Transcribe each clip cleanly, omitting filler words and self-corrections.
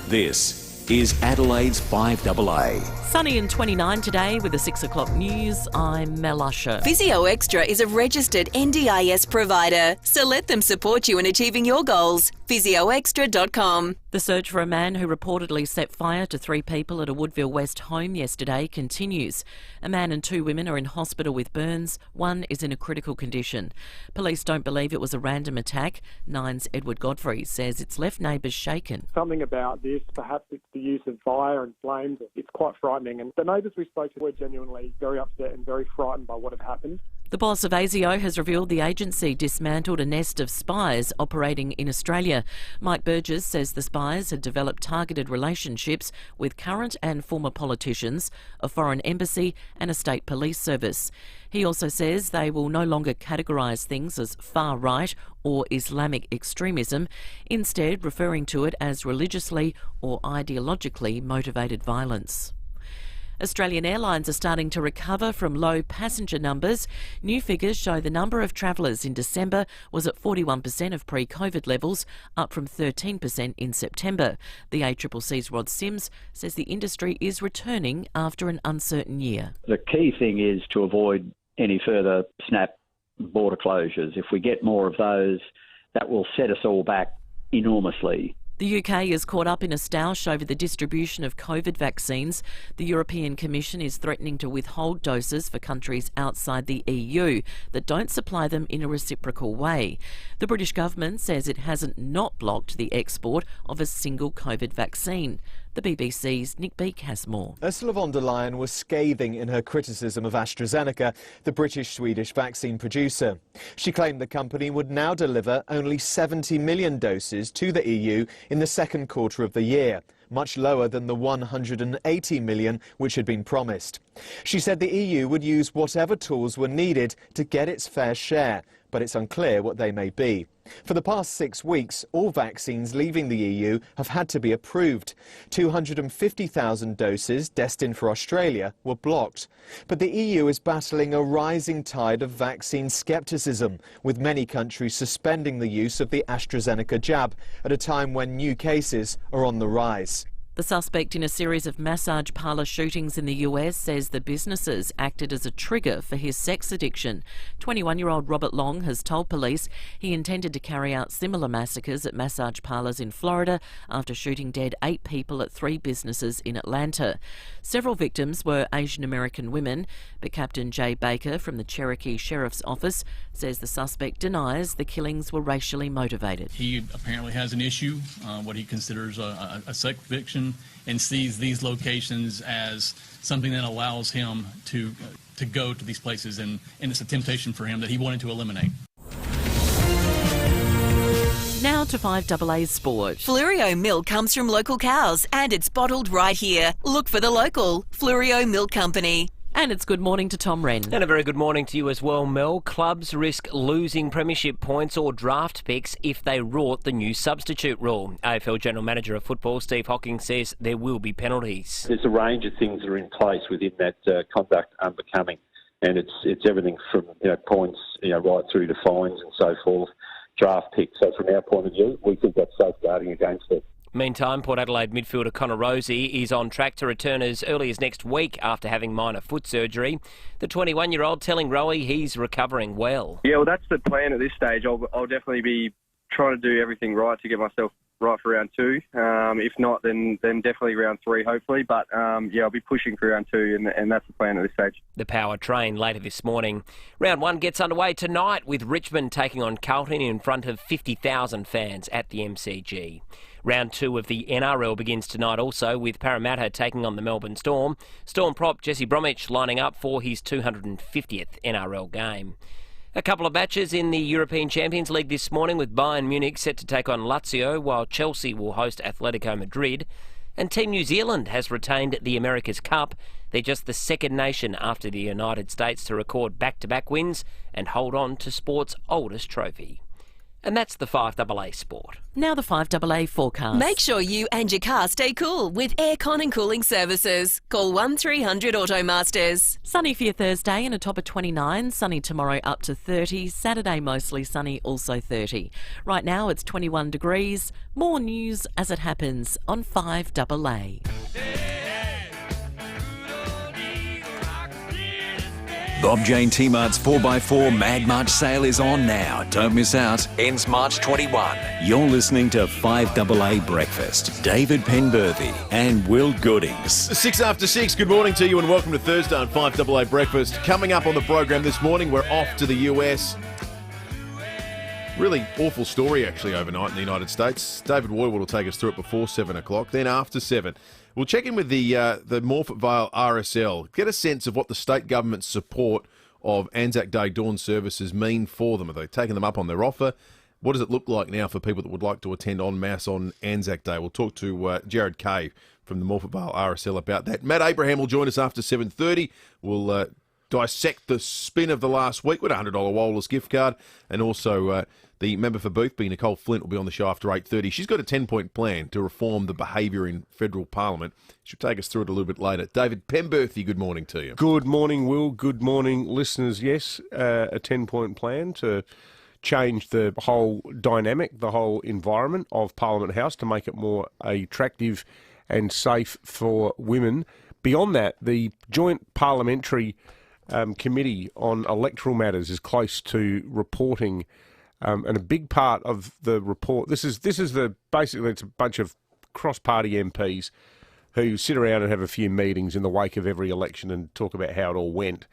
This is Adelaide's FIVEaa. Sunny and 29 today with the 6 o'clock news. I'm Mel Usher. FIVEaa Extra is a registered NDIS provider, so let them support you in achieving your goals. FIVEaAextra.com. The search for a man who reportedly set fire to 3 people at a Woodville West home yesterday continues. A man and 2 women are in hospital with burns. 1 is in a critical condition. Police don't believe it was a random attack. Nine's Edward Godfrey says it's left neighbours shaken. Something about this, perhaps it's the use of fire and flames. It's quite frightening. And the neighbours we spoke to were genuinely very upset and very frightened by what had happened. The boss of ASIO has revealed the agency dismantled a nest of spies operating in Australia. Mike Burgess says the spies had developed targeted relationships with current and former politicians, a foreign embassy and a state police service. He also says they will no longer categorise things as far-right or Islamic extremism, instead referring to it as religiously or ideologically motivated violence. Australian Airlines are starting to recover from low passenger numbers. New figures show the number of travellers in December was at 41% of pre-COVID levels, up from 13% in September. The ACCC's Rod Sims says the industry is returning after an uncertain year. The key thing is to avoid any further snap border closures. If we get more of those, that will set us all back enormously. The UK is caught up in a stoush over the distribution of COVID vaccines. The European Commission is threatening to withhold doses for countries outside the EU that don't supply them in a reciprocal way. The British government says it hasn't not blocked the export of a single COVID vaccine. The BBC's Nick Beak has more. Ursula von der Leyen was scathing in her criticism of AstraZeneca, the British-Swedish vaccine producer. She claimed the company would now deliver only 70 million doses to the EU in the second quarter of the year, much lower than the 180 million which had been promised. She said the EU would use whatever tools were needed to get its fair share, but it's unclear what they may be. For the past 6 weeks, all vaccines leaving the EU have had to be approved. 250,000 doses destined for Australia were blocked. But the EU is battling a rising tide of vaccine scepticism, with many countries suspending the use of the AstraZeneca jab at a time when new cases are on the rise. The suspect in a series of massage parlour shootings in the US says the businesses acted as a trigger for his sex addiction. 21-year-old Robert Long has told police he intended to carry out similar massacres at massage parlours in Florida after shooting dead 8 people at 3 businesses in Atlanta. Several victims were Asian American women, but Captain Jay Baker from the Cherokee Sheriff's Office says the suspect denies the killings were racially motivated. He apparently has an issue, what he considers a sex addiction, and sees these locations as something that allows him to go to these places, and it's a temptation for him that he wanted to eliminate. Now to FIVEaa Sport. Fleurieu milk comes from local cows and it's bottled right here. Look for the local Fleurieu Milk Company. And it's good morning to Tom Wren. And a very good morning to you as well, Mel. Clubs risk losing premiership points or draft picks if they rort the new substitute rule. AFL General Manager of Football, Steve Hocking, says there will be penalties. There's a range of things that are in place within that conduct unbecoming, and it's everything from points right through to fines and so forth, draft picks. So from our point of view, we think that's safeguarding against it. Meantime, Port Adelaide midfielder Connor Rozee is on track to return as early as next week after having minor foot surgery. The 21-year-old telling Rowie he's recovering well. Yeah, well, that's the plan at this stage. I'll definitely be trying to do everything right to get myself right for round 2. If not, then definitely round 3, hopefully. But, I'll be pushing for round 2, and that's the plan at this stage. The Power train later this morning. Round 1 gets underway tonight with Richmond taking on Carlton in front of 50,000 fans at the MCG. Round 2 of the NRL begins tonight also with Parramatta taking on the Melbourne Storm. Storm prop Jesse Bromwich lining up for his 250th NRL game. A couple of matches in the European Champions League this morning with Bayern Munich set to take on Lazio, while Chelsea will host Atletico Madrid. And Team New Zealand has retained the America's Cup. They're just the second nation after the United States to record back-to-back wins and hold on to sport's oldest trophy. And that's the 5AA Sport. Now the 5AA forecast. Make sure you and your car stay cool with aircon and cooling services. Call 1300 Automasters. Sunny for your Thursday and a top of 29. Sunny tomorrow up to 30. Saturday mostly sunny, also 30. Right now it's 21 degrees. More news as it happens on 5AA. Bob Jane T-Mart's 4x4 Mad March sale is on now. Don't miss out. Ends March 21. You're listening to 5AA Breakfast. David Penberthy and Will Goodings. 6 after 6. Good morning to you and welcome to Thursday on 5AA Breakfast. Coming up on the program this morning, we're off to the US. Really awful story actually overnight in the United States. David Woyward will take us through it before 7 o'clock. Then after 7, we'll check in with the Morphett Vale RSL, get a sense of what the state government's support of Anzac Day dawn services mean for them. Are they taking them up on their offer? What does it look like now for people that would like to attend en masse on Anzac Day? We'll talk to Jared Kay from the Morphett Vale RSL about that. Matt Abraham will join us after 7:30. We'll dissect the spin of the last week with a $100 Wohlers gift card, and also the member for Boothby, Nicole Flint, will be on the show after 8:30. She's got a 10-point plan to reform the behaviour in federal parliament. She'll take us through it a little bit later. David Penberthy, good morning to you. Good morning, Will. Good morning, listeners. Yes, a 10-point plan to change the whole dynamic, the whole environment of Parliament House to make it more attractive and safe for women. Beyond that, the Joint Parliamentary Committee on Electoral Matters is close to reporting. And a big part of the report, basically it's a bunch of cross-party MPs who sit around and have a few meetings in the wake of every election and talk about how it all went.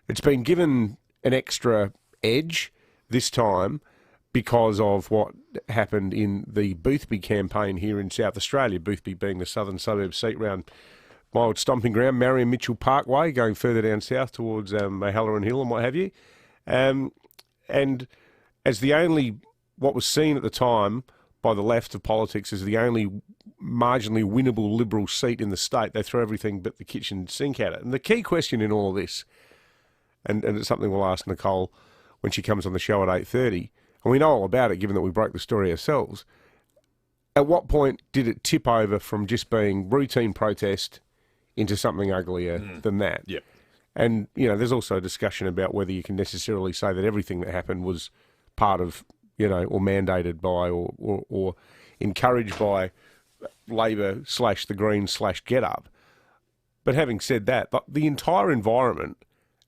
It's been given an extra edge this time because of what happened in the Boothby campaign here in South Australia, Boothby being the southern suburb seat round my old stomping ground, Marion Mitchell Parkway, going further down south towards Mahallaran Hill and what have you. And as what was seen at the time by the left of politics as the only marginally winnable Liberal seat in the state, they throw everything but the kitchen sink at it. And the key question in all of this, and it's something we'll ask Nicole when she comes on the show at 8:30, and we know all about it given that we broke the story ourselves, at what point did it tip over from just being routine protest into something uglier than that? Yep. And, there's also a discussion about whether you can necessarily say that everything that happened was part of, or mandated by or encouraged by Labor / the Greens / Get Up. But having said that, the entire environment,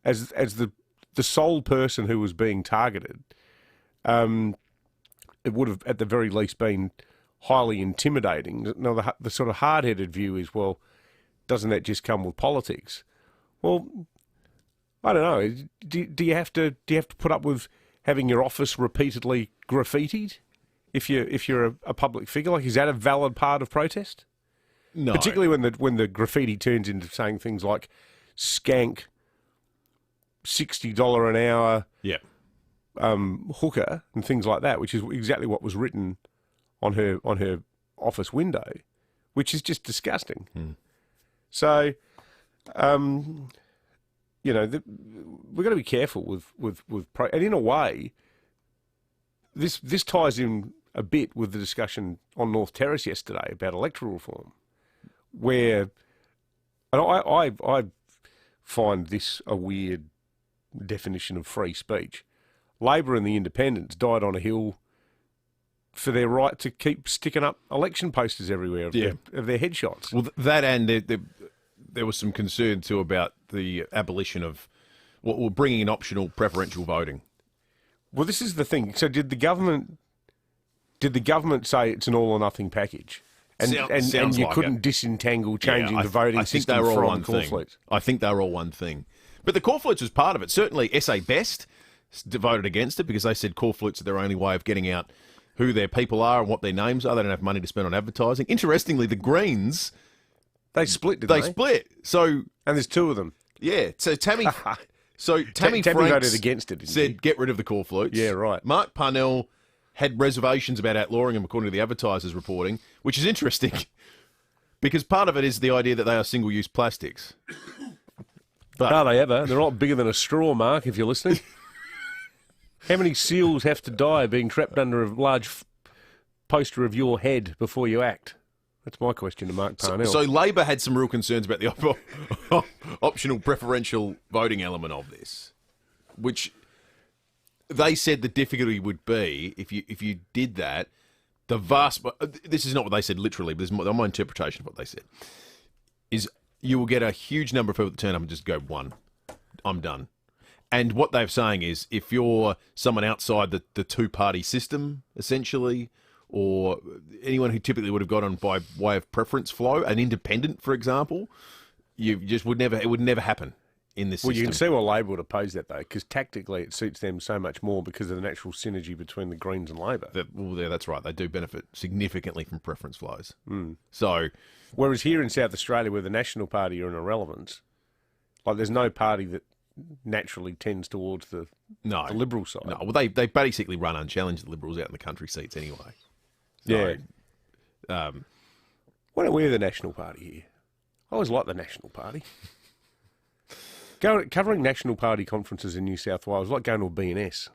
as the sole person who was being targeted, it would have at the very least been highly intimidating. Now, the sort of hard-headed view is, well, doesn't that just come with politics? Well, I don't know. Do you have to put up with having your office repeatedly graffitied if you're a public figure? Like, is that a valid part of protest? No. Particularly when the graffiti turns into saying things like skank, $60 an hour, hooker, and things like that, which is exactly what was written on her office window, which is just disgusting. So, we've got to be careful with and in a way, this ties in a bit with the discussion on North Terrace yesterday about electoral reform, where, and I find this a weird definition of free speech. Labor and the Independents died on a hill for their right to keep sticking up election posters everywhere of their headshots. Well, that and there was some concern too about the abolition of, bringing in optional preferential voting. Well, this is the thing. So did the government say it's an all or nothing package? And you couldn't disentangle changing the voting system from cornflakes? I think they were all one thing. But the cornflakes was part of it. Certainly SA Best voted against it because they said cornflakes are their only way of getting out who their people are and what their names are. They don't have money to spend on advertising. Interestingly, the Greens... They split, didn't they? They split. So, and there's two of them. Yeah. So Tammy Tammy voted against it, said get rid of the cornflakes. Yeah, right. Mark Parnell had reservations about outlawing them, according to the Advertiser's reporting, which is interesting because part of it is the idea that they are single-use plastics. But are they ever? They're not bigger than a straw, Mark, if you're listening. How many seals have to die being trapped under a large poster of your head before you act? That's my question to Mark Parnell. So Labor had some real concerns about the optional preferential voting element of this, which they said the difficulty would be if you did that. This is not what they said literally, but this is my interpretation of what they said, is you will get a huge number of people that turn up and just go, one, I'm done. And what they're saying is if you're someone outside the two-party system, essentially, or anyone who typically would have got on by way of preference flow, an independent, for example, it would never happen in this system. Well, you can see why Labor would oppose that, though, because tactically it suits them so much more because of the natural synergy between the Greens and Labor. That's right. They do benefit significantly from preference flows. So, whereas here in South Australia, where the National Party are an irrelevance, like there's no party that naturally tends towards the Liberal side. No, well, they basically run unchallenged, the Liberals out in the country seats anyway. So, yeah. Why don't we have the National Party here? I always like the National Party. Covering National Party conferences in New South Wales, like going to a BNS.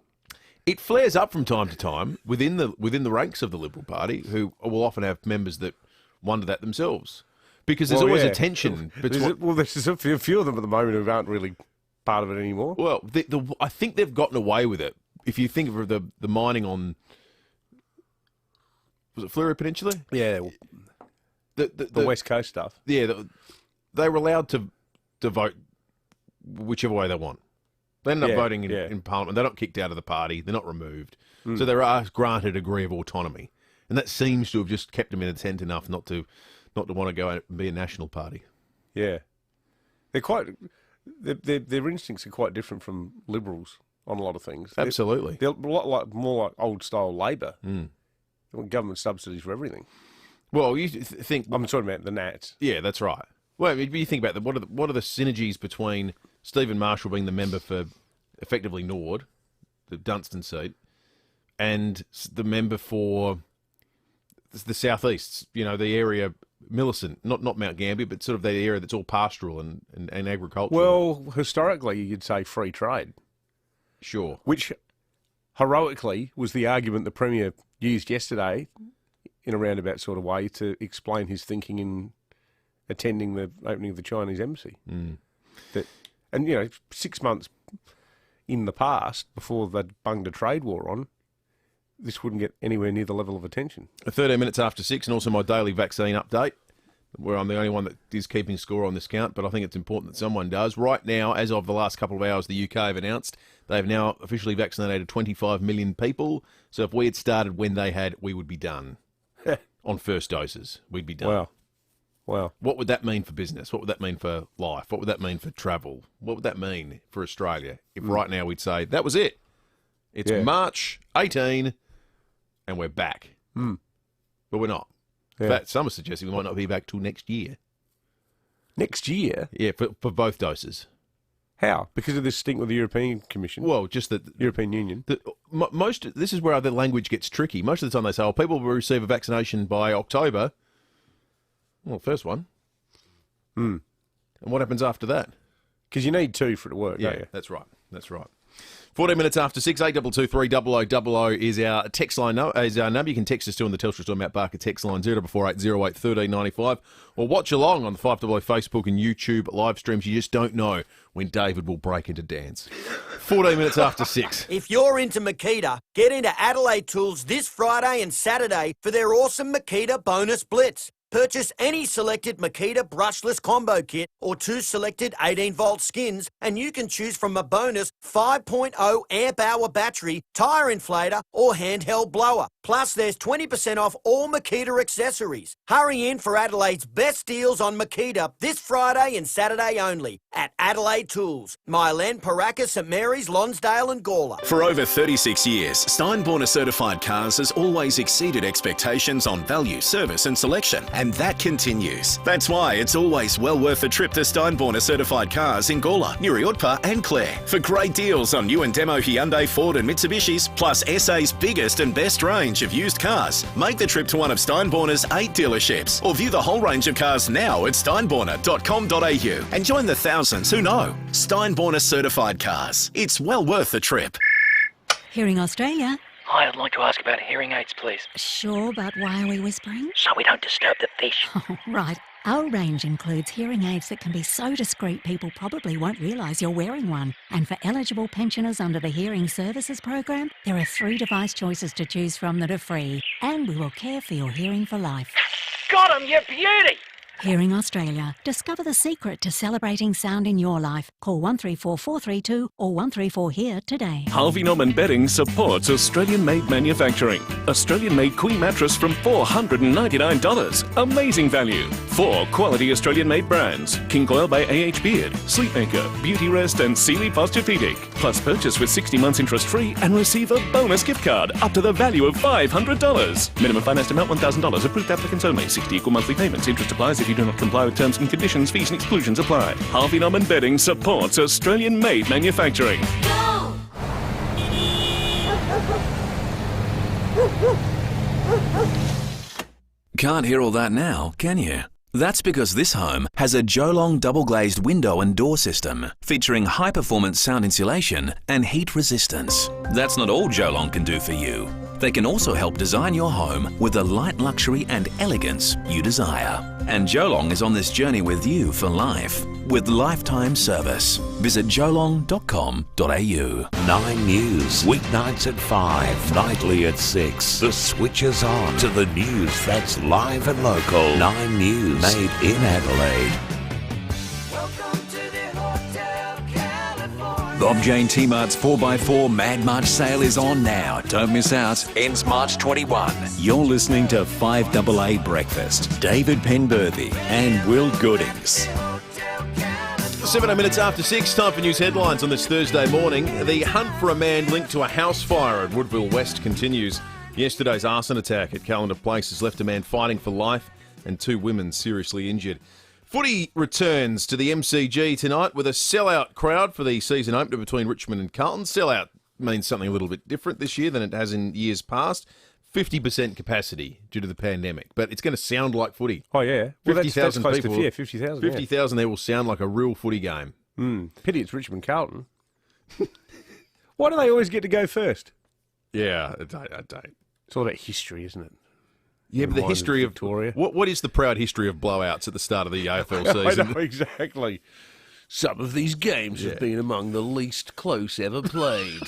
It flares up from time to time within the ranks of the Liberal Party, who will often have members that wonder that themselves, because there's always a tension between. There's a few of them at the moment who aren't really part of it anymore. Well, I think they've gotten away with it. If you think of the mining on, was it Fleurieu Peninsula? Yeah, the West Coast stuff. Yeah, they were allowed to vote whichever way they want. They end up voting in Parliament. They're not kicked out of the party. They're not removed. So they are granted a degree of autonomy, and that seems to have just kept them in a tent enough not to want to go out and be a national party. Yeah, their instincts are quite different from Liberals on a lot of things. Absolutely, they're a lot more like old style Labor. They want government subsidies for everything. Well, you think I'm talking about the Nats. Yeah, that's right. Well, you think about that. What are the synergies between Stephen Marshall being the member for effectively Nord, the Dunstan seat, and the member for the southeast? You know, the area Millicent, not Mount Gambier, but sort of that area that's all pastoral and agricultural. Well, historically, you'd say free trade. Sure. Which heroically was the argument the Premier used yesterday in a roundabout sort of way to explain his thinking in attending the opening of the Chinese embassy. And 6 months in the past, before they'd bunged a trade war on, this wouldn't get anywhere near the level of attention. 13 minutes after 6, and also my daily vaccine update, where I'm the only one that is keeping score on this count, but I think it's important that someone does. Right now, as of the last couple of hours, the UK have announced they have now officially vaccinated 25 million people. So if we had started when they had, we would be done. On first doses, we'd be done. Wow. What would that mean for business? What would that mean for life? What would that mean for travel? What would that mean for Australia if right now we'd say, that was it? It's March 18 and we're back. But we're not. In fact, some are suggesting we might not be back till next year. Next year? Yeah, for both doses. How? Because of this stink with the European Commission? Well, just that... European Union? This is where the language gets tricky. Most of the time they say, people will receive a vaccination by October. Well, first one. And what happens after that? Because you need 2 for it to work, don't you? That's right. 14 minutes after 6, 8223 0000 is our text line. Is our number. You can text us to on the Telstra Store Mount Barker text line 044808 1395, or watch along on the 5AA Facebook and YouTube live streams. You just don't know when David will break into dance. 14 minutes after 6. If you're into Makita, get into Adelaide Tools this Friday and Saturday for their awesome Makita Bonus Blitz. Purchase any selected Makita brushless combo kit or 2 selected 18-volt skins, and you can choose from a bonus 5.0 amp-hour battery, tyre inflator, or handheld blower. Plus, there's 20% off all Makita accessories. Hurry in for Adelaide's best deals on Makita this Friday and Saturday only at Adelaide Tools, Mylan, Paraka, St Mary's, Lonsdale and Gawler. For over 36 years, Steinborner certified cars has always exceeded expectations on value, service and selection. And that continues. That's why it's always well worth a trip to Steinborner certified cars in Gawler, Nuriutpa and Clare. For great deals on new and demo Hyundai, Ford and Mitsubishis, plus SA's biggest and best range of used cars. Make the trip to one of Steinborner's 8 dealerships, or view the whole range of cars now at steinborner.com.au and join the thousands who know. Steinborner certified cars. It's well worth the trip. Hearing Australia. Hi, I'd like to ask about hearing aids, please. Sure, but why are we whispering? So we don't disturb the fish. Oh, right. Our range includes hearing aids that can be so discreet people probably won't realise you're wearing one. And for eligible pensioners under the Hearing Services Program, there are 3 device choices to choose from that are free. And we will care for your hearing for life. Got 'em, you beauty! Hearing Australia. Discover the secret to celebrating sound in your life. Call 134 432 or 134 HERE today. Harvey Norman Bedding supports Australian-made manufacturing. Australian-made queen mattress from $499. Amazing value. 4 quality Australian-made brands. King Coil by AH Beard, Sleepmaker, Beauty Rest and Sealy Posturepedic. Plus purchase with 60 months interest-free and receive a bonus gift card up to the value of $500. Minimum financed amount $1,000. Approved applicants only. 60 equal monthly payments. Interest applies if you do not comply with terms and conditions. Fees and exclusions apply. Harvey Norman Bedding supports Australian-made manufacturing. Can't hear all that now, can you? That's because this home has a Jolong double-glazed window and door system featuring high-performance sound insulation and heat resistance. That's not all Jolong can do for you. They can also help design your home with the light luxury and elegance you desire. And Jolong is on this journey with you for life, with lifetime service. Visit jolong.com.au. 9 News, weeknights at 5, nightly at 6. The switch is on to the news that's live and local. 9 News, made in Adelaide. Bob Jane T-Mart's 4x4 Mad March sale is on now. Don't miss out. Ends March 21. You're listening to 5AA Breakfast. David Penberthy and Will Goodings. 7 minutes after 6, time for news headlines on this Thursday morning. The hunt for a man linked to a house fire at Woodville West continues. Yesterday's arson attack at Callender Place has left a man fighting for life and 2 women seriously injured. Footy returns to the MCG tonight with a sellout crowd for the season opener between Richmond and Carlton. Sellout means something a little bit different this year than it has in years past. 50% capacity due to the pandemic, but it's going to sound like footy. Oh, yeah. Well, 50,000 close people. To, yeah, 50,000. 50,000 there will sound like a real footy game. Pity it's Richmond Carlton. Why do they always get to go first? Yeah, I don't. It's all about history, isn't it? Yeah, but the history of Victoria. What is the proud history of blowouts at the start of the AFL season? I know, exactly. Some of these games have been among the least close ever played.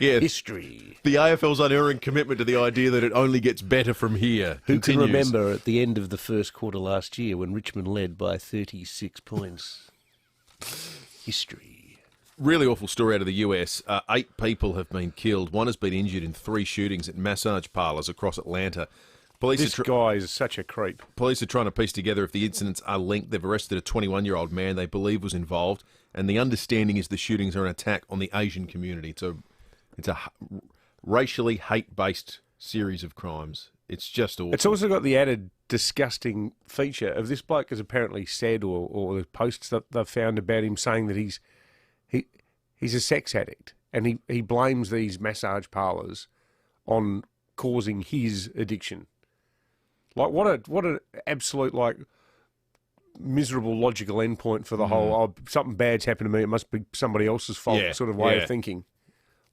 Yeah, history. The AFL's unerring commitment to the idea that it only gets better from here. Who continues. can remember at the end of the first quarter last year when Richmond led by 36 points? History. Really awful story out of the US. 8 people have been killed. 1 has been injured in 3 shootings at massage parlours across Atlanta. This guy is such a creep. Police are trying to piece together if the incidents are linked. They've arrested a 21-year-old man they believe was involved, and the understanding is the shootings are an attack on the Asian community. It's a racially hate-based series of crimes. It's just awful. It's also got the added disgusting feature of this bloke has apparently said, or the posts that they've found about him saying that he's a sex addict, and he blames these massage parlours on causing his addiction. Like what an absolute miserable logical endpoint for the whole something bad's happened to me, it must be somebody else's fault sort of way of thinking.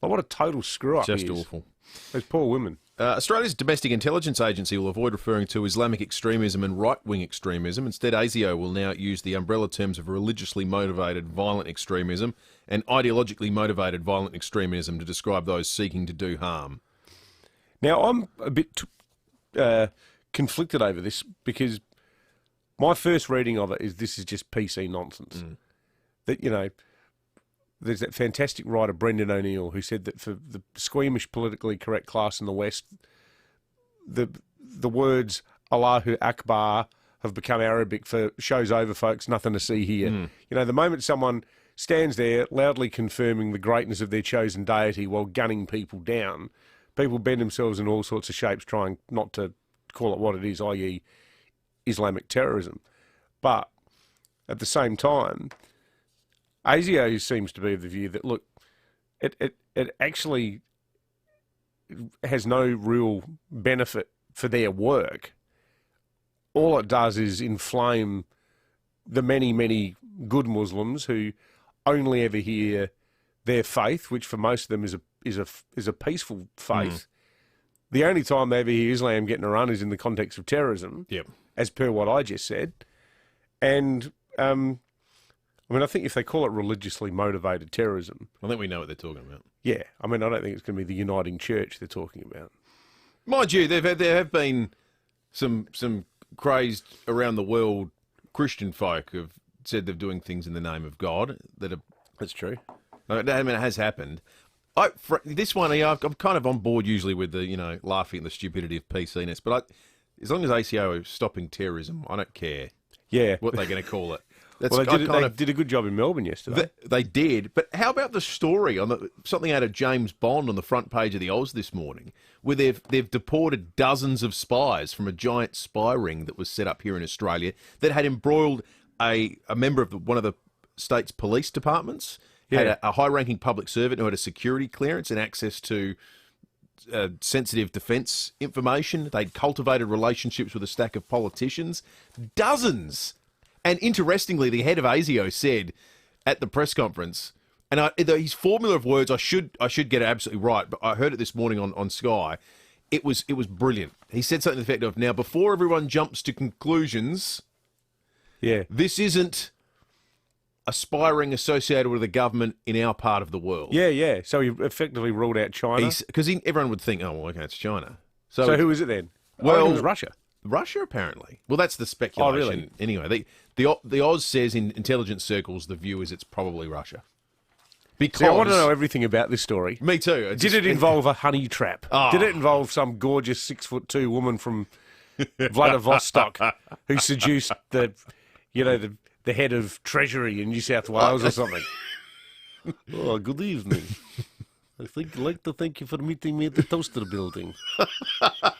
Like what a total screw up. Just awful. Those poor women. Australia's Domestic Intelligence Agency will avoid referring to Islamic extremism and right-wing extremism. Instead, ASIO will now use the umbrella terms of religiously motivated violent extremism and ideologically motivated violent extremism to describe those seeking to do harm. Now, I'm a bit conflicted over this because my first reading of it is this is just PC nonsense. That, there's that fantastic writer, Brendan O'Neill, who said that for the squeamish, politically correct class in the West, the words Allahu Akbar have become Arabic for show's over, folks, nothing to see here. The moment someone stands there loudly confirming the greatness of their chosen deity while gunning people down, people bend themselves in all sorts of shapes trying not to call it what it is, i.e. Islamic terrorism. But at the same time, ASIO seems to be of the view that, look, it actually has no real benefit for their work. All it does is inflame the many, many good Muslims who only ever hear their faith, which for most of them is a peaceful faith. The only time they ever hear Islam getting a run is in the context of terrorism, as per what I just said. And I mean, I think if they call it religiously motivated terrorism, I think we know what they're talking about. Yeah, I mean, I don't think it's going to be the Uniting Church they're talking about. Mind you, there have been some crazed around the world Christian folk who've said they're doing things in the name of God that are. That's true. I mean, it has happened. This one, I'm kind of on board usually with the laughing at the stupidity of PCness, but as long as ACO are stopping terrorism, I don't care. Yeah, what they're going to call it. Well, they did a good job in Melbourne yesterday. They did, but how about the story on something out of James Bond on the front page of the Oz this morning, where they've deported dozens of spies from a giant spy ring that was set up here in Australia that had embroiled a member of one of the state's police departments, had a high-ranking public servant who had a security clearance and access to sensitive defence information. They'd cultivated relationships with a stack of politicians, dozens. And interestingly, the head of ASIO said at the press conference, and his formula of words, I should get it absolutely right, but I heard it this morning on Sky. It was brilliant. He said something to the effect of, now, before everyone jumps to conclusions, this isn't aspiring associated with the government in our part of the world. Yeah. So he effectively ruled out China. Because everyone would think, oh, well, okay, it's China. So who is it then? Well, it was Russia. Russia, apparently. Well, that's the speculation. Oh, really? Anyway, the Oz says in intelligence circles, the view is it's probably Russia. Because See, I want to know everything about this story. Me too. Did it involve a honey trap? Oh. Did it involve some gorgeous 6'2" woman from Vladivostok who seduced the head of Treasury in New South Wales or something? Oh, good evening. I'd like to thank you for meeting me at the Toaster Building.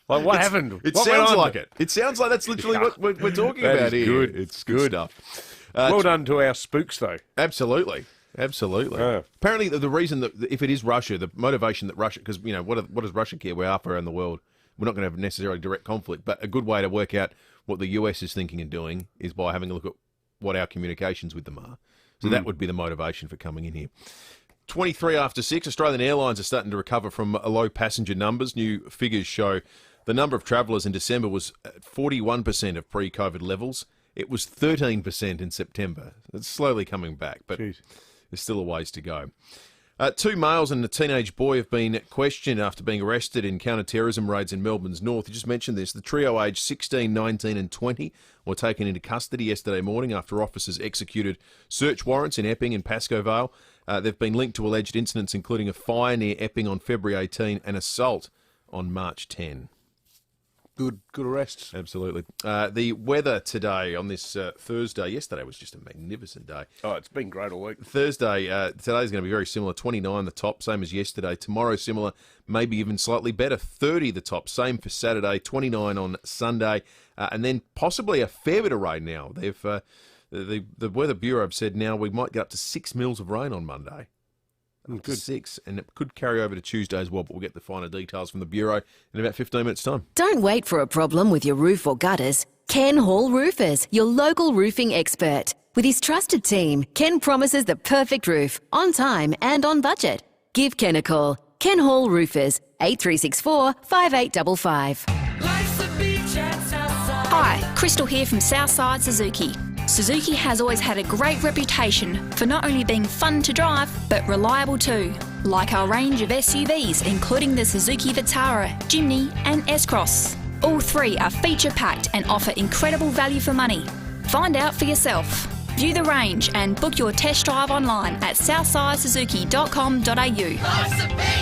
Well, what happened? It What sounds went on? like it. It sounds like that's literally what we're talking That about is here. good. It's good stuff. Well done to our spooks, though. Absolutely. Apparently, the reason that if it is Russia, the motivation that Russia, because what does Russia care? We're half around the world. We're not going to have necessarily direct conflict, but a good way to work out what the US is thinking and doing is by having a look at what our communications with them are. So that would be the motivation for coming in here. 23 after 6, Australian Airlines are starting to recover from low passenger numbers. New figures show the number of travellers in December was at 41% of pre-COVID levels. It was 13% in September. It's slowly coming back, but there's still a ways to go. 2 males and a teenage boy have been questioned after being arrested in counter-terrorism raids in Melbourne's north. You just mentioned this. The trio aged 16, 19 and 20 were taken into custody yesterday morning after officers executed search warrants in Epping and Pascoe Vale. They've been linked to alleged incidents including a fire near Epping on February 18 and assault on March 10. Good arrests. Absolutely. The weather today on this Thursday. Yesterday was just a magnificent day. Oh, it's been great all week. Thursday, today's going to be very similar. 29 the top, same as yesterday. Tomorrow similar, maybe even slightly better. 30 the top, same for Saturday. 29 on Sunday, and then possibly a fair bit of rain now. They've the Weather Bureau have said now we might get up to 6 mils of rain on Monday. Good. 6, and it could carry over to Tuesday as well, but we'll get the finer details from the Bureau in about 15 minutes' time. Don't wait for a problem with your roof or gutters. Ken Hall Roofers, your local roofing expert. With his trusted team, Ken promises the perfect roof, on time and on budget. Give Ken a call. Ken Hall Roofers, 8364 5855. Hi, Crystal here from Southside Suzuki. Suzuki has always had a great reputation for not only being fun to drive, but reliable too. Like our range of SUVs, including the Suzuki Vitara, Jimny and S-Cross. All three are feature-packed and offer incredible value for money. Find out for yourself. View the range and book your test drive online at southsidesuzuki.com.au.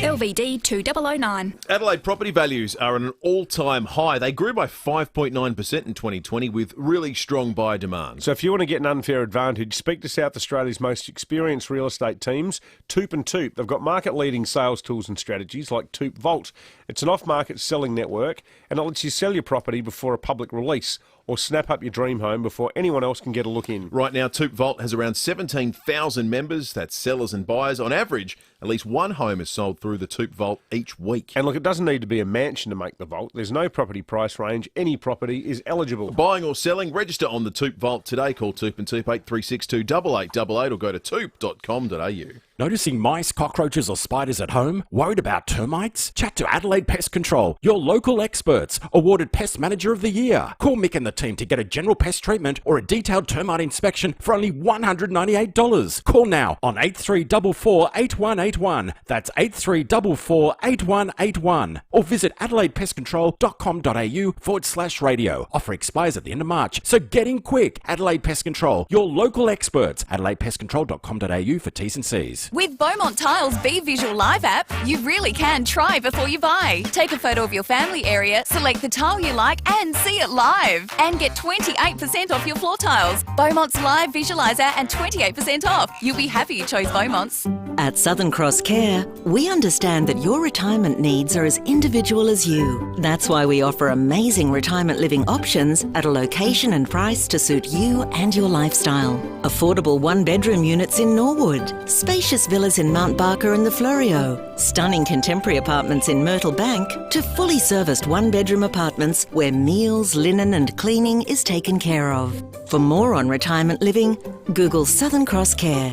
LVD 2009. Adelaide property values are at an all-time high. They grew by 5.9% in 2020 with really strong buyer demand. So if you want to get an unfair advantage, speak to South Australia's most experienced real estate teams, Toop and Toop. They've got market-leading sales tools and strategies like Toop Vault. It's an off-market selling network and it lets you sell your property before a public release, or snap up your dream home before anyone else can get a look in. Right now, Toop Vault has around 17,000 members. That's sellers and buyers. On average, at least one home is sold through the Toop Vault each week. And look, it doesn't need to be a mansion to make the vault. There's no property price range. Any property is eligible. For buying or selling, register on the Toop Vault today. Call Toop and Toop 8362 8888 or go to toop.com.au. Noticing mice, cockroaches or spiders at home? Worried about termites? Chat to Adelaide Pest Control, your local experts, awarded Pest Manager of the Year. Call Mick and the team to get a general pest treatment or a detailed termite inspection for only $198. Call now on 8344 8181. That's 8344 8181. Or visit adelaidepestcontrol.com.au/radio. Offer expires at the end of March, so get in quick. Adelaide Pest Control, your local experts. adelaidepestcontrol.com.au for T's and C's. With Beaumont Tiles' Be Visual Live app, you really can try before you buy. Take a photo of your family area, select the tile you like and see it live. And get 28% off your floor tiles. Beaumont's live visualiser and 28% off. You'll be happy you chose Beaumont's. At Southern Cross Care, we understand that your retirement needs are as individual as you. That's why we offer amazing retirement living options at a location and price to suit you and your lifestyle. Affordable one-bedroom units in Norwood, spacious villas in Mount Barker and the Florio, stunning contemporary apartments in Myrtle Bank, to fully serviced one-bedroom apartments where meals, linen and cleaning is taken care of. For more on retirement living, Google Southern Cross Care.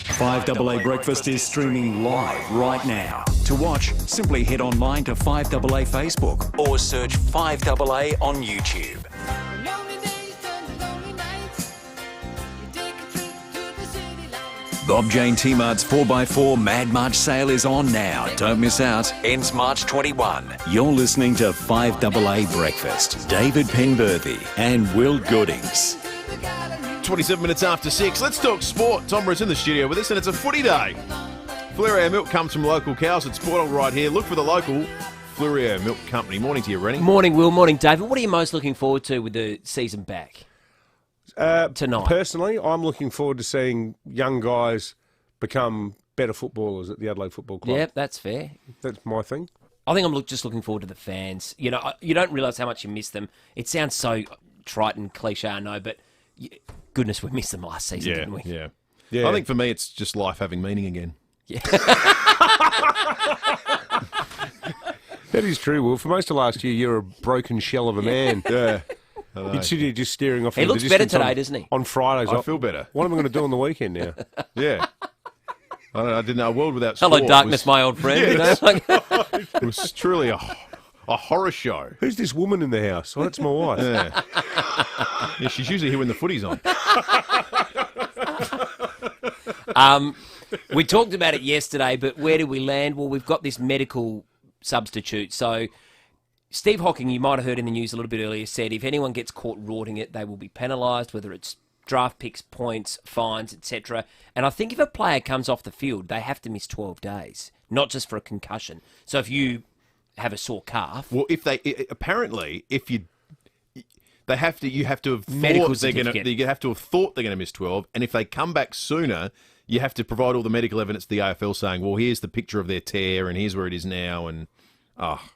5AA Breakfast is streaming live right now. To watch, simply head online to 5AA Facebook or search 5AA on YouTube. Bob Jane T-Mart's 4x4 Mad March sale is on now. Don't miss out. Ends March 21. You're listening to 5AA Breakfast. David Penberthy and Will Goodings. 27 minutes after 6. Let's talk sport. Tom Britt's in the studio with us, and it's a footy day. FIVEaa milk comes from local cows at Sportdog right here. Look for the local FIVEaa Milk Company. Morning to you, Rennie. Morning, Will. Morning, David. What are you most looking forward to with the season back? Tonight. Personally, I'm looking forward to seeing young guys become better footballers at the Adelaide Football Club. Yep, that's fair. That's my thing. I think I'm just looking forward to the fans. You know, you don't realise how much you miss them. It sounds so trite and cliche, I know, but goodness, we missed them last season, didn't we? Yeah. I think for me, it's just life having meaning again. Yeah. That is true, Will. For most of last year, you're a broken shell of a man. Yeah. You'd sit here just staring off He into looks the better distance today, doesn't he? On Fridays. I feel better. What am I going to do on the weekend now? Yeah. I don't know, I didn't know a world without sport. Hello, darkness, my old friend. Yeah, you know? it was truly a horror show. Who's this woman in the house? Well, that's my wife. Yeah. Yeah, she's usually here when the footy's on. We talked about it yesterday, but where do we land? Well, we've got this medical substitute. So Steve Hocking, you might have heard in the news a little bit earlier, said if anyone gets caught rorting it, they will be penalised, whether it's draft picks, points, fines, etc. And I think if a player comes off the field, they have to miss 12 days, not just for a concussion. So if you have a sore calf... Well, if they... Apparently, if you... They have to. You have to have Medical thought they're going to. You have to have thought they're going to miss 12, and if they come back sooner, you have to provide all the medical evidence to the AFL saying, "Well, here's the picture of their tear, and here's where it is now." And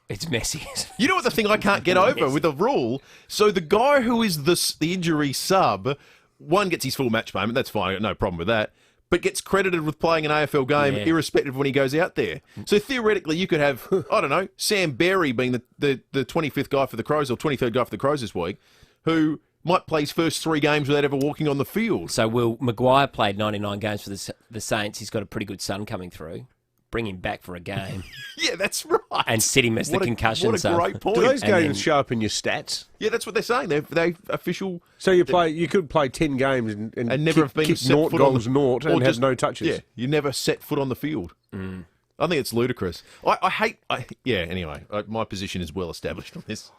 it's messy. You know what the thing I can't get over with the rule? So the guy who is the injury sub, one gets his full match payment. That's fine. I got no problem with that. But gets credited with playing an AFL game irrespective of when he goes out there. So theoretically, you could have, I don't know, Sam Berry being the 25th guy for the Crows or 23rd guy for the Crows this week, who might play his first 3 games without ever walking on the field. So Will Maguire played 99 games for the Saints. He's got a pretty good son coming through. Bring him back for a game. Yeah, that's right. And sit him as the concussion What a great point. Do those games show up in your stats? Yeah, that's what they're saying. They're official. So you could play 10 games and never have been kick set 0 foot on goals, the, 0 and just have no touches. Yeah, you never set foot on the field. I think it's ludicrous. I hate... anyway, my position is well established on this.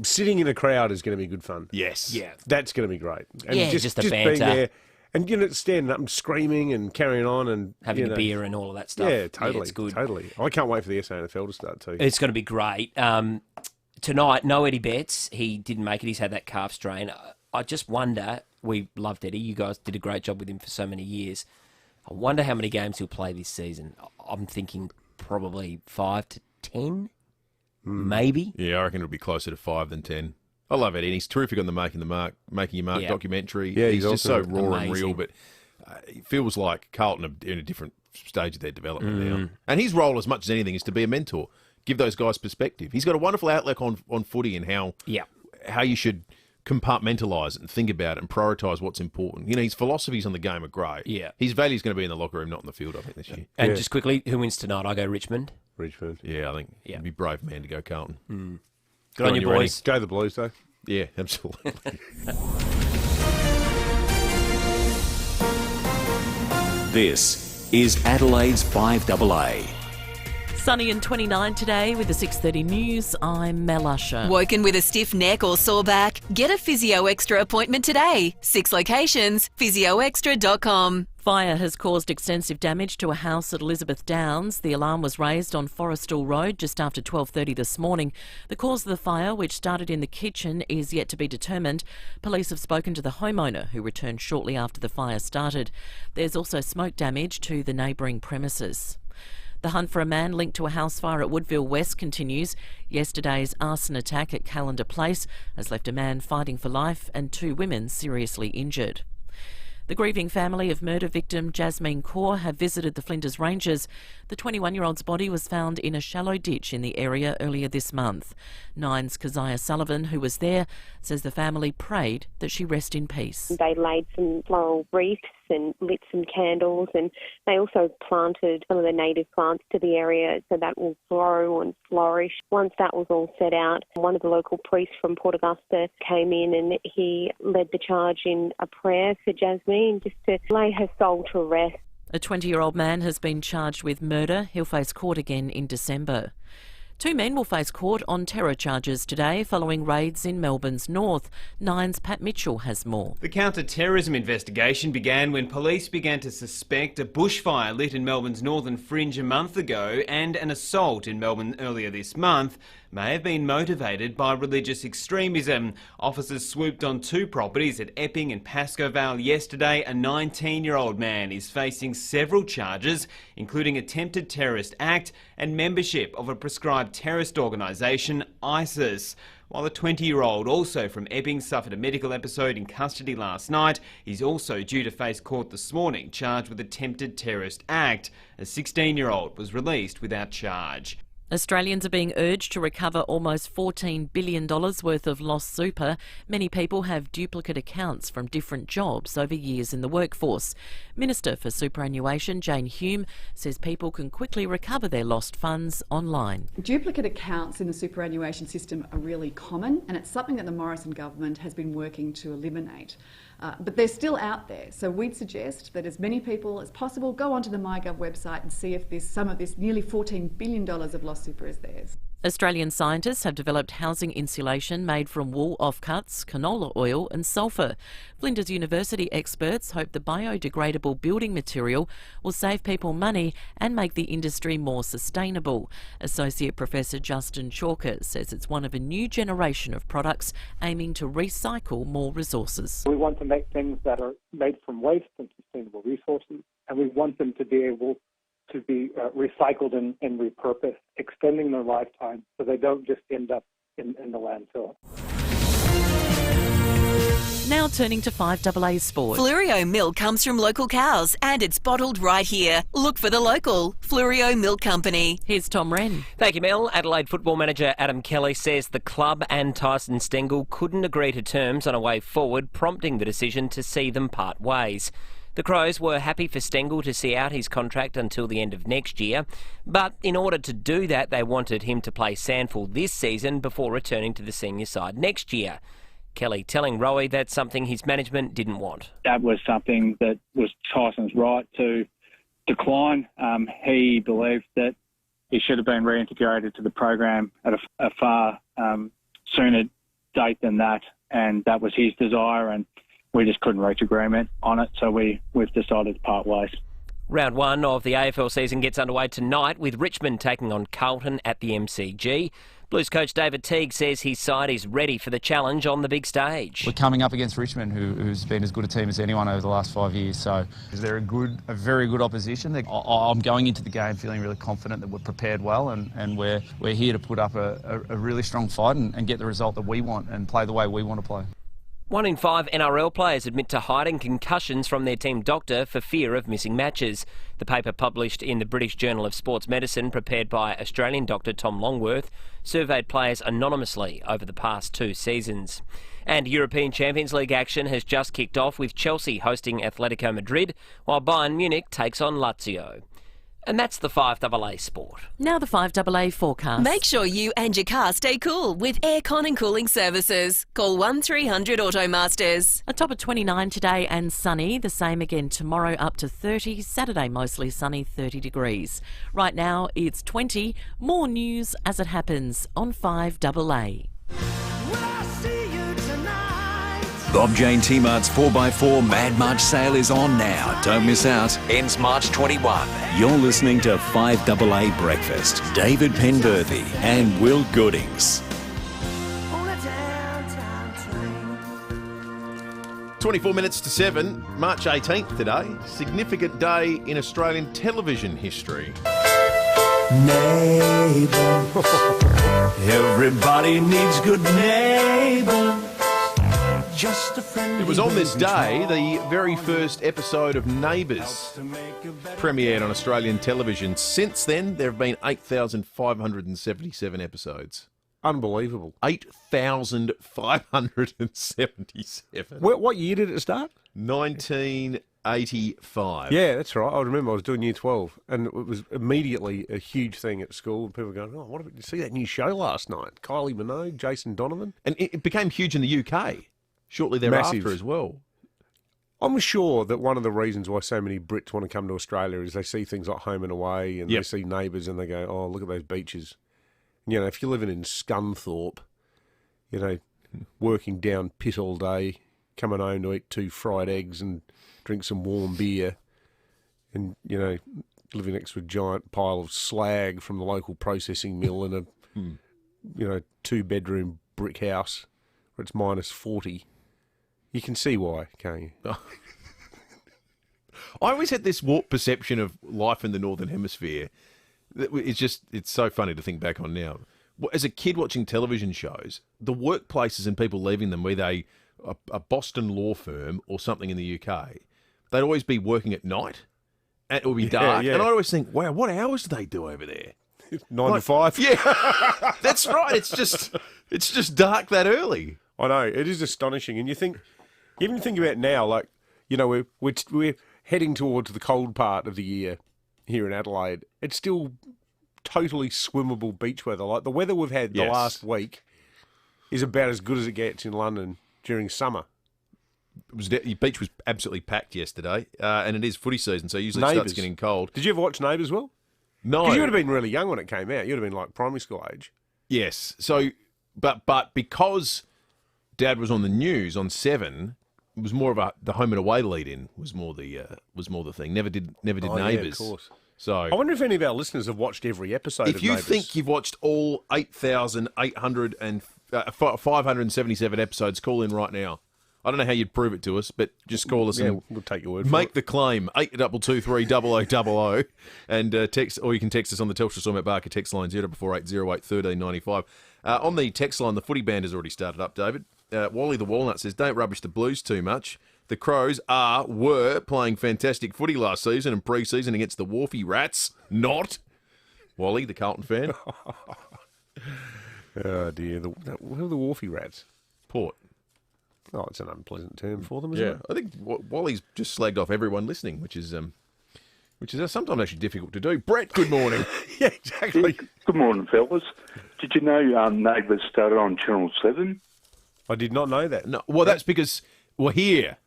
Sitting in a crowd is going to be good fun. Yes. Yeah. That's going to be great. And just the banter. Being there and, standing up and screaming and carrying on and... Having a beer and all of that stuff. Yeah, totally. Yeah, it's good. Totally. I can't wait for the SANFL to start too. It's going to be great. Tonight, no Eddie Betts. He didn't make it. He's had that calf strain. I just wonder... We loved Eddie. You guys did a great job with him for so many years. I wonder how many games he'll play this season. I'm thinking probably 5 to 10, maybe. Yeah, I reckon it'll be closer to 5 than 10. I love Eddie, and he's terrific on the Making Your Mark documentary. Yeah, he's just so also raw and amazing. real, but it feels like Carlton are in a different stage of their development now. And his role, as much as anything, is to be a mentor, give those guys perspective. He's got a wonderful outlook on footy and how you should compartmentalise it and think about it and prioritise what's important. You know, his philosophies on the game are great. Yeah. His value's going to be in the locker room, not in the field, I think, this year. And just quickly, who wins tonight? I go Richmond. Yeah, I think he'd be a brave man to go Carlton. Good on you, boys. Go the Blues, though. Yeah, absolutely. This is Adelaide's 5AA. Sunny and 29 today with the 6:30 news. I'm Mel Usher. Woken with a stiff neck or sore back? Get a Physio Extra appointment today. 6 locations, physioextra.com. Fire has caused extensive damage to a house at Elizabeth Downs. The alarm was raised on Forestall Road just after 12:30 this morning. The cause of the fire, which started in the kitchen, is yet to be determined. Police have spoken to the homeowner, who returned shortly after the fire started. There's also smoke damage to the neighbouring premises. The hunt for a man linked to a house fire at Woodville West continues. Yesterday's arson attack at Callender Place has left a man fighting for life and 2 women seriously injured. The grieving family of murder victim Jasmine Kaur have visited the Flinders Rangers. The 21-year-old's body was found in a shallow ditch in the area earlier this month. Nine's Keziah Sullivan, who was there, says the family prayed that she rest in peace. They laid some floral wreaths and lit some candles, and they also planted some of the native plants to the area so that will grow and flourish. Once that was all set out, one of the local priests from Port Augusta came in and he led the charge in a prayer for Jasmine, just to lay her soul to rest. A 20-year-old man has been charged with murder. He'll face court again in December. 2 men will face court on terror charges today following raids in Melbourne's north. Nine's Pat Mitchell has more. The counter-terrorism investigation began when police began to suspect a bushfire lit in Melbourne's northern fringe a month ago and an assault in Melbourne earlier this month may have been motivated by religious extremism. Officers swooped on 2 properties at Epping and Pascoe Vale yesterday. A 19-year-old man is facing several charges, including attempted terrorist act and membership of a prescribed terrorist organisation, ISIS. While the 20-year-old, also from Epping, suffered a medical episode in custody last night, he's also due to face court this morning, charged with attempted terrorist act. A 16-year-old was released without charge. Australians are being urged to recover almost $14 billion worth of lost super. Many people have duplicate accounts from different jobs over years in the workforce. Minister for Superannuation Jane Hume says people can quickly recover their lost funds online. Duplicate accounts in the superannuation system are really common, and it's something that the Morrison government has been working to eliminate. But they're still out there, so we'd suggest that as many people as possible go onto the MyGov website and see if some of this nearly $14 billion of lost super is theirs. Australian scientists have developed housing insulation made from wool offcuts, canola oil and sulphur. Flinders University experts hope the biodegradable building material will save people money and make the industry more sustainable. Associate Professor Justin Chalker says it's one of a new generation of products aiming to recycle more resources. We want to make things that are made from waste and sustainable resources, and we want them to be able to be recycled and repurposed, extending their lifetime so they don't just end up in the landfill. Now turning to 5AA Sport. Fluorio milk comes from local cows and it's bottled right here. Look for the local Fluorio Milk Company. Here's Tom Wren. Thank you, Mel. Adelaide football manager Adam Kelly says the club and Tyson Stengel couldn't agree to terms on a way forward, prompting the decision to see them part ways. The Crows were happy for Stengel to see out his contract until the end of next year, but in order to do that, they wanted him to play Sandford this season before returning to the senior side next year. Kelly telling Rowie that's something his management didn't want. That was something that was Tyson's right to decline. He believed that he should have been reintegrated to the program at a far sooner date than that, and that was his desire, and we just couldn't reach agreement on it, so we've decided to part ways. Round 1 of the AFL season gets underway tonight with Richmond taking on Carlton at the MCG. Blues coach David Teague says his side is ready for the challenge on the big stage. We're coming up against Richmond, who's been as good a team as anyone over the last 5 years. So they're a very good opposition. I'm going into the game feeling really confident that we're prepared well, and we're here to put up a really strong fight and get the result that we want and play the way we want to play. 1 in 5 NRL players admit to hiding concussions from their team doctor for fear of missing matches. The paper, published in the British Journal of Sports Medicine, prepared by Australian doctor Tom Longworth, surveyed players anonymously over the past 2 seasons. And European Champions League action has just kicked off, with Chelsea hosting Atletico Madrid, while Bayern Munich takes on Lazio. And that's the FIVEaa Sport. Now the FIVEaa forecast. Make sure you and your car stay cool with aircon and cooling services. Call 1300 Automasters. A top of 29 today and sunny. The same again tomorrow, up to 30. Saturday mostly sunny, 30 degrees. Right now it's 20. More news as it happens on FIVEaa. Bob Jane T-Mart's 4x4 Mad March sale is on now. Don't miss out. Ends March 21. You're listening to FIVEaa Breakfast. David Penberthy and Will Goodings. 24 minutes to 7, March 18th today. Significant day in Australian television history. Neighbours. Everybody needs good neighbours. It was on this day the very first episode of Neighbours premiered on Australian television. Since then, there have been 8,577 episodes. Unbelievable. 8,577. What year did it start? 1985. Yeah, that's right. I remember I was doing year 12, and it was immediately a huge thing at school. People were going, oh, did you see that new show last night? Kylie Minogue, Jason Donovan. And it became huge in the UK shortly thereafter. Massive. As well. I'm sure that one of the reasons why so many Brits want to come to Australia is they see things like Home and Away, and they see Neighbours, and they go, oh, look at those beaches. You know, if you're living in Scunthorpe, you know, working down pit all day, coming home to eat 2 fried eggs and drink some warm beer, and, you know, living next to a giant pile of slag from the local processing mill in a, you know, 2-bedroom brick house where it's minus 40, you can see why, can't you? I always had this warped perception of life in the Northern Hemisphere. It's so funny to think back on now. As a kid watching television shows, the workplaces and people leaving them, whether they a Boston law firm or something in the UK, they'd always be working at night, and it would be dark. Yeah. And I'd always think, wow, what hours do they do over there? 9 to 5. Yeah, that's right. It's just dark that early. I know, it is astonishing. And you even think about now, like, you know, we're heading towards the cold part of the year here in Adelaide. It's still totally swimmable beach weather. Like the weather we've had the last week is about as good as it gets in London during summer. The beach was absolutely packed yesterday, and it is footy season, so usually it starts getting cold. Did you ever watch Neighbours, Will? No. Because you would have been really young when it came out. You would have been like primary school age. Yes. So, but because Dad was on the news on 7, it was more of the Home and Away lead-in was more the thing. Never did Neighbours. Yeah, of course. So I wonder if any of our listeners have watched every episode of Neighbours. If you think you've watched all 577 episodes, call in right now. I don't know how you'd prove it to us, but just call us and we'll take your word for make it. the claim, 8223 and text, or you can text us on the Telstra Storm Barker text line 0448 08 1395. On the text line, the footy band has already started up, David. Wally the Walnut says, don't rubbish the Blues too much. The Crows were playing fantastic footy last season and pre-season against the Wharfie Rats. Not. Wally, the Carlton fan. Oh, dear. Who are the Wharfie Rats? Port. Oh, it's an unpleasant term for them, isn't it? I think Wally's just slagged off everyone listening, which is sometimes actually difficult to do. Brett, good morning. Yeah, exactly. Good morning, fellas. Did you know Neighbours started on Channel 7? I did not know that. No, well, that's because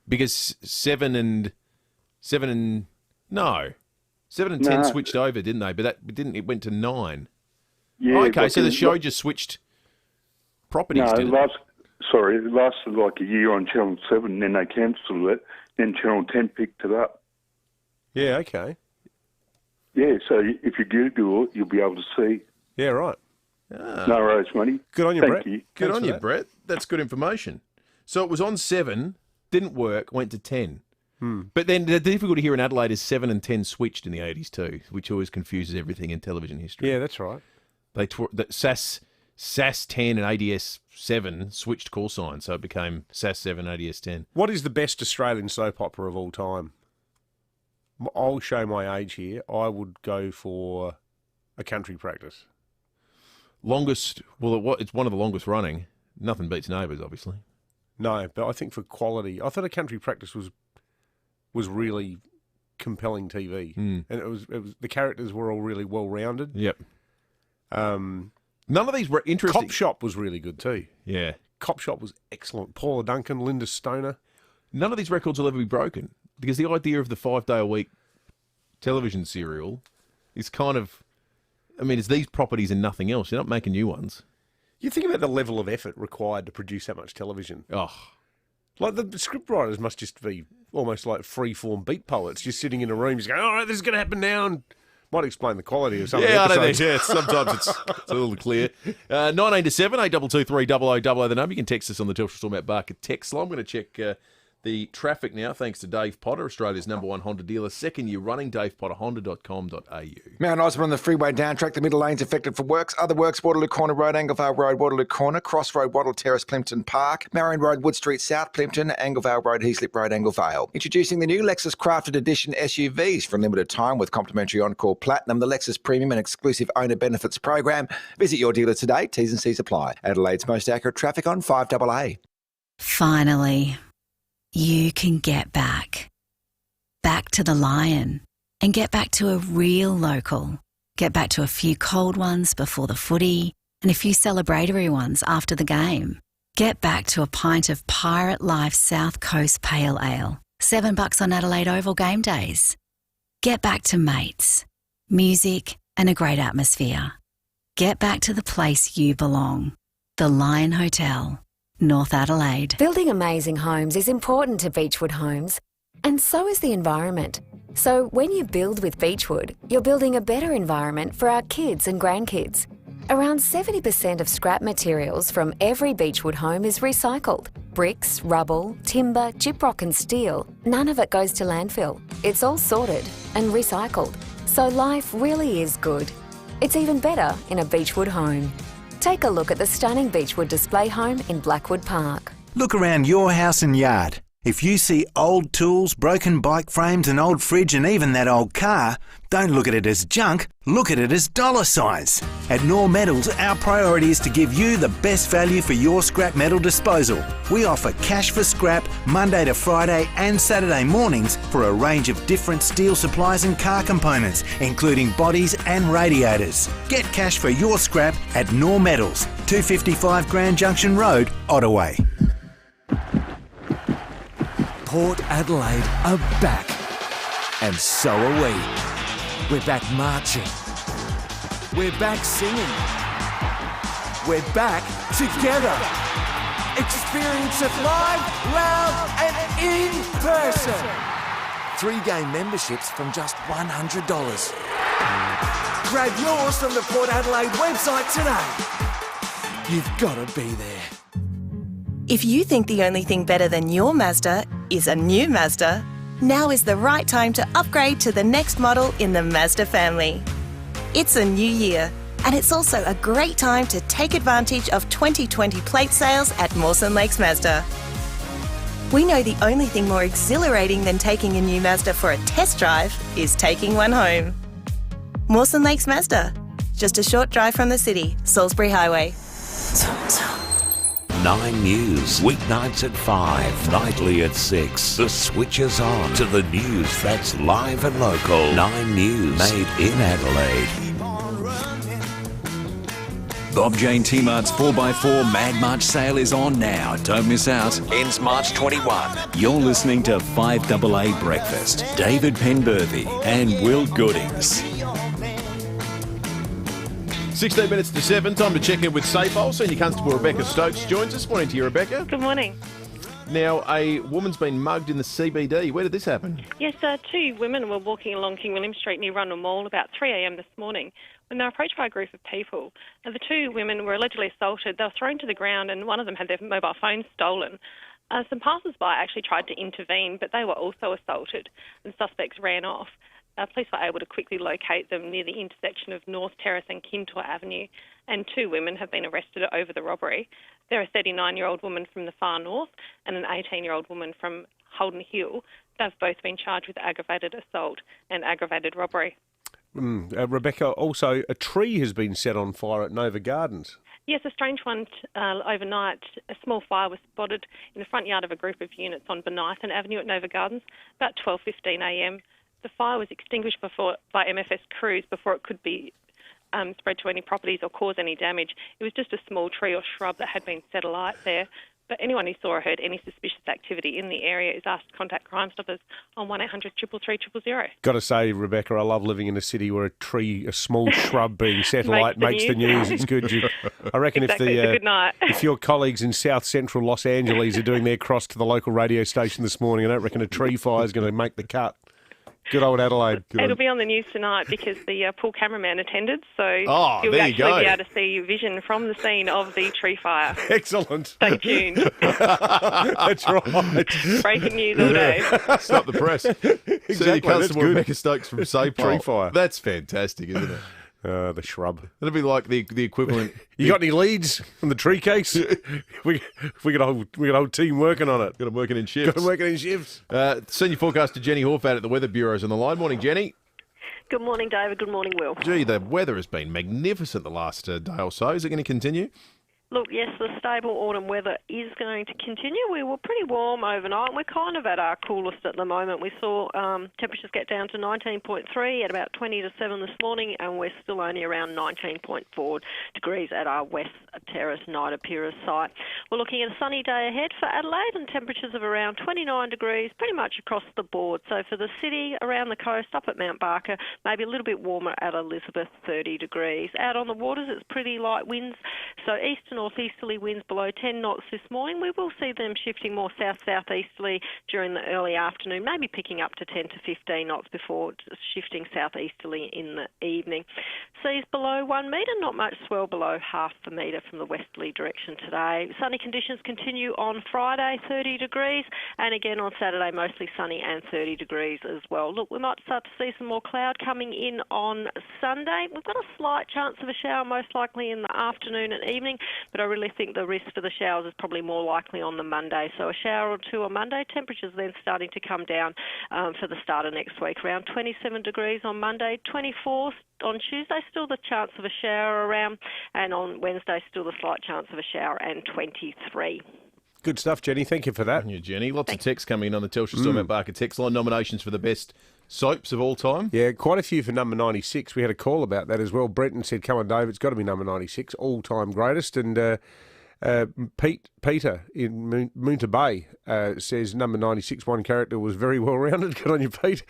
because 7 and 10 switched over, didn't they? But it went to 9. Yeah. Okay, so the show just switched properties, didn't it? It lasted like a year on Channel 7, and then they cancelled it. Then Channel 10 picked it up. Yeah, okay. Yeah, so if you Google it, you'll be able to see. Yeah, right. No worries, Money. Good on you, Thank Brett. you. Good Thanks on for you, that. Brett. That's good information. So it was on 7, didn't work, went to 10. But then the difficulty here in Adelaide is 7 and 10 switched in the 80s too, which always confuses everything in television history. Yeah, that's right. SAS 10 and ADS 7 switched call signs, so it became SAS 7, ADS 10. What is the best Australian soap opera of all time? I'll show my age here. I would go for A Country Practice. Longest, well, it's one of the longest running. Nothing beats Neighbours, obviously. No, but I think for quality, I thought A Country Practice was really compelling TV, and it was the characters were all really well rounded. Yep. None of these were interesting. Cop Shop was really good too. Yeah. Cop Shop was excellent. Paula Duncan, Linda Stoner. None of these records will ever be broken because the idea of the 5-day-a-week television serial is kind of, I mean, it's these properties and nothing else. You're not making new ones. You think about the level of effort required to produce that much television. Oh. Like the scriptwriters must just be almost like free-form beat poets, just sitting in a room, just going, all right, this is going to happen now, and might explain the quality of some of the episodes. Yeah, sometimes it's a little clear. 19 to 7, 8223 0000 the number. You can text us on the Telstra Stormont Barker text line. I'm going to check the traffic now, thanks to Dave Potter, Australia's #1 Honda dealer. Second year running, davepotterhonda.com.au. Mount Osborne on the freeway downtrack. The middle lane's affected for works. Other works, Waterloo Corner Road, Anglevale Road, Waterloo Corner, Crossroad, Wattle Terrace, Plimpton Park, Marion Road, Wood Street, South Plimpton, Anglevale Road, Heaslip Road, Anglevale. Introducing the new Lexus Crafted Edition SUVs for a limited time with complimentary Encore Platinum, the Lexus Premium and exclusive owner benefits program. Visit your dealer today. T's and C's apply. Adelaide's most accurate traffic on 5AA. Finally, you can get back to the Lion and get back to a real local. Get back to a few cold ones before the footy and a few celebratory ones after the game. Get back to a pint of Pirate Life South Coast Pale Ale, $7 on Adelaide Oval game days. Get back to mates, music and a great atmosphere. Get back to the place you belong, the Lion Hotel, North Adelaide. Building amazing homes is important to Beechwood Homes, and so is the environment. So when you build with Beechwood, you're building a better environment for our kids and grandkids. Around 70% of scrap materials from every Beechwood home is recycled. Bricks, rubble, timber, gyprock and steel, none of it goes to landfill. It's all sorted and recycled. So life really is good. It's even better in a Beechwood home. Take a look at the stunning Beechwood display home in Blackwood Park. Look around your house and yard. If you see old tools, broken bike frames, an old fridge and even that old car, don't look at it as junk, look at it as dollar signs. At Knorr Metals, our priority is to give you the best value for your scrap metal disposal. We offer cash for scrap Monday to Friday and Saturday mornings for a range of different steel supplies and car components, including bodies and radiators. Get cash for your scrap at Knorr Metals, 255 Grand Junction Road, Ottaway. Port Adelaide are back, and so are we. We're back marching. We're back singing. We're back together. Experience it live, loud, and in person. 3-game memberships from just $100. Grab yours from the Port Adelaide website today. You've got to be there. If you think the only thing better than your Mazda is a new Mazda, now is the right time to upgrade to the next model in the Mazda family. It's a new year, and it's also a great time to take advantage of 2020 plate sales at Mawson Lakes Mazda. We know the only thing more exhilarating than taking a new Mazda for a test drive is taking one home. Mawson Lakes Mazda, just a short drive from the city, Salisbury Highway. 9 News, weeknights at 5, nightly at 6. The switch is on to the news that's live and local. 9 News, made in Adelaide. Bob Jane T-Mart's 4x4 Mad March sale is on now. Don't miss out. Ends March 21. You're listening to 5AA Breakfast. David Penberthy and Will Goodings. 16 minutes to 7, time to check in with Safehold. Senior Constable Rebecca Stokes joins us. Morning to you, Rebecca. Good morning. Now, a woman's been mugged in the CBD. Where did this happen? Yes, 2 women were walking along King William Street near Rundle Mall about 3 a.m. this morning when they were approached by a group of people. Now, the two women were allegedly assaulted. They were thrown to the ground and one of them had their mobile phone stolen. Some passers-by actually tried to intervene, but they were also assaulted and suspects ran off. Police were able to quickly locate them near the intersection of North Terrace and Kintore Avenue, and two women have been arrested over the robbery. They're a 39-year-old woman from the far north and an 18-year-old woman from Holden Hill. They've both been charged with aggravated assault and aggravated robbery. Rebecca, also a tree has been set on fire at Nova Gardens. Yes, a strange one overnight. A small fire was spotted in the front yard of a group of units on Benithan Avenue at Nova Gardens about 12:15am. The fire was extinguished by MFS crews before it could be spread to any properties or cause any damage. It was just a small tree or shrub that had been set alight there. But anyone who saw or heard any suspicious activity in the area is asked to contact Crime Stoppers on 1800 333 000. Got to say, Rebecca, I love living in a city where a small shrub being set alight makes the news. It's good. I reckon exactly, it's a good night. If your colleagues in South Central Los Angeles are doing their cross to the local radio station this morning, I don't reckon a tree fire is going to make the cut. Good old Adelaide. It'll be on the news tonight because the pool cameraman attended, so there you'll you actually go. be able to see vision from the scene of the tree fire. Excellent. Stay tuned. That's right. Breaking news all day. Stop the press. Exactly. Senior That's Constable good. Rebecca Stokes from SAPOL. Tree fire. That's fantastic, isn't it? The shrub. That'd be like the equivalent. You got any leads from the tree case? we got a whole team working on it. Got them working in shifts. Senior forecaster Jenny Horvat at the Weather Bureau's on the line. Morning, Jenny. Good morning, David. Good morning, Will. Gee, the weather has been magnificent the last day or so. Is it going to continue? Look, yes, the stable autumn weather is going to continue. We were pretty warm overnight. We're kind of at our coolest at the moment. We saw temperatures get down to 19.3 at about 20 to 7 this morning, and we're still only around 19.4 degrees at our West Terrace Nidapira site. We're looking at a sunny day ahead for Adelaide and temperatures of around 29 degrees pretty much across the board. So for the city, around the coast, up at Mount Barker, maybe a little bit warmer at Elizabeth, 30 degrees. Out on the waters, it's pretty light winds, so east and northeasterly winds below 10 knots this morning. We will see them shifting more south-southeasterly during the early afternoon, maybe picking up to 10 to 15 knots before shifting southeasterly in the evening. Seas below 1 metre, not much swell below half a metre from the westerly direction today. Sunny conditions continue on Friday, 30 degrees, and again on Saturday, mostly sunny and 30 degrees as well. Look, we might start to see some more cloud coming in on Sunday. We've got a slight chance of a shower, most likely in the afternoon and evening, but I really think the risk for the showers is probably more likely on the Monday. So a shower or two on Monday, temperatures then starting to come down for the start of next week. Around 27 degrees on Monday, 24 on Tuesday, still the chance of a shower around, and on Wednesday, still the slight chance of a shower, and 23. Good stuff, Jenny. Thank you for that. Thank you, Jenny. Lots of texts coming in on the Telstra Stormont Barker text line. Nominations for the best soaps of all time. Yeah, quite a few for number 96. We had a call about that as well. Brenton said, come on, Dave, it's got to be number 96, all-time greatest. And Peter in Moonta Bay says number 96, one character was very well-rounded. Good on you, Pete.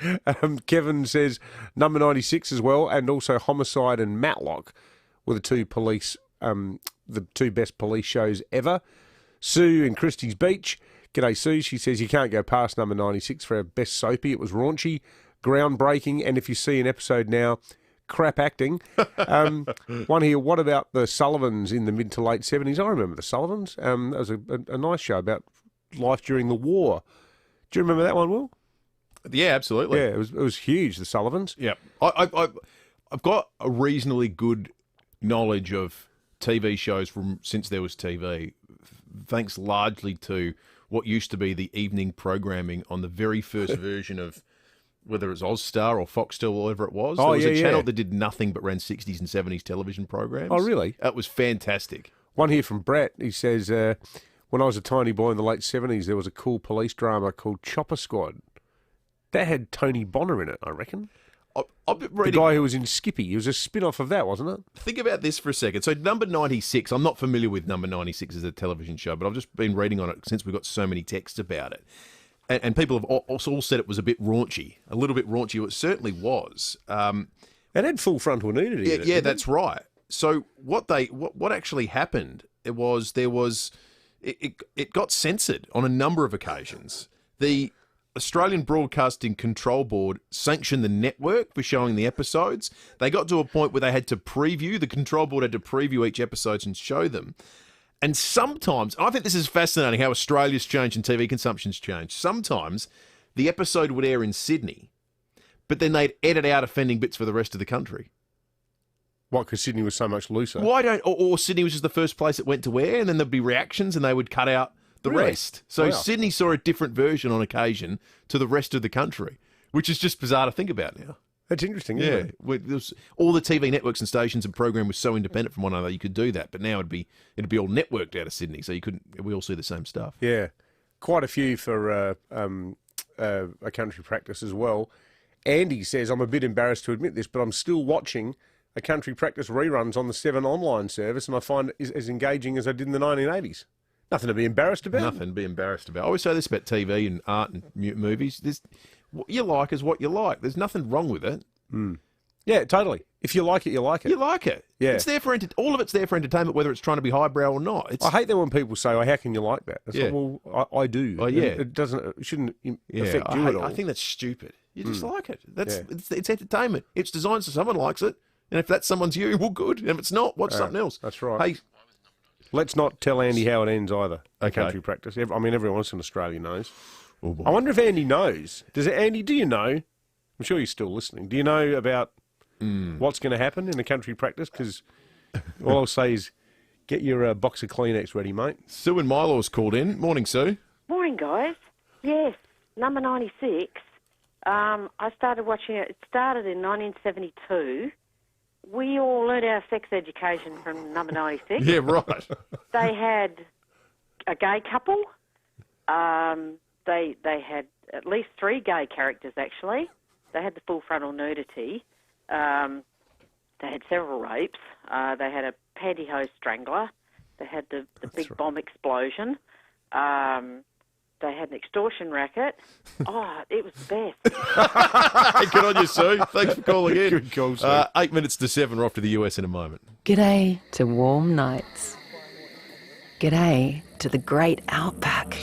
Kevin says number 96 as well, and also Homicide and Matlock were the two best police shows ever. Sue in Christie's Beach. G'day, Sue. She says you can't go past number 96 for our best soapy. It was raunchy, groundbreaking, and if you see an episode now, crap acting. One here, what about the Sullivans in the mid to late 70s? I remember the Sullivans. That was a nice show about life during the war. Do you remember that one, Will? Yeah, absolutely. Yeah, it was huge, the Sullivans. Yeah. I've got a reasonably good knowledge of TV shows from since there was TV, thanks largely to what used to be the evening programming on the very first version of whether it was Ozstar or Foxtel or whatever it was. There was a channel that did nothing but ran 60s and 70s television programs. Oh, really? That was fantastic. One here from Brett. He says, when I was a tiny boy in the late 70s, there was a cool police drama called Chopper Squad. That had Tony Bonner in it, I reckon. The guy who was in Skippy. It was a spin-off of that, wasn't it? Think about this for a second. So number 96, I'm not familiar with number 96 as a television show, but I've just been reading on it since we got so many texts about it. And people have all said it was a bit raunchy, a little bit raunchy. It certainly was. It had full frontal nudity in it. Yeah, that's right. So what actually happened, it got censored on a number of occasions. The Australian Broadcasting Control Board sanctioned the network for showing the episodes. They got to a point where they had to preview, the control board had to preview each episode and show them. And sometimes, I think this is fascinating how Australia's changed and TV consumption's changed. Sometimes the episode would air in Sydney, but then they'd edit out offending bits for the rest of the country. What, because Sydney was so much looser? Or Sydney was just the first place it went to air, and then there'd be reactions and they would cut out the rest. So Sydney saw a different version on occasion to the rest of the country, which is just bizarre to think about now. That's interesting, isn't it? All the TV networks and stations and program was so independent from one another, you could do that. But now it'd be all networked out of Sydney, so you couldn't. We all see the same stuff. Yeah, quite a few for a country practice as well. Andy says, I'm a bit embarrassed to admit this, but I'm still watching a country practice reruns on the 7 online service, and I find it as engaging as I did in the 1980s. Nothing to be embarrassed about. Nothing to be embarrassed about. I always say this about TV and art and movies. What you like is what you like. There's nothing wrong with it. Mm. Yeah, totally. If you like it, you like it. You like it. Yeah. It's there for all of it's there for entertainment, whether it's trying to be highbrow or not. I hate that when people say, "Oh, how can you like that?" It's like, well, I do. Oh, yeah. It shouldn't affect you at all. I think that's stupid. You just like it. It's entertainment. It's designed so someone likes it, and if that someone's you, well, good. And if it's not, watch something else. That's right. Hey, let's not tell Andy how it ends either. Country practice. I mean, everyone else in Australia knows. I wonder if Andy knows. Andy, do you know? I'm sure you're still listening. Do you know about what's going to happen in a country practice? Because all I'll say is get your box of Kleenex ready, mate. Sue in Mylaw's called in. Morning, Sue. Morning, guys. Yes, number 96. I started watching it. It started in 1972. We all learned our sex education from number 96. Yeah, right. They had a gay couple. They had at least 3 gay characters, actually. They had the full frontal nudity. They had several rapes. They had a pantyhose strangler. They had the big bomb explosion. They had an extortion racket. Oh, it was the best. Good on you, Sue. Thanks for calling in. Good call, Sue. 8 minutes to 7. We're off to the US in a moment. G'day to warm nights. G'day to the great outback.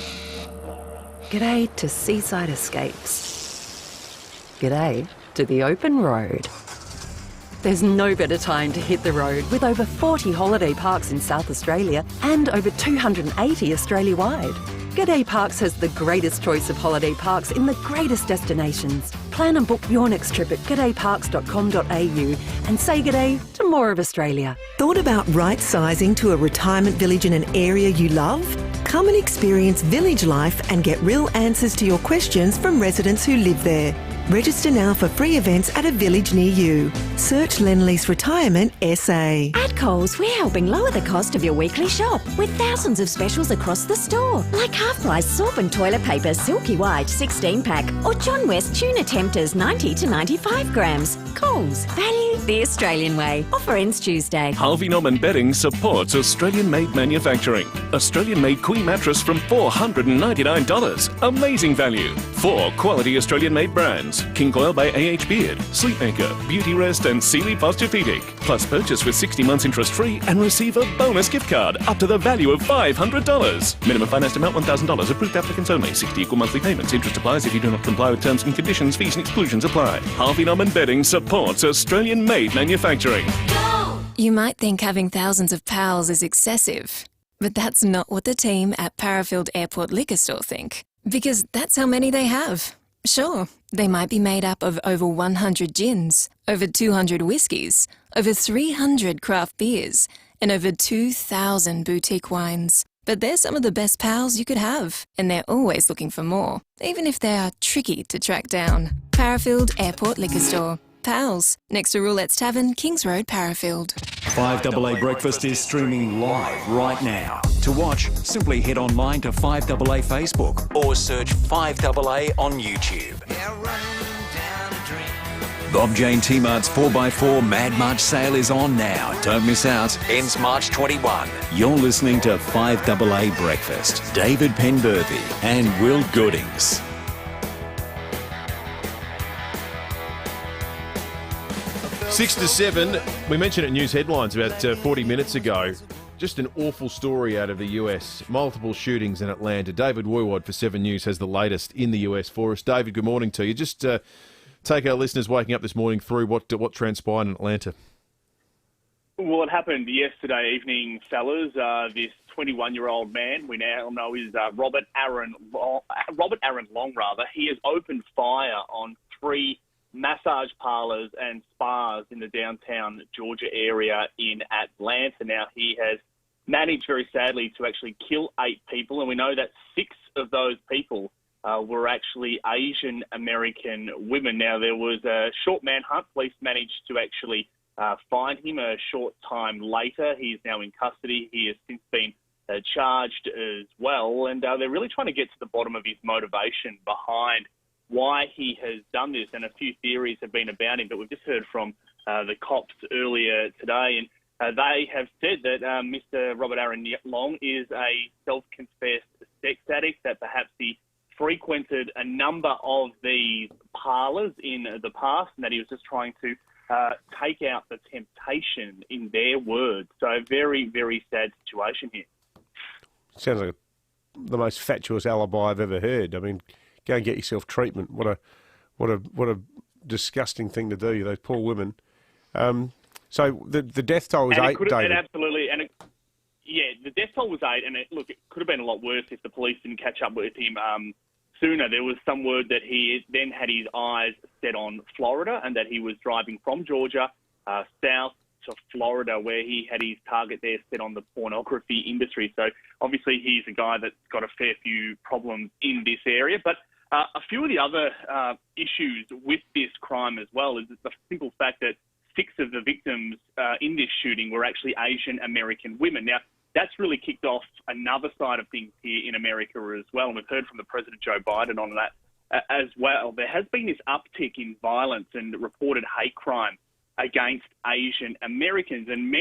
G'day to seaside escapes. G'day to the open road. There's no better time to hit the road with over 40 holiday parks in South Australia and over 280 Australia-wide. G'day Parks has the greatest choice of holiday parks in the greatest destinations. Plan and book your next trip at g'dayparks.com.au and say g'day to more of Australia. Thought about right-sizing to a retirement village in an area you love? Come and experience village life and get real answers to your questions from residents who live there. Register now for free events at a village near you. Search Lendlease Retirement SA. At Coles, we're helping lower the cost of your weekly shop with thousands of specials across the store, like half-price soap and toilet paper Silky White 16-pack or John West Tuna Tempters 90 to 95 grams. Coles, value the Australian way. Offer ends Tuesday. Harvey Norman Bedding supports Australian-made manufacturing. Australian-made queen mattress from $499. Amazing value. 4 quality Australian-made brands. King Coil by A.H. Beard, Sleepmaker, Beauty Rest and Sealy Posturepedic. Plus purchase with 60 months interest free and receive a bonus gift card up to the value of $500. Minimum financed amount $1,000. Approved applicants only. 60 equal monthly payments. Interest applies if you do not comply with terms and conditions. Fees and exclusions apply. Harvey Norman Bedding supports Australian-made manufacturing. You might think having thousands of pals is excessive, but that's not what the team at Parafield Airport Liquor Store think. Because that's how many they have. Sure, they might be made up of over 100 gins, over 200 whiskies, over 300 craft beers, and over 2,000 boutique wines. But they're some of the best pals you could have, and they're always looking for more, even if they are tricky to track down. Parafield Airport Liquor Store. Pals, next to Roulette's Tavern, Kings Road, Parafield. 5AA Breakfast is streaming live right now. To watch, simply head online to 5AA Facebook or search 5AA on YouTube. Bob Jane T-Mart's 4x4 Mad March sale is on now. Don't miss out. Ends March 21. You're listening to 5AA Breakfast. David Penberthy and Will Goodings. 6 to 7. We mentioned it in news headlines about 40 minutes ago. Just an awful story out of the US. Multiple shootings in Atlanta. David Woywad for 7 News has the latest in the US for us. David, good morning to you. Just take our listeners waking up this morning through what transpired in Atlanta. Well, it happened yesterday evening, fellas. This 21-year-old man we now know is Robert Aaron Long. He has opened fire on 3 massage parlours and spas in the downtown Georgia area in Atlanta. Now, he has managed, very sadly, to actually kill 8 people, and we know that 6 of those people were actually Asian American women. Now, there was a short manhunt. Police managed to actually find him a short time later. He's now in custody. He has since been charged as well, and they're really trying to get to the bottom of his motivation behind why he has done this, and a few theories have been about him, but we've just heard from the cops earlier today, and they have said that Mr. Robert Aaron Long is a self-confessed sex addict, that perhaps he frequented a number of these parlours in the past, and that he was just trying to take out the temptation, in their words. So very, very sad situation here. Sounds like the most fatuous alibi I've ever heard. I mean, go and get yourself treatment. What a disgusting thing to do. Those poor women. So the death toll was 8, David. The death toll was 8, and it could have been a lot worse if the police didn't catch up with him sooner. There was some word that he then had his eyes set on Florida, and that he was driving from Georgia south to Florida, where he had his target there set on the pornography industry. So obviously he's a guy that's got a fair few problems in this area. But a few of the other issues with this crime as well is the simple fact that 6 of the victims in this shooting were actually Asian American women. Now, that's really kicked off another side of things here in America as well, and we've heard from the President Joe Biden on that as well. There has been this uptick in violence and reported hate crime against Asian Americans, and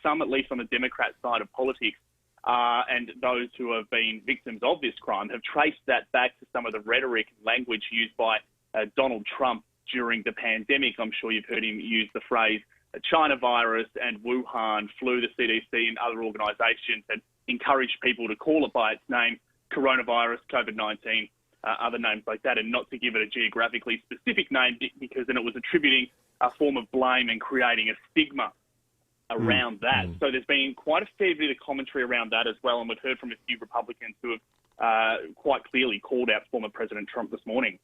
some at least on the Democrat side of politics, and those who have been victims of this crime have traced that back to some of the rhetoric and language used by Donald Trump during the pandemic. I'm sure you've heard him use the phrase China virus and Wuhan flu. The CDC and other organisations had encouraged people to call it by its name, coronavirus, COVID-19, other names like that, and not to give it a geographically specific name, because then it was attributing a form of blame and creating a stigma around that. So there's been quite a fair bit of commentary around that as well, and we've heard from a few Republicans who have quite clearly called out former President Trump this morning.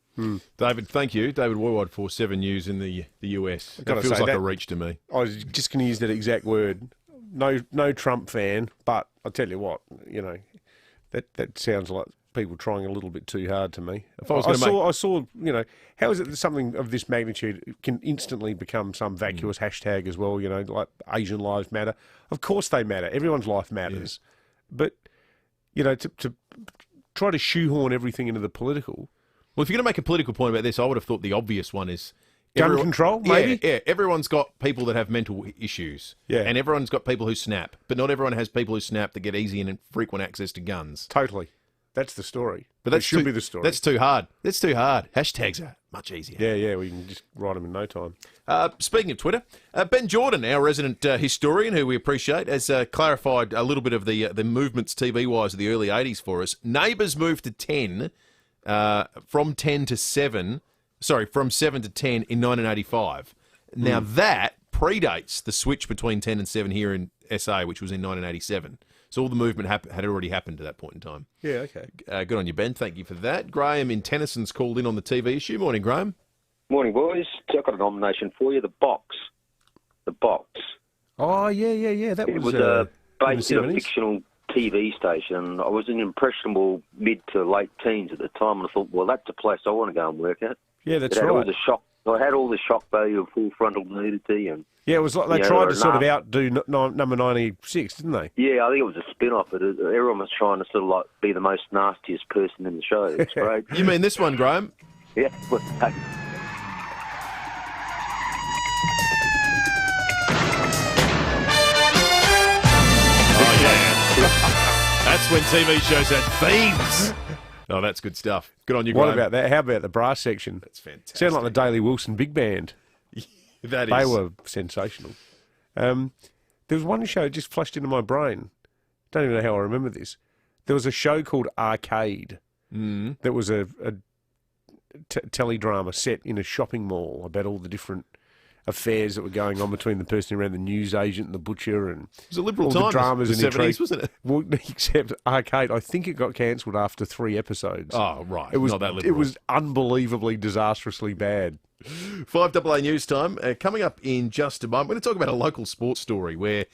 David, thank you. David Woywad for 7 News in the US. It feels like a reach to me. I was just going to use that exact word. No Trump fan, but I'll tell you what, that sounds like people trying a little bit too hard to me. I saw, how is it that something of this magnitude can instantly become some vacuous hashtag as well, like Asian lives matter? Of course they matter. Everyone's life matters. Yeah. But, to try to shoehorn everything into the political... Well, if you're going to make a political point about this, I would have thought the obvious one is... Gun control, maybe? Yeah, everyone's got people that have mental issues. Yeah. And everyone's got people who snap. But not everyone has people who snap that get easy and frequent access to guns. Totally. That's the story. But that should be the story. That's too hard. Hashtags are much easier. Yeah, we can just write them in no time. Speaking of Twitter, Ben Jordan, our resident historian, who we appreciate, has clarified a little bit of the movements TV-wise of the early 80s for us. Neighbours moved to 10, from 7 to 10 in 1985. Now that predates the switch between 10 and 7 here in SA, which was in 1987. So all the movement had already happened to that point in time. Yeah, okay. Good on you, Ben. Thank you for that. Graham in Tennyson's called in on the TV issue. Morning, Graham. Morning, boys. I've got a nomination for you, The Box. The Box. Oh, yeah. That it was based in a fictional TV station. I was an impressionable mid to late teens at the time, and I thought, well, that's a place I want to go and work at. Yeah, that's right. I had all the shock value of full frontal nudity and... Yeah, it was like they tried to sort of outdo number 96, didn't they? Yeah, I think it was a spin-off. But everyone was trying to sort of like be the most nastiest person in the show. It's great. You mean this one, Graham? Yeah. That's when TV shows had themes. Oh, that's good stuff. Good on you, Graham. What about that? How about the brass section? That's fantastic. Sound like the Daly Wilson Big Band. That They were sensational. There was one show that just flashed into my brain. Don't even know how I remember this. There was a show called Arcade. That was a teledrama set in a shopping mall about all the different affairs that were going on between the person around the newsagent and the butcher, and it was a liberal all time, the dramas the and 70s, wasn't it? Well, except Arcade, I think it got cancelled after 3 episodes. Oh, right. It was Not that liberal. It was unbelievably, disastrously bad. 5AA News Time. Coming up in just a moment, we're going to talk about a local sports story where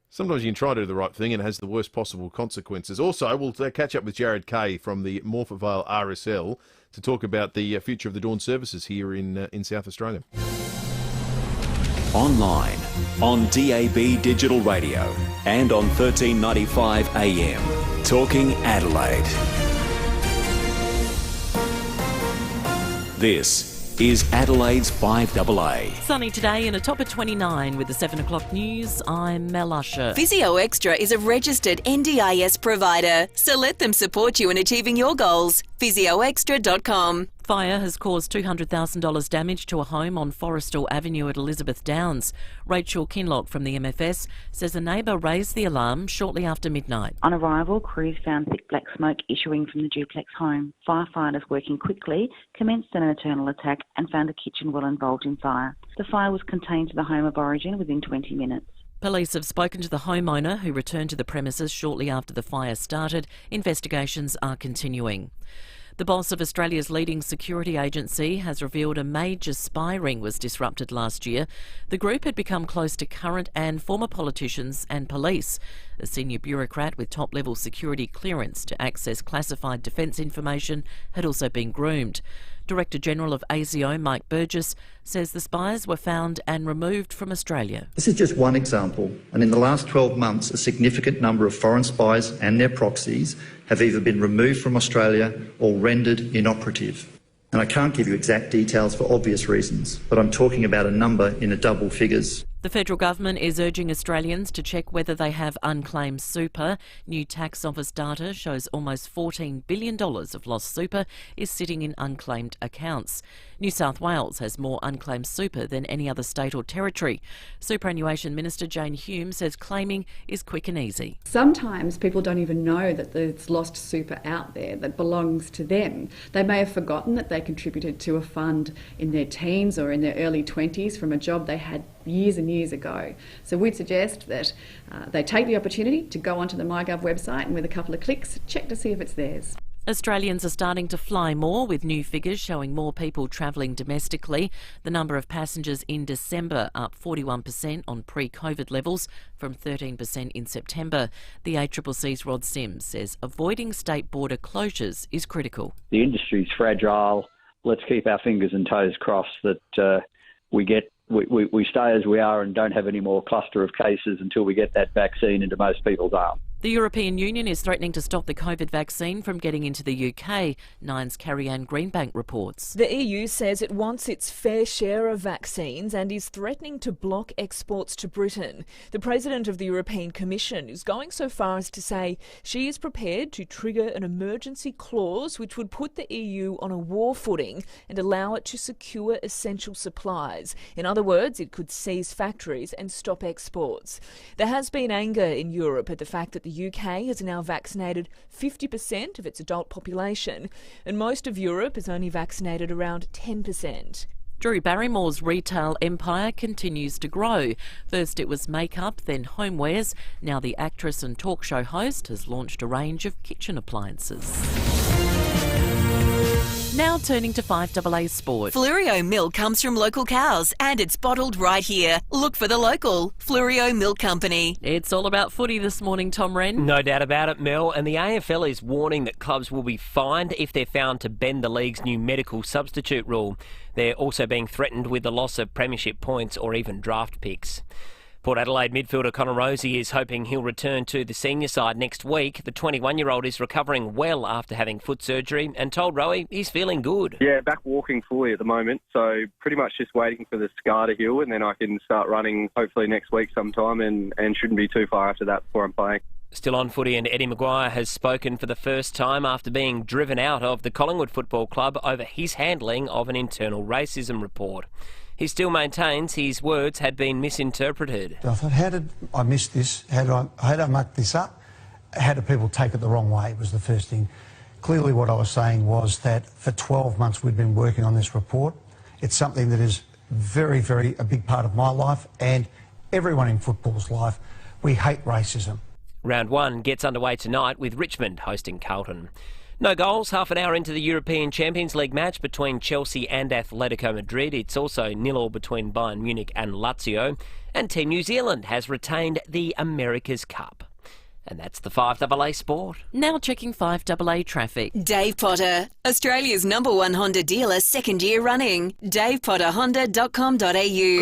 sometimes you can try to do the right thing and it has the worst possible consequences. Also, we'll catch up with Jared Kay from the Morphett Vale RSL to talk about the future of the dawn services here in South Australia. Online, on DAB Digital Radio and on 1395 AM. Talking Adelaide. This is Adelaide's 5AA. Sunny today and a top of 29 with the 7 o'clock news. I'm Mel Usher. FIVEaa Extra is a registered NDIS provider, so let them support you in achieving your goals. FIVEaAextra.com. Fire has caused $200,000 damage to a home on Forrestal Avenue at Elizabeth Downs. Rachel Kinlock from the MFS says a neighbour raised the alarm shortly after midnight. On arrival, crews found thick black smoke issuing from the duplex home. Firefighters working quickly commenced an internal attack and found the kitchen well involved in fire. The fire was contained to the home of origin within 20 minutes. Police have spoken to the homeowner who returned to the premises shortly after the fire started. Investigations are continuing. The boss of Australia's leading security agency has revealed a major spy ring was disrupted last year. The group had become close to current and former politicians and police. A senior bureaucrat with top-level security clearance to access classified defence information had also been groomed. Director General of ASIO, Mike Burgess, says the spies were found and removed from Australia. This is just one example, and in the last 12 months, a significant number of foreign spies and their proxies have either been removed from Australia or rendered inoperative. And I can't give you exact details for obvious reasons, but I'm talking about a number in the double figures. The federal government is urging Australians to check whether they have unclaimed super. New tax office data shows almost $14 billion of lost super is sitting in unclaimed accounts. New South Wales has more unclaimed super than any other state or territory. Superannuation Minister Jane Hume says claiming is quick and easy. Sometimes people don't even know that there's lost super out there that belongs to them. They may have forgotten that they contributed to a fund in their teens or in their early 20s from a job they had years and years ago. So we'd suggest that they take the opportunity to go onto the MyGov website and with a couple of clicks, check to see if it's theirs. Australians are starting to fly more, with new figures showing more people travelling domestically. The number of passengers in December up 41% on pre-COVID levels from 13% in September. The ACCC's Rod Sims says avoiding state border closures is critical. The industry's fragile. Let's keep our fingers and toes crossed that we stay as we are and don't have any more cluster of cases until we get that vaccine into most people's arms. The European Union is threatening to stop the COVID vaccine from getting into the UK, Nine's Carrie-Anne Greenbank reports. The EU says it wants its fair share of vaccines and is threatening to block exports to Britain. The President of the European Commission is going so far as to say she is prepared to trigger an emergency clause which would put the EU on a war footing and allow it to secure essential supplies. In other words, it could seize factories and stop exports. There has been anger in Europe at the fact that the UK has now vaccinated 50% of its adult population, and most of Europe has only vaccinated around 10%. Drew Barrymore's retail empire continues to grow. First it was makeup, then homewares. Now the actress and talk show host has launched a range of kitchen appliances. Now turning to 5AA Sport. Fluorio milk comes from local cows and it's bottled right here. Look for the local Fluorio Milk Company. It's all about footy this morning, Tom Wren. No doubt about it, Mel. And the AFL is warning that clubs will be fined if they're found to bend the league's new medical substitute rule. They're also being threatened with the loss of premiership points or even draft picks. Port Adelaide midfielder Connor Rozee is hoping he'll return to the senior side next week. The 21-year-old is recovering well after having foot surgery and told Rowie he's feeling good. Yeah, back walking fully at the moment, so pretty much just waiting for the scar to heal and then I can start running hopefully next week sometime and shouldn't be too far after that before I'm playing. Still on footy, and Eddie Maguire has spoken for the first time after being driven out of the Collingwood Football Club over his handling of an internal racism report. He still maintains his words had been misinterpreted. I thought, how did I miss this? How did I muck this up? How do people take it the wrong way was the first thing. Clearly what I was saying was that for 12 months we've been working on this report. It's something that is very, very a big part of my life and everyone in football's life. We hate racism. Round 1 gets underway tonight with Richmond hosting Carlton. No goals, half an hour into the European Champions League match between Chelsea and Atletico Madrid. It's also 0-0 between Bayern Munich and Lazio. And Team New Zealand has retained the America's Cup. And that's the 5AA Sport. Now checking 5AA traffic. Dave Potter, Australia's #1 Honda dealer, second year running. DavePotterHonda.com.au.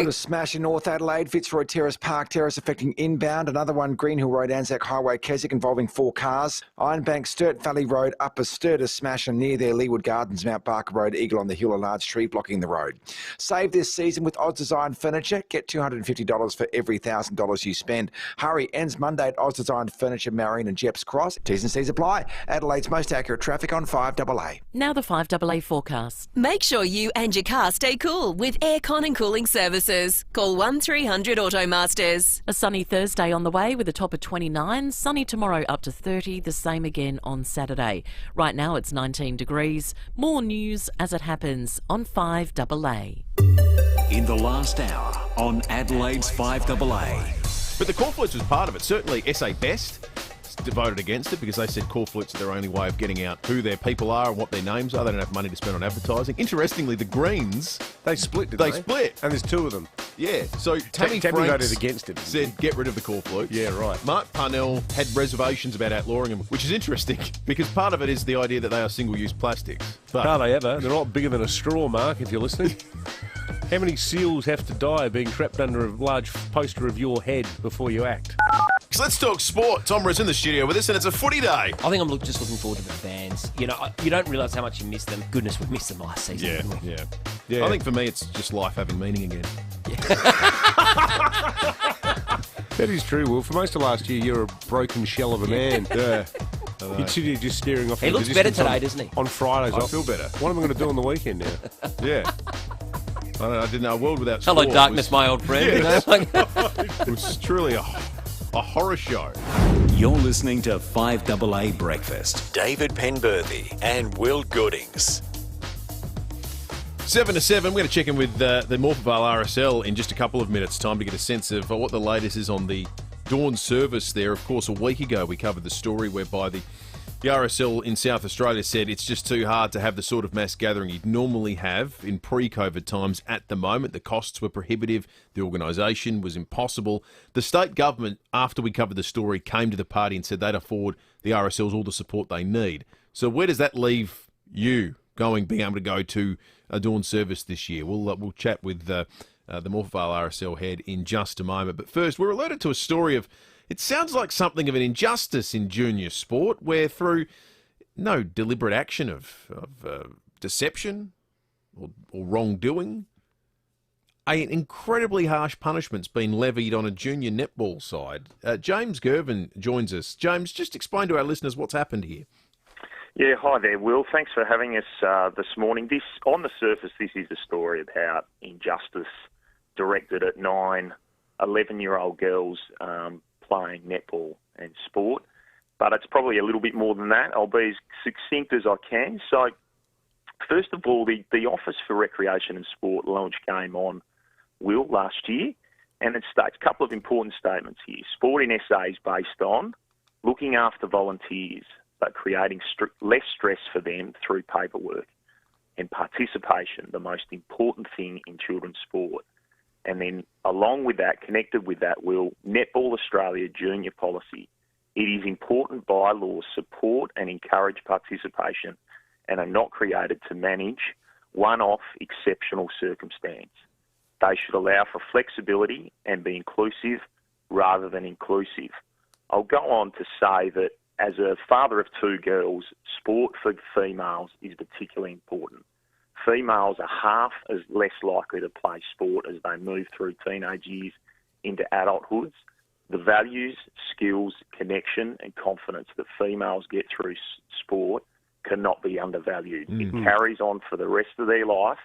Got a smash in North Adelaide, Fitzroy Terrace, Park Terrace affecting inbound. Another one, Green Hill Road, Anzac Highway, Keswick, involving 4 cars. Ironbank, Sturt Valley Road, Upper Sturt, a smash, and near there, Leewood Gardens, Mount Barker Road, Eagle on the Hill, a large tree blocking the road. Save this season with Oz Design Furniture. Get $250 for every $1,000 you spend. Hurry, ends Monday at Oz Design Furniture, Marion and Jeps Cross. T's and C's apply. Adelaide's most accurate traffic on 5AA. Now the 5AA forecast. Make sure you and your car stay cool with aircon and cooling services. Call 1300 Automasters. A sunny Thursday on the way with a top of 29. Sunny tomorrow up to 30. The same again on Saturday. Right now it's 19 degrees. More news as it happens on 5AA. In the last hour on Adelaide's 5AA. But the cornflutes was part of it. Certainly SA Best voted against it because they said cornflutes are their only way of getting out who their people are and what their names are. They don't have money to spend on advertising. Interestingly, the Greens... They split, didn't they? They split. And there's 2 of them. Yeah. So Tammy voted against it. Said get rid of the cornflutes. Yeah, right. Mark Parnell had reservations about outlawing them, which is interesting because part of it is the idea that they are single-use plastics. But Are they ever? They're not bigger than a straw, Mark, if you're listening. How many seals have to die being trapped under a large poster of your head before you act? So let's talk sport. Tom Riz in the studio with us, and it's a footy day. I think I'm just looking forward to the fans. You know, you don't realise how much you miss them. Goodness, we missed them last season, didn't we? Yeah. I think for me, it's just life having meaning again. That is true, Will. For most of last year, you're a broken shell of a man. Yeah. You'd sit here just staring off. He looks better today, doesn't he? On Fridays, I feel better. What am I going to do on the weekend now? Yeah. I didn't know a world without sport. Hello, darkness, my old friend. Yes. It was truly a horror show. You're listening to 5AA Breakfast. David Penberthy and Will Goodings. 7 to 7. We're going to check in with the Morphettvale RSL in just a couple of minutes' time to get a sense of what the latest is on the dawn service there. Of course, a week ago we covered the story whereby the RSL in South Australia said it's just too hard to have the sort of mass gathering you'd normally have in pre-COVID times at the moment. The costs were prohibitive. The organisation was impossible. The state government, after we covered the story, came to the party and said they'd afford the RSLs all the support they need. So where does that leave you being able to go to a dawn service this year? We'll chat with the Morphettvale RSL head in just a moment. But first, we're alerted to a story of... It sounds like something of an injustice in junior sport where through no deliberate action of deception or wrongdoing, an incredibly harsh punishment's been levied on a junior netball side. James Gervin joins us. James, just explain to our listeners what's happened here. Yeah, hi there, Will. Thanks for having us this morning. On the surface, this is a story about injustice directed at 9, 11-year-old girls playing netball and sport, but it's probably a little bit more than that. I'll be as succinct as I can. So, first of all, the Office for Recreation and Sport launched Game On, Will, last year, and it states a couple of important statements here. Sport in SA is based on looking after volunteers, but creating less stress for them through paperwork, and participation, the most important thing in children's sport. And then along with that, connected with that, Will, Netball Australia junior policy. It is important bylaws support and encourage participation and are not created to manage one-off exceptional circumstance. They should allow for flexibility and be inclusive rather than inclusive. I'll go on to say that as a father of 2 girls, sport for females is particularly important. Females are half as less likely to play sport as they move through teenage years into adulthood. The values, skills, connection and confidence that females get through sport cannot be undervalued. It carries on for the rest of their life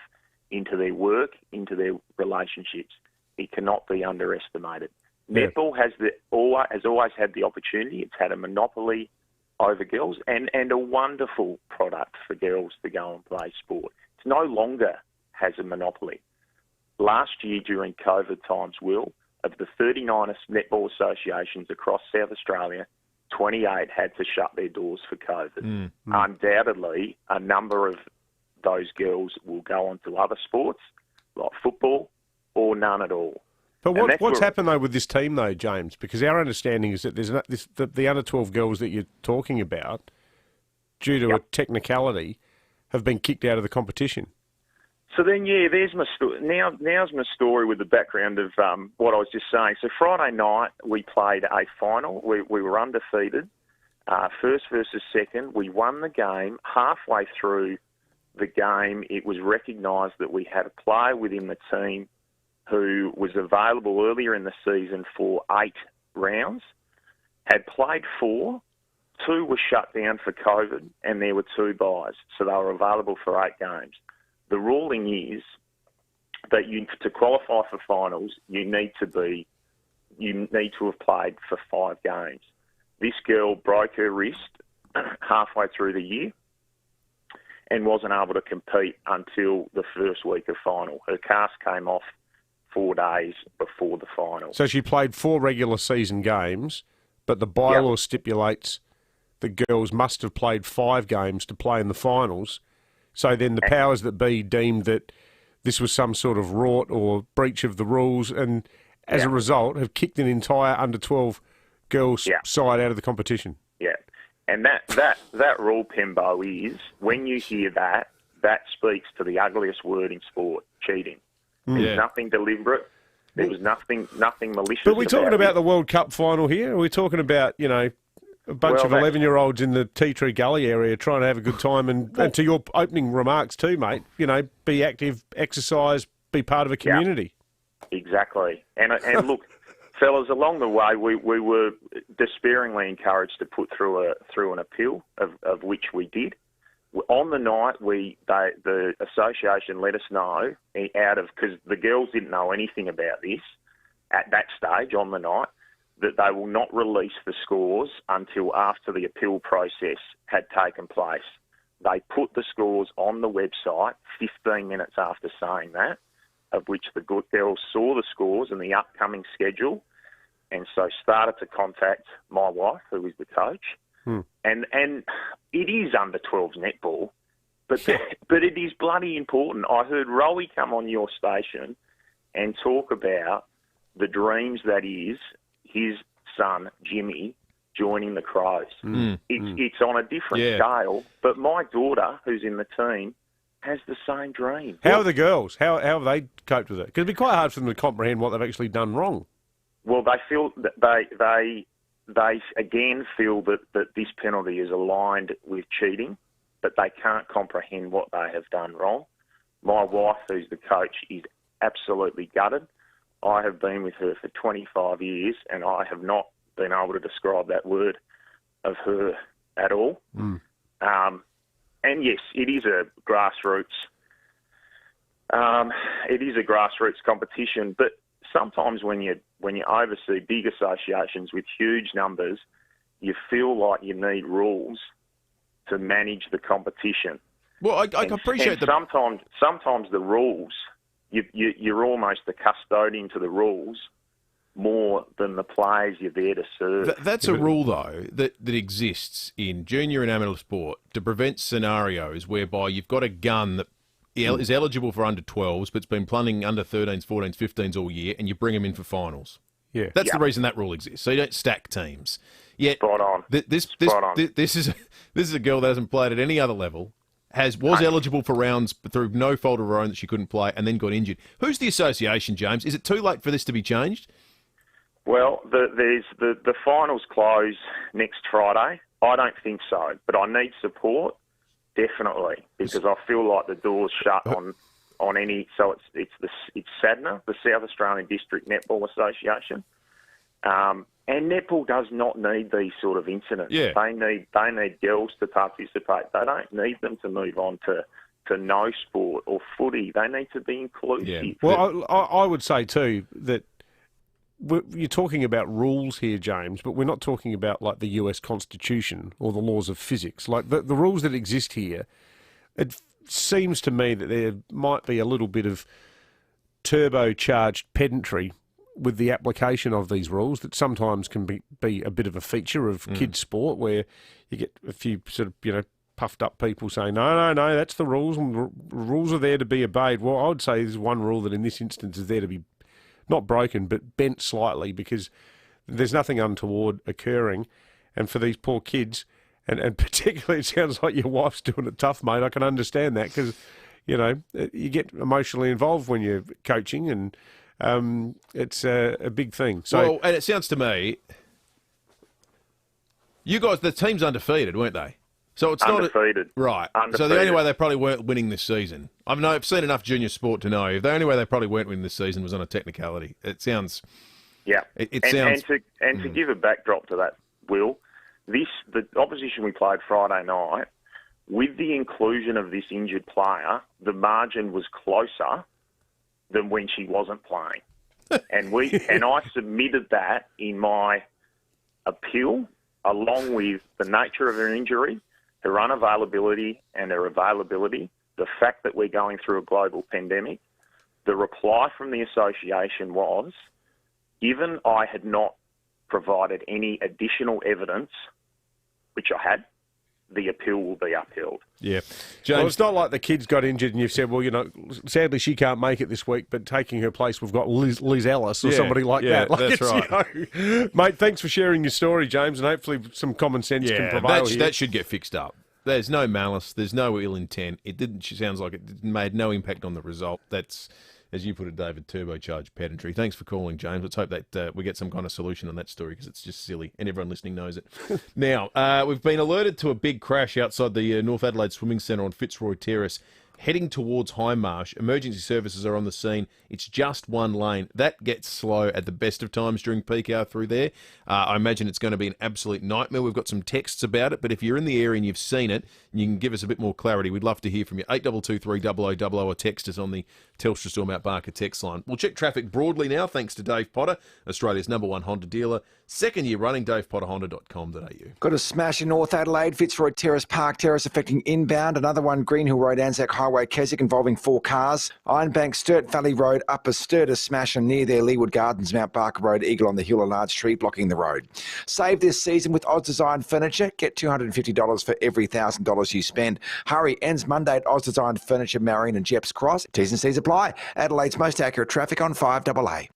into their work, into their relationships. It cannot be underestimated. Yeah. Netball has always had the opportunity. It's had a monopoly over girls and a wonderful product for girls to go and play sport. It no longer has a monopoly. Last year during COVID times, Will, of the 39 netball associations across South Australia, 28 had to shut their doors for COVID. Undoubtedly, a number of those girls will go on to other sports like football or none at all. But what's happened, though, with this team, though, James? Because our understanding is that there's the under-12 girls that you're talking about, due to a technicality, have been kicked out of the competition. So then, there's my now's my story with the background of what I was just saying. So Friday night, we played a final. We were undefeated, first versus second. We won the game. Halfway through the game, it was recognised that we had a player within the team who was available earlier in the season for 8 rounds, had played 4, 2 were shut down for COVID, and there were 2 buys, so they were available for 8 games. The ruling is that to qualify for finals, you need to have played for 5 games. This girl broke her wrist halfway through the year and wasn't able to compete until the first week of final. Her cast came off 4 days before the final. So she played 4 regular season games, but the bylaw stipulates the girls must have played 5 games to play in the finals. So then the powers that be deemed that this was some sort of rort or breach of the rules, and as a result have kicked an entire under-12 girls side out of the competition. Yeah, and that rule, Pembo, is when you hear that speaks to the ugliest word in sport: cheating. There's nothing deliberate. There was nothing malicious. But we're talking about the World Cup final here. We're talking about, a bunch of 11-year-olds in the Tea Tree Gully area trying to have a good time. And to your opening remarks too, mate, be active, exercise, be part of a community. Exactly. And look, fellas, along the way, we were despairingly encouraged to put through an appeal, of which we did. On the night, the association let us know, because the girls didn't know anything about this at that stage on the night, that they will not release the scores until after the appeal process had taken place. They put the scores on the website 15 minutes after saying that, of which the good girls saw the scores and the upcoming schedule, and so started to contact my wife, who is the coach. And it is under 12s netball, but it is bloody important. I heard Rowie come on your station and talk about the dreams that is his son, Jimmy, joining the Crows. It's on a different scale, but my daughter, who's in the team, has the same dream. How are the girls? How have they coped with it? Because it'd be quite hard for them to comprehend what they've actually done wrong. Well, they feel that they again feel that this penalty is aligned with cheating, but they can't comprehend what they have done wrong. My wife, who's the coach, is absolutely gutted. I have been with her for 25 years, and I have not been able to describe that word of her at all. And yes, it is a grassroots. It is a grassroots competition, but sometimes when you oversee big associations with huge numbers, you feel like you need rules to manage the competition. Well, I appreciate that. Sometimes the rules, you're almost the custodian to the rules more than the players you're there to serve. That's a rule, though, that exists in junior and amateur sport to prevent scenarios whereby you've got a gun that is eligible for under 12s, but it's been playing under 13s, 14s, 15s all year, and you bring them in for finals. Yeah, that's the reason that rule exists. So you don't stack teams. Yet, Spot on. This is a girl that hasn't played at any other level, was eligible for rounds through no fault of her own that she couldn't play, and then got injured. Who's the association, James? Is it too late for this to be changed? Well, the finals close next Friday. I don't think so, but I need support, definitely, because I feel like the door's shut on any. So it's SADNA, the South Australian District Netball Association, and netball does not need these sort of incidents. Yeah. They need girls to participate. They don't need them to move on to to no sport or footy. They need to be inclusive. Yeah. Well, I would say too that you're talking about rules here, James, but we're not talking about like the US Constitution or the laws of physics. Like the rules that exist here, it seems to me that there might be a little bit of turbocharged pedantry with the application of these rules that sometimes can be a bit of a feature of kids' sport, where you get a few sort of, puffed up people saying, no, that's the rules, and rules are there to be obeyed. Well, I would say there's one rule that in this instance is there to be not broken, but bent slightly, because there's nothing untoward occurring. And for these poor kids, and particularly it sounds like your wife's doing it tough, mate. I can understand that, because, you get emotionally involved when you're coaching, and it's a big thing. So, and it sounds to me, you guys, the team's undefeated, weren't they? So it's undefeated. Right. Undefeated. So the only way they probably weren't winning this season, I've seen enough junior sport to know, the only way they probably weren't winning this season was on a technicality. It sounds... Yeah. It sounds... And to give a backdrop to that, Will, the opposition we played Friday night, with the inclusion of this injured player, the margin was closer than when she wasn't playing. And I submitted that in my appeal, along with the nature of her injury, her unavailability and her availability, the fact that we're going through a global pandemic. The reply from the association was, given I had not provided any additional evidence, which I had, the appeal will be upheld. Yeah. James, well, it's not like the kid's got injured and you've said, well, sadly she can't make it this week, but taking her place, we've got Liz Ellis or somebody like that. That's right. Mate, thanks for sharing your story, James, and hopefully some common sense can prevail here. That should get fixed up. There's no malice. There's no ill intent. Sounds like it made no impact on the result. That's, as you put it, David, turbocharged pedantry. Thanks for calling, James. Let's hope that we get some kind of solution on that story, because it's just silly, and everyone listening knows it. Now, we've been alerted to a big crash outside the North Adelaide Swimming Centre on Fitzroy Terrace, heading towards High Marsh. Emergency services are on the scene. It's just one lane. That gets slow at the best of times during peak hour through there. I imagine it's going to be an absolute nightmare. We've got some texts about it, but if you're in the area and you've seen it, and you can give us a bit more clarity, we'd love to hear from you. 8223 0000 or text us on the Telstra Store Mount Barker text line. We'll check traffic broadly now, thanks to Dave Potter, Australia's #1 Honda dealer. Second year running, davepotterhonda.com.au. Got a smash in North Adelaide, Fitzroy Terrace, Park Terrace affecting inbound. Another one, Greenhill Road, Anzac Highway, Keswick, involving 4 cars. Ironbank, Sturt Valley Road, Upper Sturt, a smash, and near there, Leeward Gardens, Mount Barker Road, Eagle on the Hill, a large tree blocking the road. Save this season with Oz Design Furniture. Get $250 for every $1,000 you spend. Hurry, ends Monday at Oz Design Furniture, Marion and Jeps Cross. T's and C's apply. Adelaide's most accurate traffic on 5AA.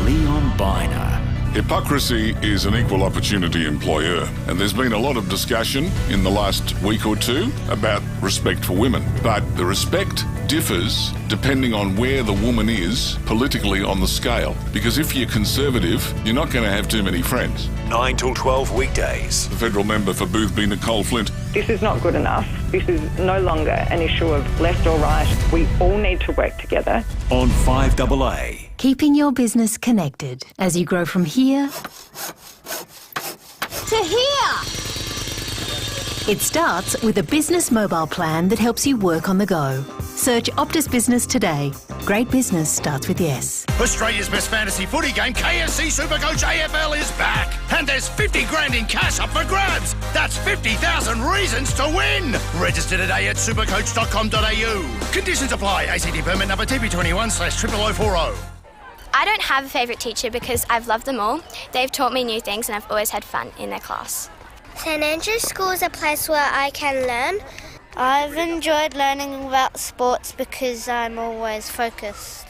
Leon Biner. Hypocrisy is an equal opportunity employer, and there's been a lot of discussion in the last week or two about respect for women. But the respect differs depending on where the woman is politically on the scale. Because if you're conservative, you're not going to have too many friends. 9 till 12 weekdays. The federal member for Boothby, Nicole Flint. This is not good enough. This is no longer an issue of left or right. We all need to work together. On 5AA. Keeping your business connected as you grow from here to here. It starts with a business mobile plan that helps you work on the go. Search Optus Business today. Great business starts with yes. Australia's best fantasy footy game, KFC Supercoach AFL, is back. And there's 50 grand in cash up for grabs. That's 50,000 reasons to win. Register today at supercoach.com.au. Conditions apply. ACT permit number TP21/00040. I don't have a favourite teacher because I've loved them all. They've taught me new things and I've always had fun in their class. St Andrew's School is a place where I can learn. I've enjoyed learning about sports because I'm always focused.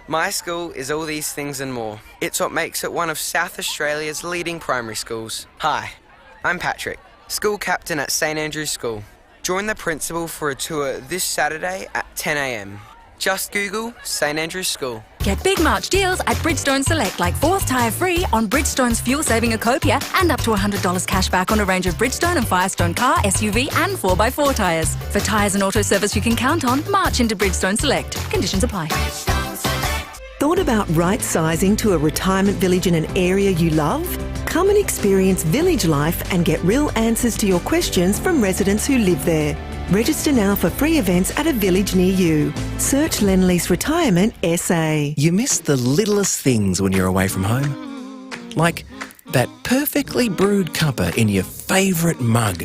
My school is all these things and more. It's what makes it one of South Australia's leading primary schools. Hi, I'm Patrick, school captain at St Andrew's School. Join the principal for a tour this Saturday at 10 a.m. Just Google St Andrew's School. Get big March deals at Bridgestone Select, like 4th tyre free on Bridgestone's fuel-saving Ecopia and up to $100 cash back on a range of Bridgestone and Firestone car, SUV and 4x4 tyres. For tyres and auto service you can count on, march into Bridgestone Select. Conditions apply. Thought about right-sizing to a retirement village in an area you love? Come and experience village life and get real answers to your questions from residents who live there. Register now for free events at a village near you. Search Lend-Lease Retirement SA. You miss the littlest things when you're away from home. Like that perfectly brewed cuppa in your favourite mug.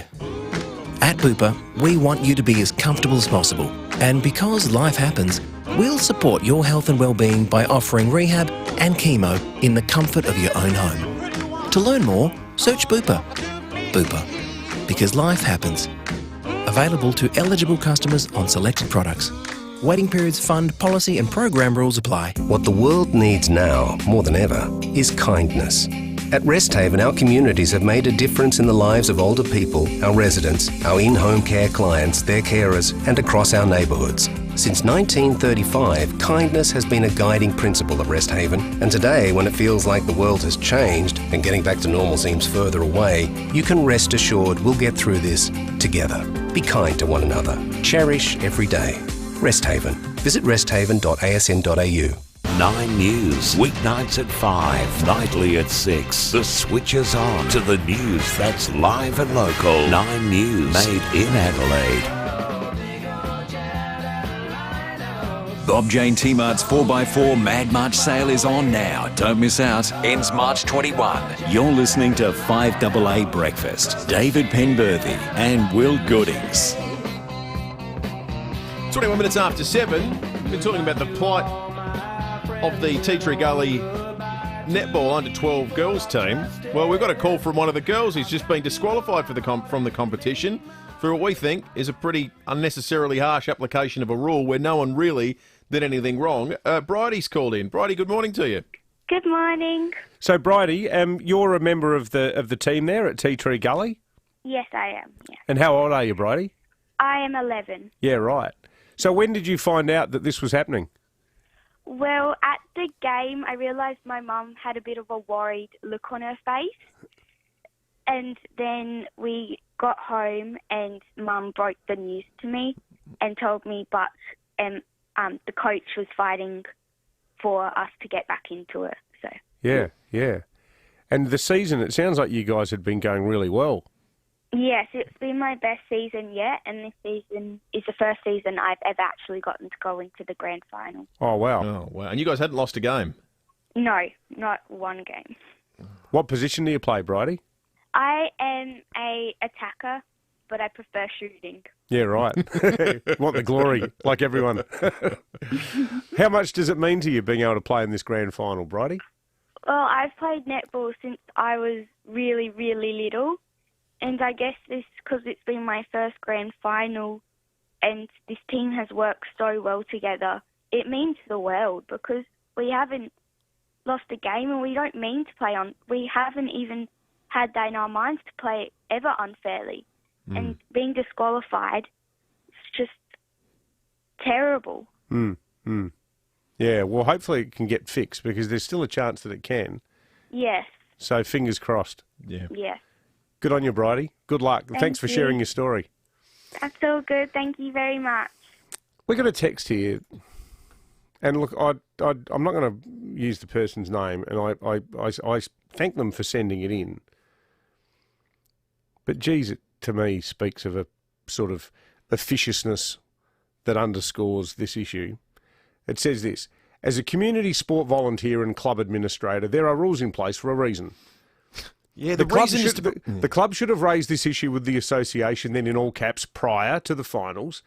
At Bupa, we want you to be as comfortable as possible. And because life happens, we'll support your health and well-being by offering rehab and chemo in the comfort of your own home. To learn more, search Bupa. Bupa. Because life happens. Available to eligible customers on selected products. Waiting periods, fund, policy and program rules apply. What the world needs now, more than ever, is kindness. At Resthaven, our communities have made a difference in the lives of older people, our residents, our in-home care clients, their carers, and across our neighbourhoods. Since 1935, kindness has been a guiding principle at Resthaven, and today, when it feels like the world has changed and getting back to normal seems further away, you can rest assured we'll get through this together. Be kind to one another. Cherish every day. Resthaven. Visit resthaven.asn.au. 9 News, weeknights at 5, nightly at 6. The switch is on to the news that's live and local. 9 News, made in Adelaide. Bob Jane T-Mart's 4x4 Mad March sale is on now. Don't miss out. Ends March 21. You're listening to 5AA Breakfast. David Penberthy and Will Goodings. 21 minutes after 7. We've been talking about the plight of the Tea Tree Gully netball under-12 girls team. Well, we've got a call from one of the girls who's just been disqualified for from the competition for what we think is a pretty unnecessarily harsh application of a rule where no one really did anything wrong. Bridie's called in. Bridie, good morning to you. Good morning. So, Bridie, you're a member of the team there at Tea Tree Gully? Yes, I am. Yeah. And how old are you, Bridie? I am 11. Yeah, right. So when did you find out that this was happening? Well, at the game, I realised my mum had a bit of a worried look on her face. And then we got home and Mum broke the news to me and told me, but the coach was fighting for us to get back into it. So Yeah. And the season, it sounds like you guys had been going really well. yes, it's been my best season yet, and this season is the first season I've ever actually gotten to go into the grand final. Oh, wow. And you guys hadn't lost a game? No, not one game. What position do you play, Bridie? I am a attacker, but I prefer shooting. Yeah, right. Want the glory, like everyone. How much does it mean to you being able to play in this grand final, Bridie? Well, I've played netball since I was really, really little, and I guess this because it's been my first grand final, and this team has worked so well together. It means the world because we haven't lost a game, and we don't mean to play on. We haven't even had that in our minds to play ever unfairly. And being disqualified, it's just terrible. Yeah, well, hopefully it can get fixed because there's still a chance that it can. Yes. So fingers crossed. Yeah. Good on you, Bridie. Good luck. Thanks for you. sharing your story. That's all good. Thank you very much. We got a text here, and look, I'm not going to use the person's name, and I thank them for sending it in. But geez, it to me speaks of a sort of officiousness that underscores this issue. It says this: as a community sport volunteer and club administrator, there are rules in place for a reason. Yeah, the club should have raised this issue with the association, then in all caps, prior to the finals.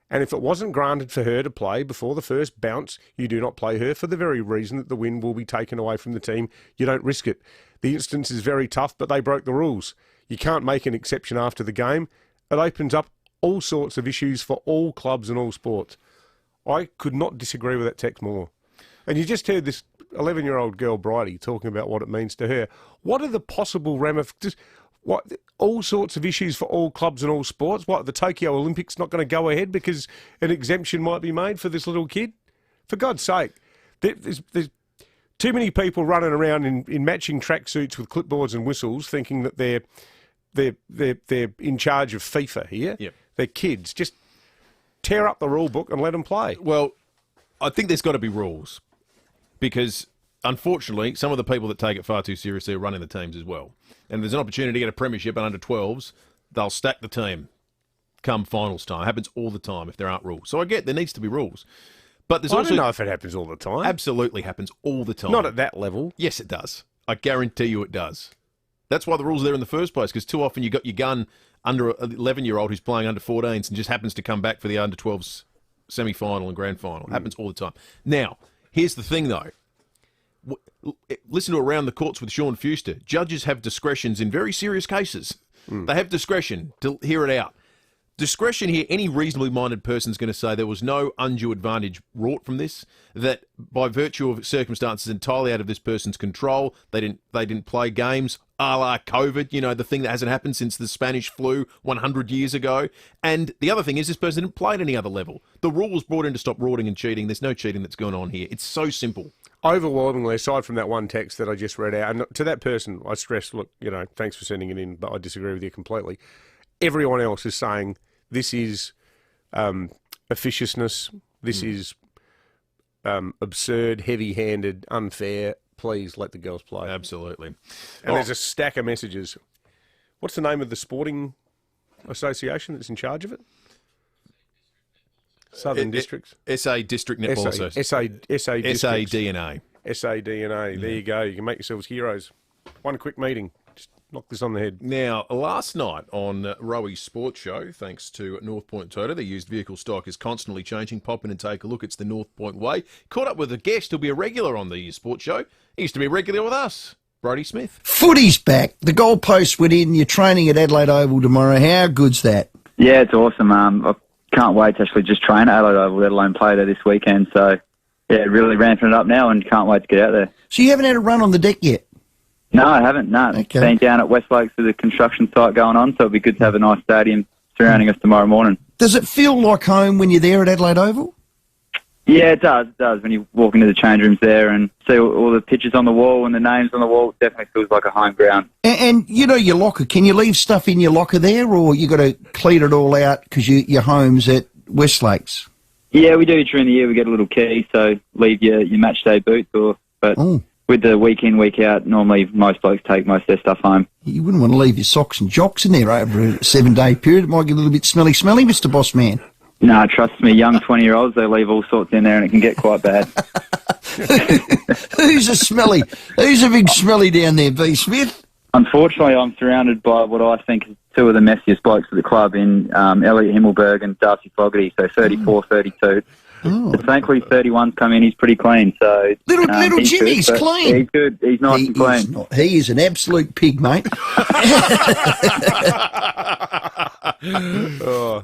And if it wasn't granted for her to play before the first bounce, you do not play her for the very reason that the win will be taken away from the team. You don't risk it. The instance is very tough, but they broke the rules. You can't make an exception after the game. It opens up all sorts of issues for all clubs and all sports. I could not disagree with that text more. And you just heard this 11-year-old girl, Bridie, talking about what it means to her. What are the possible ramifications? What, all sorts of issues for all clubs and all sports? What, the Tokyo Olympics not going to go ahead because an exemption might be made for this little kid? For God's sake, there's too many people running around in matching tracksuits with clipboards and whistles thinking that they're in charge of FIFA here. Yep. They're kids. Just tear up the rule book and let them play. Well, I think there's got to be rules because unfortunately, some of the people that take it far too seriously are running the teams as well. And there's an opportunity to get a premiership at under 12s, they'll stack the team come finals time. It happens all the time if there aren't rules. So I get there needs to be rules. But there's also... I don't know if it happens all the time. Absolutely happens all the time. Not at that level. Yes, it does. I guarantee you it does. That's why the rules are there in the first place, because too often you got your gun under an 11-year-old who's playing under 14s and just happens to come back for the under 12s semi-final and grand final. It happens all the time. Now, here's the thing, though. Listen to Around the Courts with Sean Fuster. Judges have discretions in very serious cases. They have discretion to hear it out. Discretion here, any reasonably minded person is going to say there was no undue advantage wrought from this, that by virtue of circumstances entirely out of this person's control, they didn't play games, a la COVID, you know, the thing that hasn't happened since the Spanish flu 100 years ago. And the other thing is this person didn't play at any other level. The rule was brought in to stop rorting and cheating. There's no cheating that's going on here. It's so simple. Overwhelmingly, aside from that one text that I just read out, and to that person, I stress, look, you know, thanks for sending it in, but I disagree with you completely. Everyone else is saying this is officiousness, this is absurd, heavy-handed, unfair. Please let the girls play. Absolutely. And there's a stack of messages. What's the name of the sporting association that's in charge of it? Southern Districts? SA District Netball Association. SADNA. SADNA. There you go. You can make yourselves heroes. One quick meeting. Just knock this on the head. Now, last night on Rowie's Sports Show, thanks to North Point Toyota, the used vehicle stock is constantly changing. Pop in and take a look. It's the North Point way. Caught up with a guest who'll be a regular on the Sports Show. He used to be a regular with us, Brody Smith. Footy's back. The goalposts went in. You're training at Adelaide Oval tomorrow. How good's that? Yeah, it's awesome. I can't wait to actually just train at Adelaide Oval, let alone play there this weekend. So, yeah, really ramping it up now and can't wait to get out there. So you haven't had a run on the deck yet? No, I haven't, no. Okay. Been down at West Lakes with the construction site going on, so it'll be good to have a nice stadium surrounding us tomorrow morning. Does it feel like home when you're there at Adelaide Oval? Yeah, it does. It does. When you walk into the change rooms there and see all the pictures on the wall and the names on the wall, it definitely feels like a home ground. And you know your locker, can you leave stuff in your locker there, or you got to clean it all out because your home's at West Lakes? Yeah, we do during the year. We get a little key, so leave your match day boots. But with the week in, week out, normally most blokes take most of their stuff home. You wouldn't want to leave your socks and jocks in there over a 7-day period. It might get a little bit smelly, Mr. Boss Man. No, trust me, young 20-year-olds, they leave all sorts in there and it can get quite bad. Who's a big smelly down there, B. Smith? Unfortunately, I'm surrounded by what I think is two of the messiest blokes at the club in Elliot Himmelberg and Darcy Fogarty, so 34, 32. But thankfully, 31's come in, he's pretty clean. So Little Jimmy's clean. Yeah, he's good, he's nice and clean. He is an absolute pig, mate.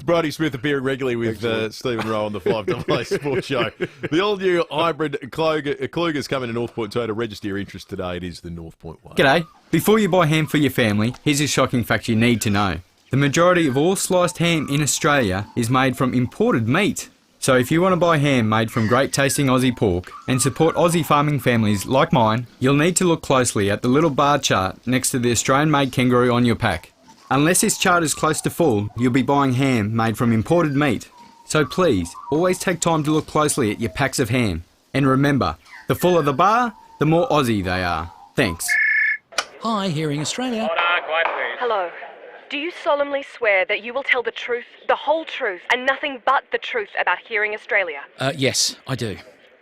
Brody Smith appearing regularly with Stephen Rowe on the 5AA Sports Show. The all-new hybrid Kluger's coming to North Point Toyota. Register your interest today. It is the North Point way. G'day. Before you buy ham for your family, here's a shocking fact you need to know. The majority of all sliced ham in Australia is made from imported meat. So if you want to buy ham made from great tasting Aussie pork and support Aussie farming families like mine, you'll need to look closely at the little bar chart next to the Australian-made kangaroo on your pack. Unless this chart is close to full, you'll be buying ham made from imported meat. So please, always take time to look closely at your packs of ham. And remember, the fuller the bar, the more Aussie they are. Thanks. Hi, Hearing Australia. Hello. Do you solemnly swear that you will tell the truth, the whole truth, and nothing but the truth about Hearing Australia? Yes, I do.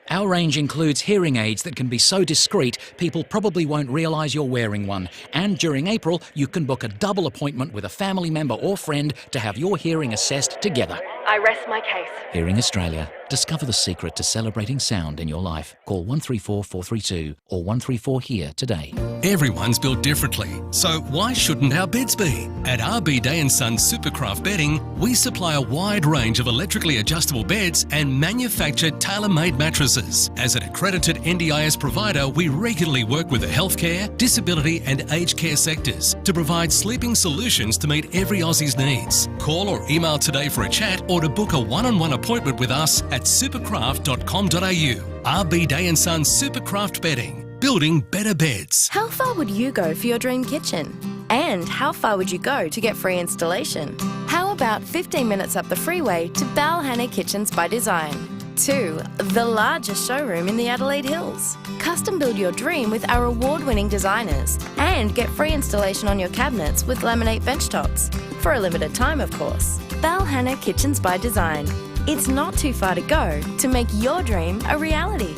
Our range includes hearing aids that can be so discreet people probably won't realise you're wearing one. And during April, you can book a double appointment with a family member or friend to have your hearing assessed together. I rest my case. Hearing Australia. Discover the secret to celebrating sound in your life. Call 134 432 or 134 HERE today. Everyone's built differently, so why shouldn't our beds be? At RB Day & Sons Supercraft Bedding, we supply a wide range of electrically adjustable beds and manufactured tailor-made mattresses. As an accredited NDIS provider, we regularly work with the healthcare, disability and aged care sectors to provide sleeping solutions to meet every Aussie's needs. Call or email today for a chat or to book a one-on-one appointment with us at supercraft.com.au. RB Day & Sons Supercraft Bedding. Building better beds. How far would you go for your dream kitchen? And how far would you go to get free installation? How about 15 minutes up the freeway to Balhanna Kitchens by Design? FIVEaa, the largest showroom in the Adelaide Hills. Custom build your dream with our award-winning designers and get free installation on your cabinets with laminate bench tops. For a limited time, of course. FIVEaa Kitchens by Design. It's not too far to go to make your dream a reality.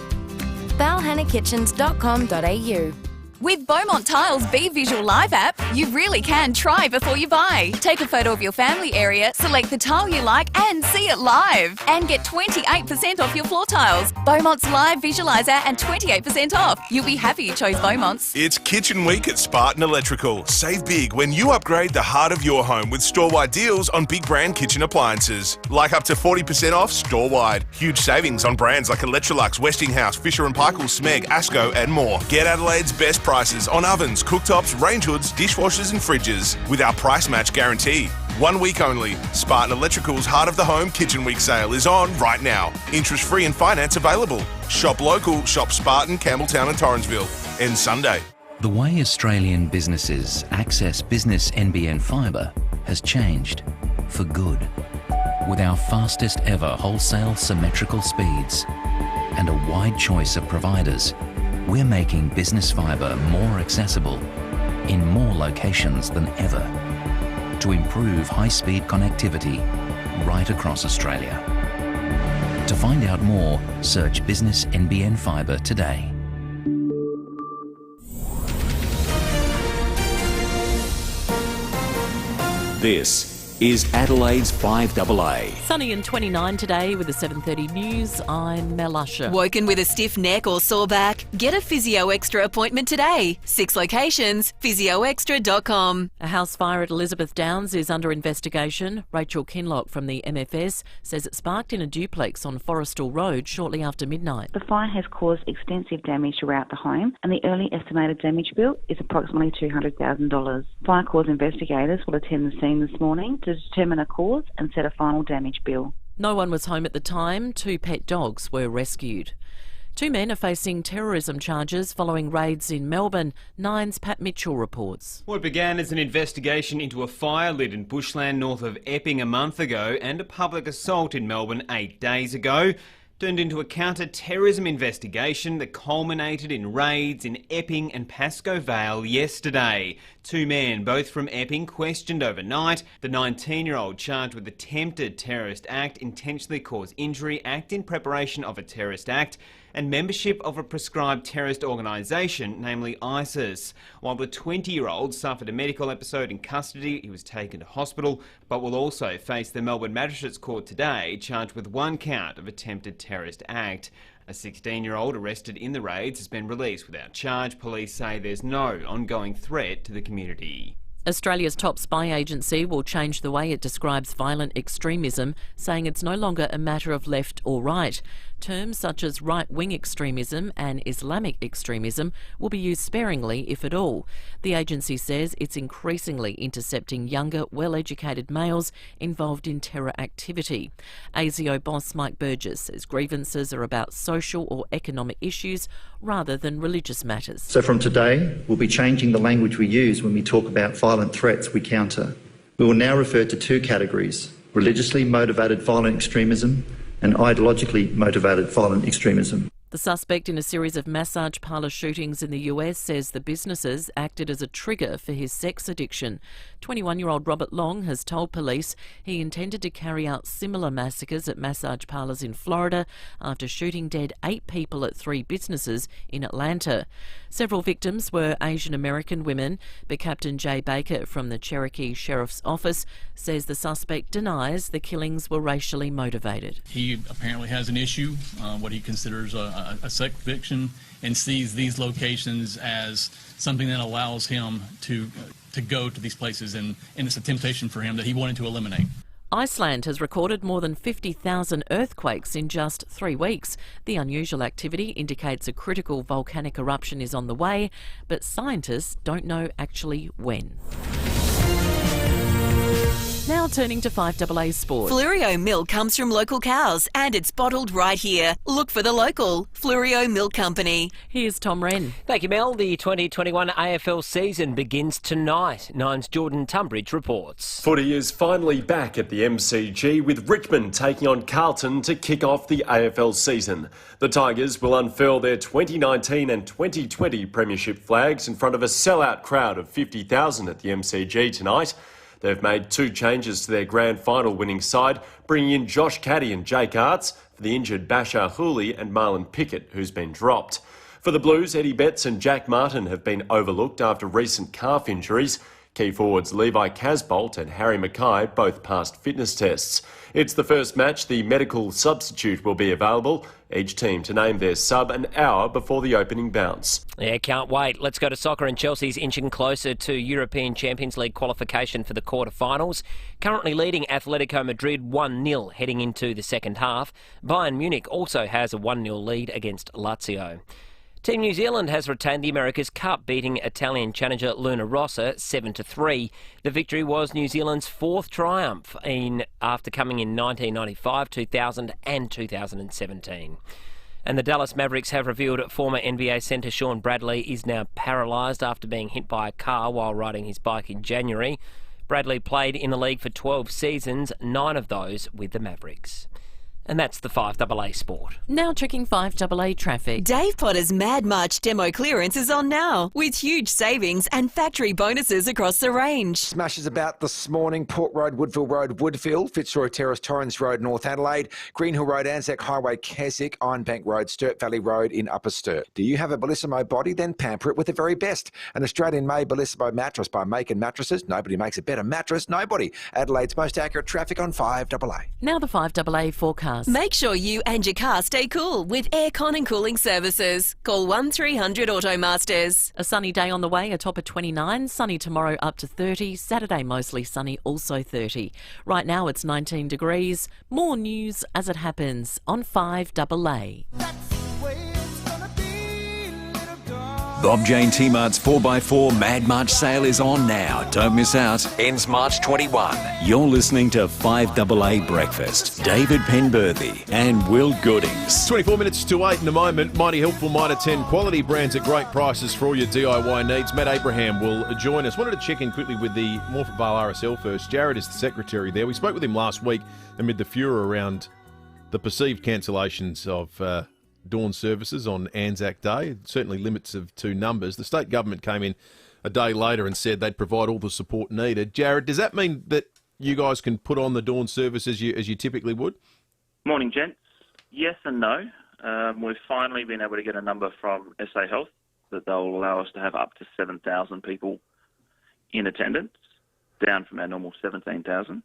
FIVEaakitchens.com.au. With Beaumont Tile's Be Visual Live app, you really can try before you buy. Take a photo of your family area, select the tile you like and see it live. And get 28% off your floor tiles. Beaumont's live visualiser and 28% off. You'll be happy you chose Beaumont's. It's Kitchen Week at Spartan Electrical. Save big when you upgrade the heart of your home with store-wide deals on big brand kitchen appliances. Like up to 40% off store-wide. Huge savings on brands like Electrolux, Westinghouse, Fisher & Paykel, Smeg, Asco and more. Get Adelaide's best prices on ovens, cooktops, range hoods, dishwashers and fridges with our price match guarantee. 1 week only. Spartan Electrical's Heart of the Home Kitchen Week sale is on right now. Interest free and finance available. Shop local, shop Spartan, Campbelltown and Torrensville. Ends Sunday. The way Australian businesses access business NBN fibre has changed for good. With our fastest ever wholesale symmetrical speeds and a wide choice of providers, we're making business fibre more accessible in more locations than ever to improve high-speed connectivity right across Australia. To find out more, search Business NBN Fibre today. This is Adelaide's FIVEaa. Sunny and 29 today with the 7:30 news. I'm Mel Usher. Woken with a stiff neck or sore back? Get a Physio Extra appointment today. 6 locations, physioextra.com. A house fire at Elizabeth Downs is under investigation. Rachel Kinlock from the MFS says it sparked in a duplex on Forrestal Road shortly after midnight. The fire has caused extensive damage throughout the home and the early estimated damage bill is approximately $200,000. Fire cause investigators will attend the scene this morning to determine a cause and set a final damage bill. No one was home at the time. 2 pet dogs were rescued. 2 men are facing terrorism charges following raids in Melbourne. Nine's Pat Mitchell reports. What began as an investigation into a fire lit in bushland north of Epping a month ago and a public assault in Melbourne 8 days ago turned into a counter-terrorism investigation that culminated in raids in Epping and Pascoe Vale yesterday. 2 men, both from Epping, questioned overnight. The 19-year-old charged with attempted terrorist act, intentionally cause injury, act in preparation of a terrorist act, and membership of a prescribed terrorist organisation, namely ISIS. While the 20-year-old suffered a medical episode in custody, he was taken to hospital, but will also face the Melbourne Magistrates Court today, charged with 1 count of attempted terrorist act. A 16-year-old arrested in the raids has been released without charge. Police say there's no ongoing threat to the community. Australia's top spy agency will change the way it describes violent extremism, saying it's no longer a matter of left or right. Terms such as right-wing extremism and Islamic extremism will be used sparingly, if at all. The agency says it's increasingly intercepting younger, well-educated males involved in terror activity. ASIO boss Mike Burgess says grievances are about social or economic issues rather than religious matters. So from today, we'll be changing the language we use when we talk about violent threats we counter. We will now refer to 2 categories: religiously motivated violent extremism and ideologically motivated violent extremism. The suspect in a series of massage parlour shootings in the US says the businesses acted as a trigger for his sex addiction. 21-year-old Robert Long has told police he intended to carry out similar massacres at massage parlours in Florida after shooting dead 8 people at 3 businesses in Atlanta. Several victims were Asian American women, but Captain Jay Baker from the Cherokee Sheriff's Office says the suspect denies the killings were racially motivated. He apparently has an issue, what he considers a sex addiction, and sees these locations as something that allows him to go to these places, and it's a temptation for him that he wanted to eliminate. Iceland has recorded more than 50,000 earthquakes in just 3 weeks. The unusual activity indicates a critical volcanic eruption is on the way, but scientists don't know actually when. Now turning to 5AA Sport. Fluorio milk comes from local cows and it's bottled right here. Look for the local Fluorio Milk Company. Here's Tom Wren. Thank you, Mel. The 2021 AFL season begins tonight. Nine's Jordan Tunbridge reports. Footy is finally back at the MCG with Richmond taking on Carlton to kick off the AFL season. The Tigers will unfurl their 2019 and 2020 premiership flags in front of a sellout crowd of 50,000 at the MCG tonight. They've made 2 changes to their grand final winning side, bringing in Josh Caddy and Jake Arts for the injured Bashar Hooley and Marlon Pickett, who's been dropped. For the Blues, Eddie Betts and Jack Martin have been overlooked after recent calf injuries. Key forwards Levi Casbolt and Harry Mackay both passed fitness tests. It's the first match the medical substitute will be available, each team to name their sub an hour before the opening bounce. Yeah, can't wait. Let's go to soccer, and Chelsea's inching closer to European Champions League qualification for the quarter-finals. Currently leading Atletico Madrid 1-0 heading into the second half. Bayern Munich also has a 1-0 lead against Lazio. Team New Zealand has retained the America's Cup, beating Italian challenger Luna Rossa 7-3. The victory was New Zealand's 4th triumph after coming in 1995, 2000 and 2017. And the Dallas Mavericks have revealed former NBA centre Sean Bradley is now paralysed after being hit by a car while riding his bike in January. Bradley played in the league for 12 seasons, 9 of those with the Mavericks. And that's the 5AA Sport. Now checking 5AA traffic. Dave Potter's Mad March demo clearance is on now, with huge savings and factory bonuses across the range. Smashes about this morning: Port Road, Woodville Road, Woodfield, Fitzroy Terrace, Torrens Road, North Adelaide, Greenhill Road, Anzac Highway, Keswick, Ironbank Road, Sturt Valley Road in Upper Sturt. Do you have a Bellissimo body? Then pamper it with the very best. An Australian-made Bellissimo mattress by Macon Mattresses. Nobody makes a better mattress, nobody. Adelaide's most accurate traffic on 5AA. Now the 5AA forecast. Make sure you and your car stay cool with aircon and cooling services. Call 1300 Automasters. A sunny day on the way, a top of 29. Sunny tomorrow up to 30. Saturday mostly sunny, also 30. Right now it's 19 degrees. More news as it happens on 5AA. Bob Jane T-Mart's 4x4 Mad March sale is on now. Don't miss out. Ends March 21. You're listening to 5AA Breakfast. David Penberthy and Will Goodings. 24 minutes to 8 in a moment. Mighty Helpful might attend. Quality brands at great prices for all your DIY needs. Matt Abraham will join us. Wanted to check in quickly with the Morphett Vale RSL first. Jared is the secretary there. We spoke with him last week amid the furor around the perceived cancellations of dawn services on Anzac Day, certainly limits of 2 numbers. The state government came in a day later and said they'd provide all the support needed. Jared, does that mean that you guys can put on the dawn service as you typically would? Morning, gents. Yes and no. We've finally been able to get a number from SA Health that they'll allow us to have up to 7,000 people in attendance, down from our normal 17,000.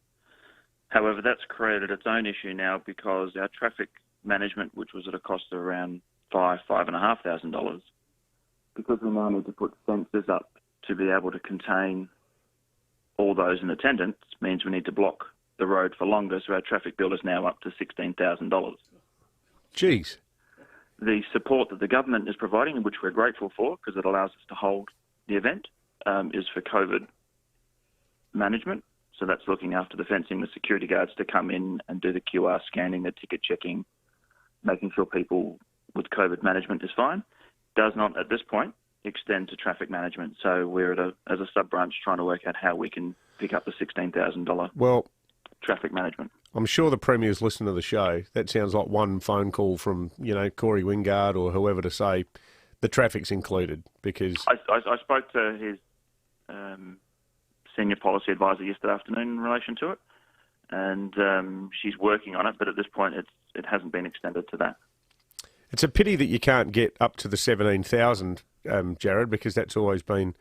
However, that's created its own issue now because our traffic management, which was at a cost of around $5,500, because we now need to put sensors up to be able to contain all those in attendance, means we need to block the road for longer, so our traffic bill is now up to $16,000. Jeez. The support that the government is providing, which we're grateful for because it allows us to hold the event, is for COVID management. So that's looking after the fencing, the security guards to come in and do the QR scanning, the ticket checking, making sure people with COVID management is fine. Does not, at this point, extend to traffic management. So we're as a sub-branch trying to work out how we can pick up the $16,000 traffic management. I'm sure the Premier's listened to the show. That sounds like one phone call from, Corey Wingard or whoever to say the traffic's included, because... I spoke to his senior policy advisor yesterday afternoon in relation to it, and she's working on it, but at this point it hasn't been extended to that. It's a pity that you can't get up to the 17,000, Jared, because that's always been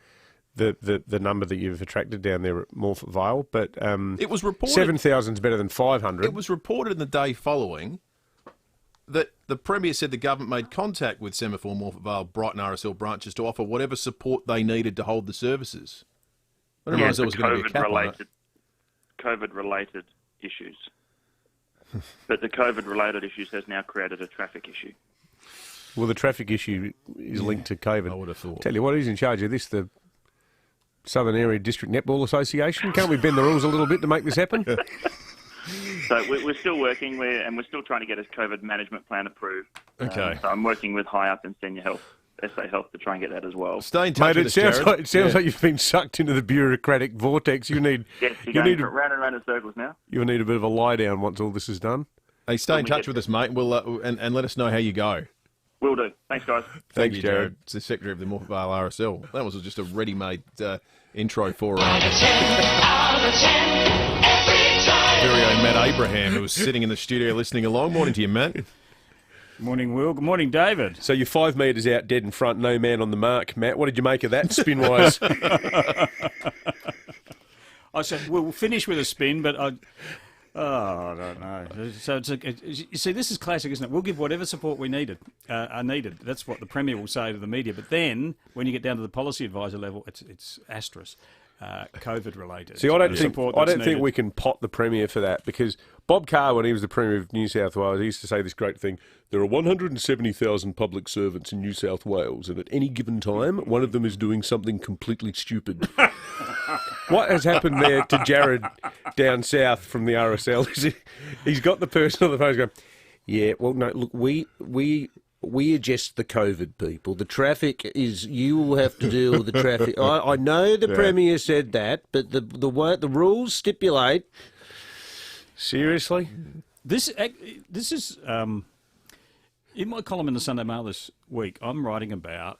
the number that you've attracted down there at Morphett Vale. But it was reported 7,000 is better than 500. It was reported in the day following that the Premier said the government made contact with Semaphore, Morphett Vale, Brighton RSL branches to offer whatever support they needed to hold the services. I didn't realise there was going to be a cap on it. COVID-related issues. But the COVID-related issues has now created a traffic issue. Well, the traffic issue is linked to COVID. I would have thought. Tell you what, who's in charge of this? Southern Area District Netball Association. Can't we bend the rules a little bit to make this happen? So we're still working, and we're still trying to get a COVID management plan approved. Okay. So I'm working with high up in senior health, SA Health, to try and get that as well. Stay in touch Mate, with us, Jared. it sounds like you've been sucked into the bureaucratic vortex. You need Yes, you're going round and round in circles now. you'll need a bit of a lie down once all this is done. Hey, stay in touch with us, mate. We'll and let us know how you go. Will do. Thanks, guys. Thank you, Jared. It's the Secretary of the Morpeth Vale RSL. That was just a ready-made intro for very own Matt Abraham, who was sitting in the studio listening along. Morning to you, Matt. Morning, Will. Good morning, David. So you're 5 metres out, dead in front, no man on the mark, Matt. What did you make of that, spin-wise? I said, we'll finish with a spin, but I don't know. So you see, this is classic, isn't it? We'll give whatever support we are needed. That's what the Premier will say to the media. But then, when you get down to the policy advisor level, it's asterisk. COVID related. See, I don't think we can pot the Premier for that, because Bob Carr, when he was the Premier of New South Wales, he used to say this great thing: there are 170,000 public servants in New South Wales, and at any given time, one of them is doing something completely stupid. What has happened there to Jared down south from the RSL is he's got the person on the phone going, yeah, well, no, look, we adjust the COVID people. The traffic is, you will have to deal with the traffic. I know the Premier said that, but the rules stipulate. Seriously? This is in my column in the Sunday Mail this week. I'm writing about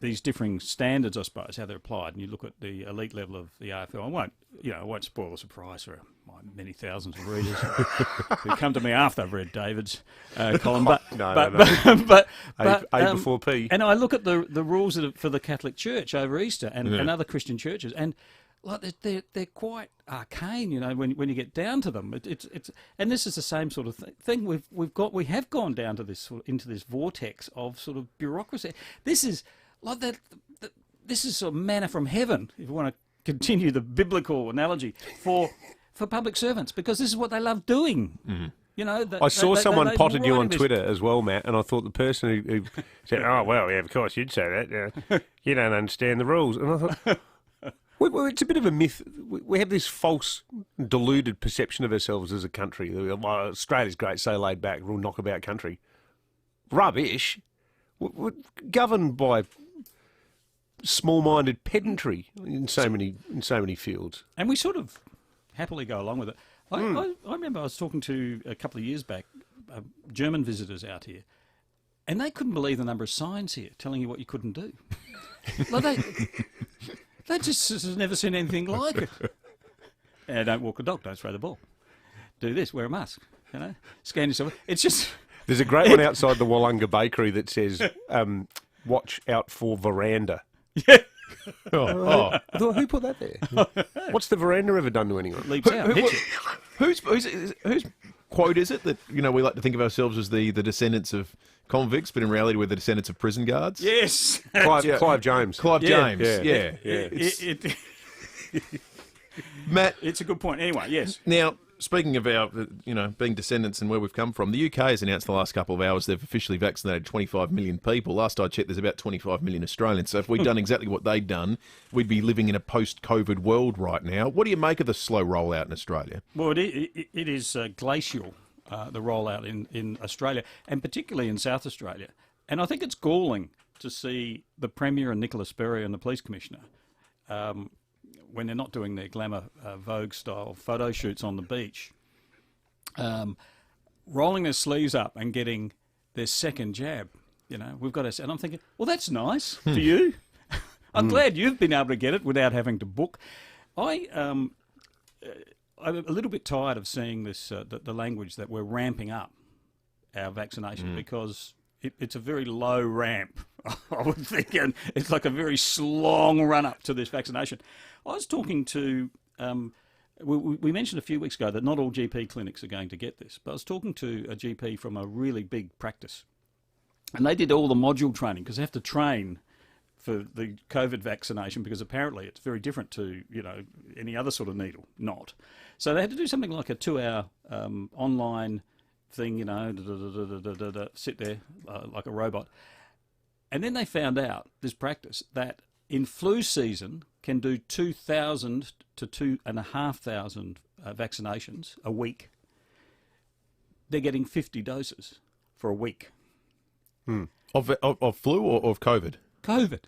these differing standards, I suppose, how they're applied, and you look at the elite level of the AFL. I won't spoil the surprise for my many thousands of readers who come to me after I've read David's column. But A before P. And I look at the rules for the Catholic Church over Easter and other Christian churches, and like they're quite arcane, when you get down to them. It's and this is the same sort of thing we have gone down to this into this vortex of sort of bureaucracy. This is like that. This is sort of manna from heaven, if you want to continue the biblical analogy for public servants, because this is what they love doing. Mm-hmm. I saw someone potted you on Twitter as well, Matt, and I thought the person who said, "Oh well, yeah, of course you'd say that. Yeah. You don't understand the rules," and I thought. Well, it's a bit of a myth. We have this false, deluded perception of ourselves as a country. Australia's great, so laid back, real knockabout country. Rubbish. We're governed by small-minded pedantry in so many fields. And we sort of happily go along with it. I remember I was talking to, a couple of years back, German visitors out here, and they couldn't believe the number of signs here telling you what you couldn't do. They just have never seen anything like it. Don't walk a dog, don't throw the ball. Do this, wear a mask, scan yourself. It's just... There's a great one outside the Wollonga Bakery that says, watch out for veranda. Yeah. I thought, who put that there? What's the veranda ever done to anyone? Leaps out. Whose quote is it that, we like to think of ourselves as the descendants of convicts, but in reality we're the descendants of prison guards? Yes. Clive James. Clive James, yeah. Matt, it's a good point. Anyway, yes. Now, speaking of our, being descendants and where we've come from, the UK has announced the last couple of hours they've officially vaccinated 25 million people. Last I checked, there's about 25 million Australians. So if we'd done exactly what they'd done, we'd be living in a post-COVID world right now. What do you make of the slow rollout in Australia? Well, it is glacial. The rollout in Australia, and particularly in South Australia. And I think it's galling to see the Premier and Nicholas Berry and the Police Commissioner, when they're not doing their glamour Vogue-style photo shoots on the beach, rolling their sleeves up and getting their second jab. We've got and I'm thinking, well, that's nice for you. I'm glad you've been able to get it without having to book. I'm a little bit tired of seeing this, the language that we're ramping up our vaccination, because it's a very low ramp, I would think, and it's like a very long run up to this vaccination. I was talking to, we mentioned a few weeks ago that not all GP clinics are going to get this, but I was talking to a GP from a really big practice, and they did all the module training, because they have to train for the COVID vaccination, because apparently it's very different to, any other sort of needle, not. So they had to do something like a 2-hour online thing, sit there like a robot. And then they found out, this practice, that in flu season can do 2,000 to 2,500 vaccinations a week. They're getting 50 doses for a week. Of flu or of COVID? COVID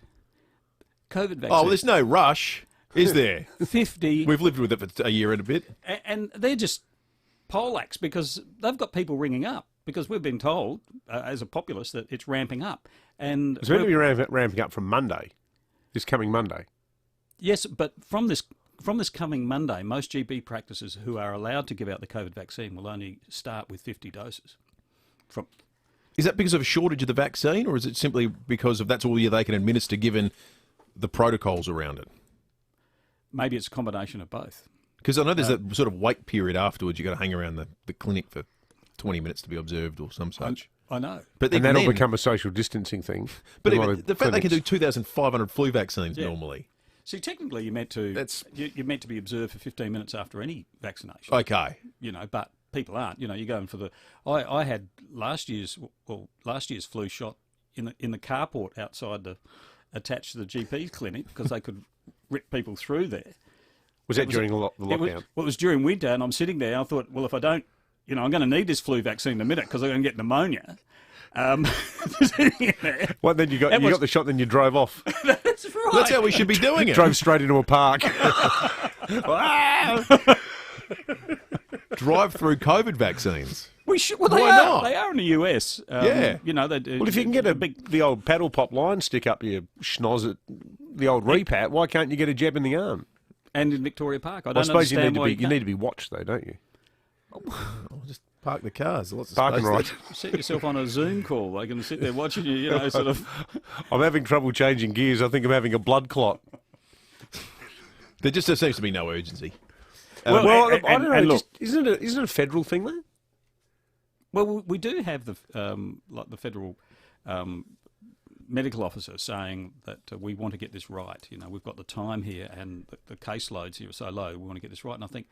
vaccine. Oh, well, there's no rush, is there? 50. We've lived with it for a year and a bit. And they're just poleaxed because they've got people ringing up because we've been told, as a populace, that it's ramping up. And it's meant to be ramping up from Monday, this coming Monday. Yes, but from this coming Monday, most GP practices who are allowed to give out the COVID vaccine will only start with 50 doses. Is that because of a shortage of the vaccine, or is it simply because of that's all they can administer given the protocols around it? Maybe it's a combination of both. Because I know there's that sort of wait period afterwards. You've got to hang around the clinic for 20 minutes to be observed or some such. I know. But and that'll become a social distancing thing. But the fact they can do 2,500 flu vaccines normally. See, technically you're meant to be observed for 15 minutes after any vaccination. Okay. But people aren't. You're going for the. I had last year's flu shot in the carport outside attached to the GP clinic because they could rip people through there. Was that during the lockdown? It was during winter, and I'm sitting there. I thought, well, if I don't, I'm going to need this flu vaccine in a minute because I'm going to get pneumonia. What? Then you got the shot, then you drove off. That's right. That's how we should be doing it. Drove straight into a park. Drive-through COVID vaccines. We should. Well, Why not? They are in the US. Yeah. They do. Well, if you can get the old paddle pop line stick up your schnoz at the old repat, why can't you get a jab in the arm? And in Victoria Park, I suppose understand you need to be watched though, don't you? Just park the cars. Lots of parking right. Set yourself on a Zoom call. They can sit there watching you. Sort of. I'm having trouble changing gears. I think I'm having a blood clot. There just seems to be no urgency. I don't know. Look, isn't it a federal thing though? Well, we do have the federal medical officer saying that we want to get this right. We've got the time here and the caseloads here are so low. We want to get this right. And I think,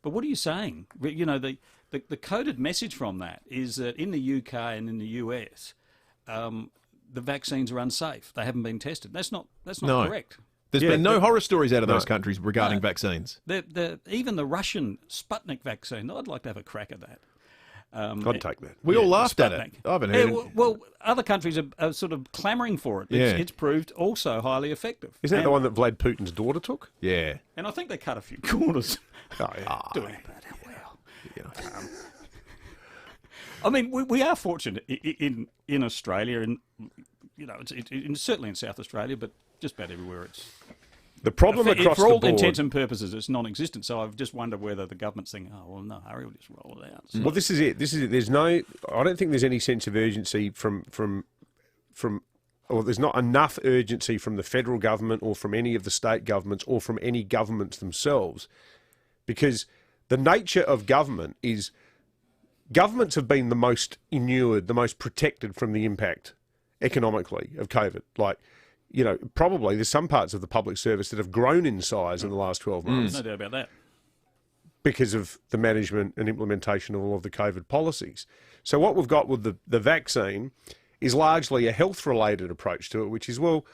but what are you saying? The coded message from that is that in the UK and in the US, the vaccines are unsafe. They haven't been tested. That's not correct. There's been no horror stories out of those countries regarding vaccines. Even the Russian Sputnik vaccine, I'd like to have a crack at that. I'd take that. We all laughed at it. I haven't heard it. Well, other countries are sort of clamouring for it. It's proved also highly effective. Isn't that the one that Vlad Putin's daughter took? Yeah. And I think they cut a few corners. Doing it well. I mean, we are fortunate in Australia, and certainly in South Australia, but just about everywhere it's. The problem across the board... For all intents and purposes, it's non-existent. So I've just wondered whether the government's thinking, oh, well, no, hurry, we'll just roll it out. So well, this is it. There's no... I don't think there's any sense of urgency from or there's not enough urgency from the federal government or from any of the state governments or from any governments themselves. Because the nature of government is... Governments have been the most inured, the most protected from the impact economically of COVID. Probably there's some parts of the public service that have grown in size in the last 12 months. No doubt about that. Because of the management and implementation of all of the COVID policies. So what we've got with the vaccine is largely a health-related approach to it, which is, well,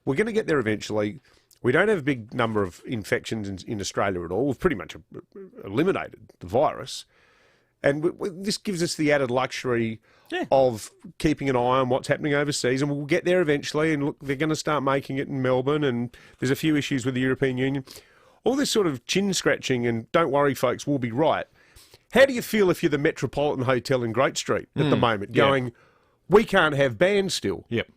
we're going to get there eventually. We don't have a big number of infections in Australia at all. We've pretty much eliminated the virus. And this gives us the added luxury of keeping an eye on what's happening overseas, and we'll get there eventually. And look, they're going to start making it in Melbourne, and there's a few issues with the European Union. All this sort of chin-scratching and don't worry, folks, we'll be right. How do you feel if you're the Metropolitan Hotel in Great Street at the moment going, we can't have bands still? Yep.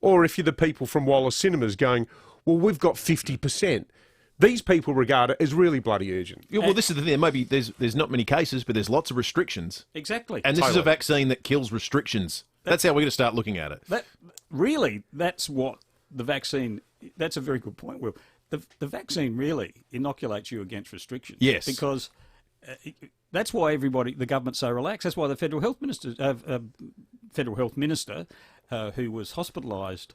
Or if you're the people from Wallace Cinemas going, well, we've got 50%. These people regard it as really bloody urgent. Yeah, well, this is the thing. Maybe there's not many cases, but there's lots of restrictions. Exactly. And this is a vaccine that kills restrictions. That's how we're going to start looking at it. That's what the vaccine... That's a very good point, Will. The vaccine really inoculates you against restrictions. Yes. Because that's why the government's so relaxed. That's why the federal health minister, who was hospitalised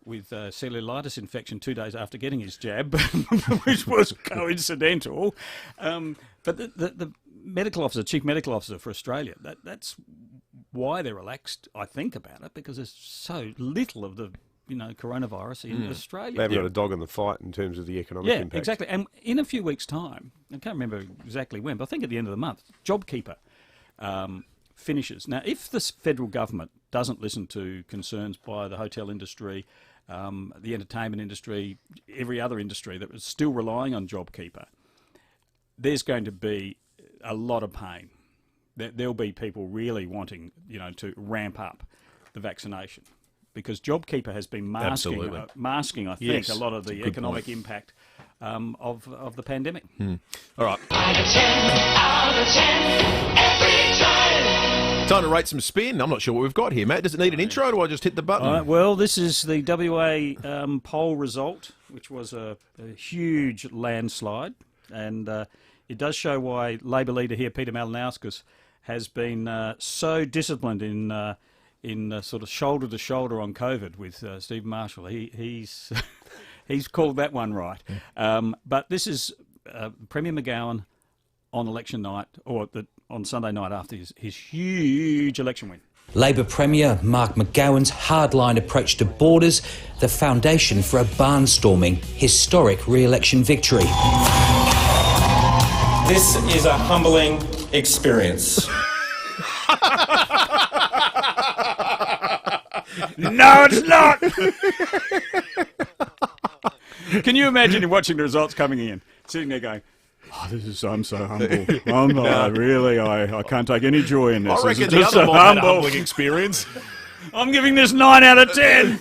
with cellulitis infection 2 days after getting his jab, which was coincidental. But the medical officer, chief medical officer for Australia, that's why they're relaxed, I think, about it, because there's so little of the coronavirus in Australia. They haven't got a dog in the fight in terms of the economic impact. Yeah, exactly. And in a few weeks' time, I can't remember exactly when, but I think at the end of the month, JobKeeper finishes. Now, if the federal government doesn't listen to concerns by the hotel industry, the entertainment industry, every other industry that is still relying on JobKeeper, there's going to be a lot of pain. There'll be people really wanting, to ramp up the vaccination, because JobKeeper has been masking, I think, a lot of the economic impact of the pandemic. All right. Time to rate some spin. I'm not sure what we've got here, Matt. Does it need an intro, or do I just hit the button? Well, this is the WA poll result, which was a huge landslide, and it does show why Labor leader here, Peter Malinauskas, has been so disciplined in sort of shoulder to shoulder on COVID with Steve Marshall. He's called that one right. But this is Premier McGowan on election night, or on Sunday night after his huge election win. Labor Premier Mark McGowan's hardline approach to borders, the foundation for a barnstorming, historic re-election victory. This is a humbling experience. No, it's not! Can you imagine him watching the results coming in, sitting there going, I'm so humble. I can't take any joy in this. I reckon the other one had a humbling experience. I'm giving this 9 out of 10.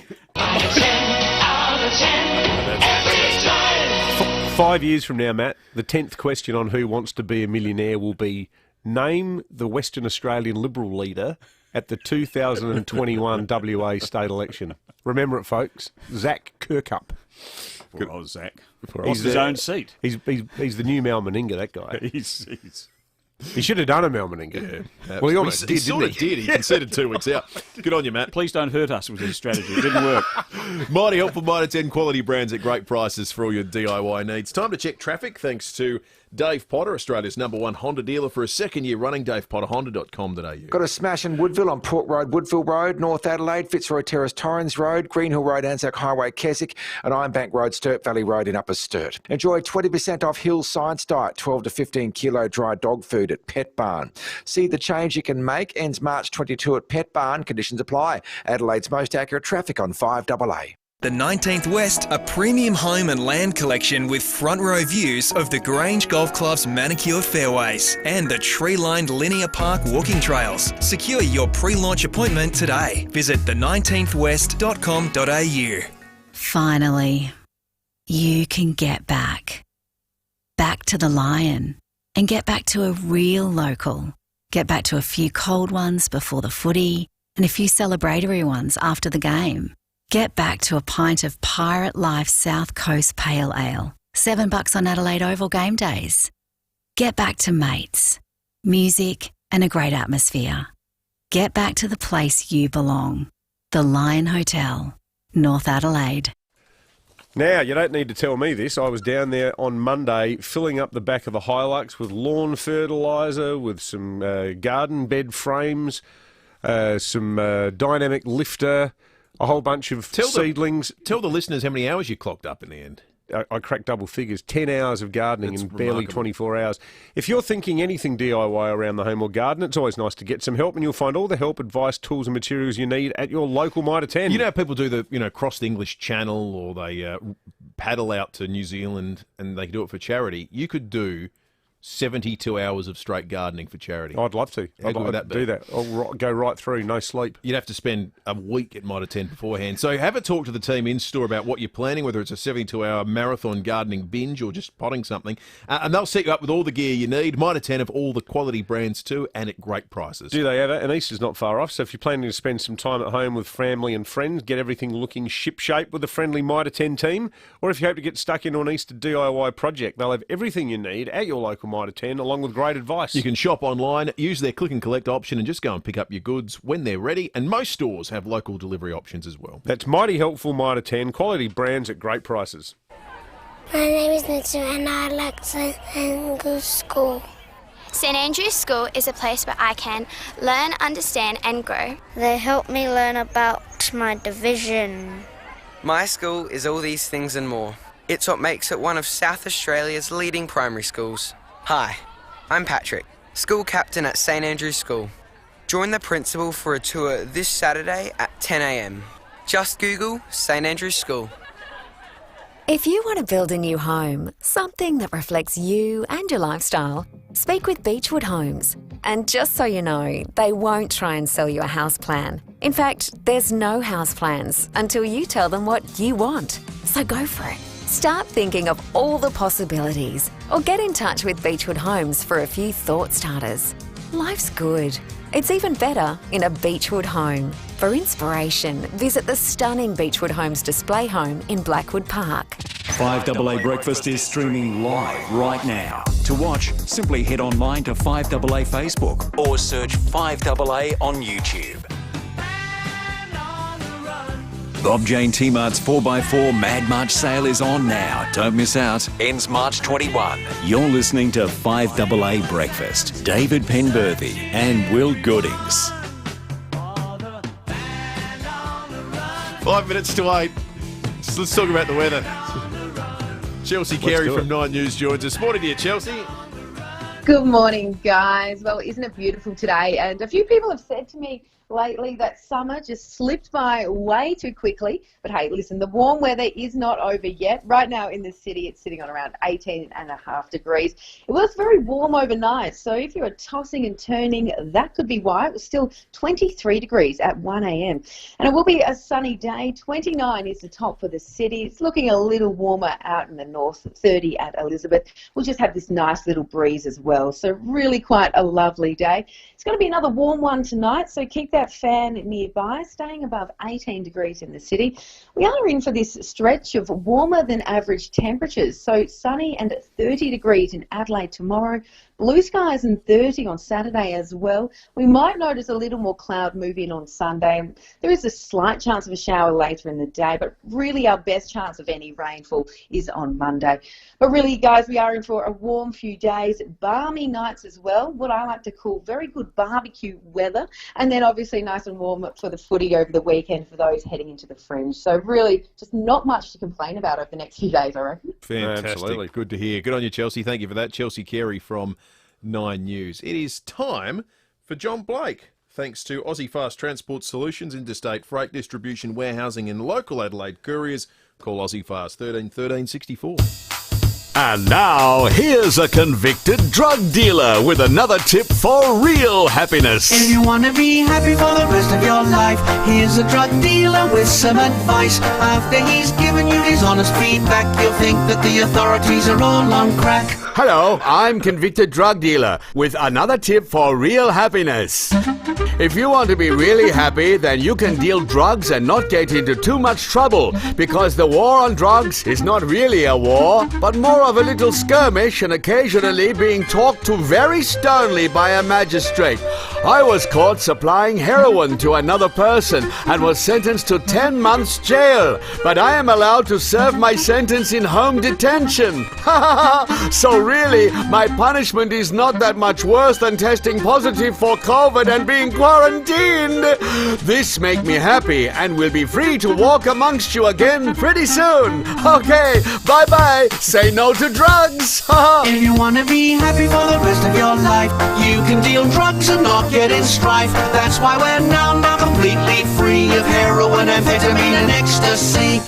5 years from now, Matt, the 10th question on Who Wants to Be a Millionaire will be, name the Western Australian Liberal leader at the 2021 WA state election. Remember it, folks. Zach Kirkup. Poor old Zach. He's his own seat. He's the new Mal Meninga, that guy. He should have done a Mal Meninga. Yeah, well, he almost did, didn't he? He conceded 2 weeks out. Good on you, Matt. Please don't hurt us with his strategy. It didn't work. Mighty helpful, mighty 10 quality brands at great prices for all your DIY needs. Time to check traffic thanks to Dave Potter, Australia's #1 Honda dealer for a second year running. DavePotterHonda.com.au. Got a smash in Woodville on Port Road, Woodville Road, North Adelaide, Fitzroy Terrace, Torrens Road, Greenhill Road, Anzac Highway, Keswick, and Ironbank Road, Sturt Valley Road in Upper Sturt. Enjoy 20% off Hill's Science Diet, 12 to 15 kilo dry dog food at Pet Barn. See the change you can make. Ends March 22 at Pet Barn. Conditions apply. Adelaide's most accurate traffic on 5AA. The 19th West, a premium home and land collection with front row views of the Grange Golf Club's manicured fairways and the tree-lined linear park walking trails. Secure your pre-launch appointment today. Visit the19thwest.com.au. Finally, you can get back. Back to the Lion. And get back to a real local. Get back to a few cold ones before the footy and a few celebratory ones after the game. Get back to a pint of Pirate Life South Coast Pale Ale, $7 on Adelaide Oval game days. Get back to mates, music and a great atmosphere. Get back to the place you belong. The Lion Hotel, North Adelaide. Now, you don't need to tell me this. I was down there on Monday filling up the back of the Hilux with lawn fertiliser, with some garden bed frames, some dynamic lifter, a whole bunch of seedlings. Tell the listeners how many hours you clocked up in the end. I cracked double figures, 10 hours of gardening in barely 24 hours. If you're thinking anything DIY around the home or garden, it's always nice to get some help, and you'll find all the help, advice, tools and materials you need at your local Mitre 10. You know how people do the, cross the English Channel, or they paddle out to New Zealand and they do it for charity. You could do 72 hours of straight gardening for charity. I'd love to. How good would that be? Do that. I'll go right through, no sleep. You'd have to spend a week at Mitre 10 beforehand. So have a talk to the team in store about what you're planning, whether it's a 72-hour marathon gardening binge or just potting something. And they'll set you up with all the gear you need. Mitre 10 have all the quality brands too, and at great prices. Do they ever? And Easter's not far off, so if you're planning to spend some time at home with family and friends, get everything looking ship-shape with a friendly Mitre 10 team, or if you hope to get stuck into an Easter DIY project, they'll have everything you need at your local Mitre 10, along with great advice. You can shop online, use their click and collect option, and just go and pick up your goods when they're ready. And most stores have local delivery options as well. That's mighty helpful, Mitre 10, quality brands at great prices. My name is Nitsu and I like St Andrew's School. St Andrew's School is a place where I can learn, understand and grow. They help me learn about my division. My school is all these things and more. It's what makes it one of South Australia's leading primary schools. Hi, I'm Patrick, school captain at St Andrew's School. Join the principal for a tour this Saturday at 10 a.m. Just Google St Andrew's School. If you want to build a new home, something that reflects you and your lifestyle, speak with Beechwood Homes. And just so you know, they won't try and sell you a house plan. In fact, there's no house plans until you tell them what you want. So go for it. Start thinking of all the possibilities or get in touch with Beechwood Homes for a few thought starters. Life's good. It's even better in a Beechwood home. For inspiration, visit the stunning Beechwood Homes display home in Blackwood Park. 5AA Breakfast is streaming live right now. To watch, simply head online to 5AA Facebook or search 5AA on YouTube. Bob Jane T-Mart's 4x4 Mad March sale is on now. Don't miss out. Ends March 21. You're listening to 5AA Breakfast. David Penberthy and Will Goodings. 5 minutes to 8. So let's talk about the weather. Chelsea Carey from 9 News joins us. Morning to you, Chelsea. Good morning, guys. Well, isn't it beautiful today? And a few people have said to me lately that summer just slipped by way too quickly. But hey, listen, the warm weather is not over yet. Right now in the city, it's sitting on around 18.5 degrees. It was very warm overnight, so if you were tossing and turning, that could be why. It was still 23 degrees at 1 a.m. And it will be a sunny day. 29 is the top for the city. It's looking a little warmer out in the north, 30 at Elizabeth. We'll just have this nice little breeze as well. So really quite a lovely day. It's going to be another warm one tonight, so keep that fan nearby, staying above 18 degrees in the city. We are in for this stretch of warmer than average temperatures, so sunny and 30 degrees in Adelaide tomorrow. Blue skies and 30 on Saturday as well. We might notice a little more cloud move in on Sunday. There is a slight chance of a shower later in the day, but really our best chance of any rainfall is on Monday. But really, guys, we are in for a warm few days, balmy nights as well, what I like to call very good barbecue weather, and then obviously nice and warm for the footy over the weekend for those heading into the fringe. So really just not much to complain about over the next few days, I reckon. Fantastic. Absolutely. Good to hear. Good on you, Chelsea. Thank you for that. Chelsea Carey from 9 News. It is time for John Blake. Thanks to Aussie Fast Transport Solutions, interstate freight distribution, warehousing and local Adelaide couriers. Call Aussie Fast 13 13 64. And now, here's a convicted drug dealer with another tip for real happiness. If you want to be happy for the rest of your life, here's a drug dealer with some advice. After he's given you his honest feedback, you'll think that the authorities are all on crack. Hello, I'm convicted drug dealer with another tip for real happiness. If you want to be really happy, then you can deal drugs and not get into too much trouble, because the war on drugs is not really a war, but more of a little skirmish and occasionally being talked to very sternly by a magistrate. I was caught supplying heroin to another person and was sentenced to 10 months jail, but I am allowed to serve my sentence in home detention. So really, my punishment is not that much worse than testing positive for COVID and being quarantined. This make me happy and will be free to walk amongst you again pretty soon. Okay, bye-bye. Say no to drugs. If you want to be happy for the rest of your life, you can deal drugs and not get in strife. That's why we're now completely free of heroin, amphetamine and ecstasy.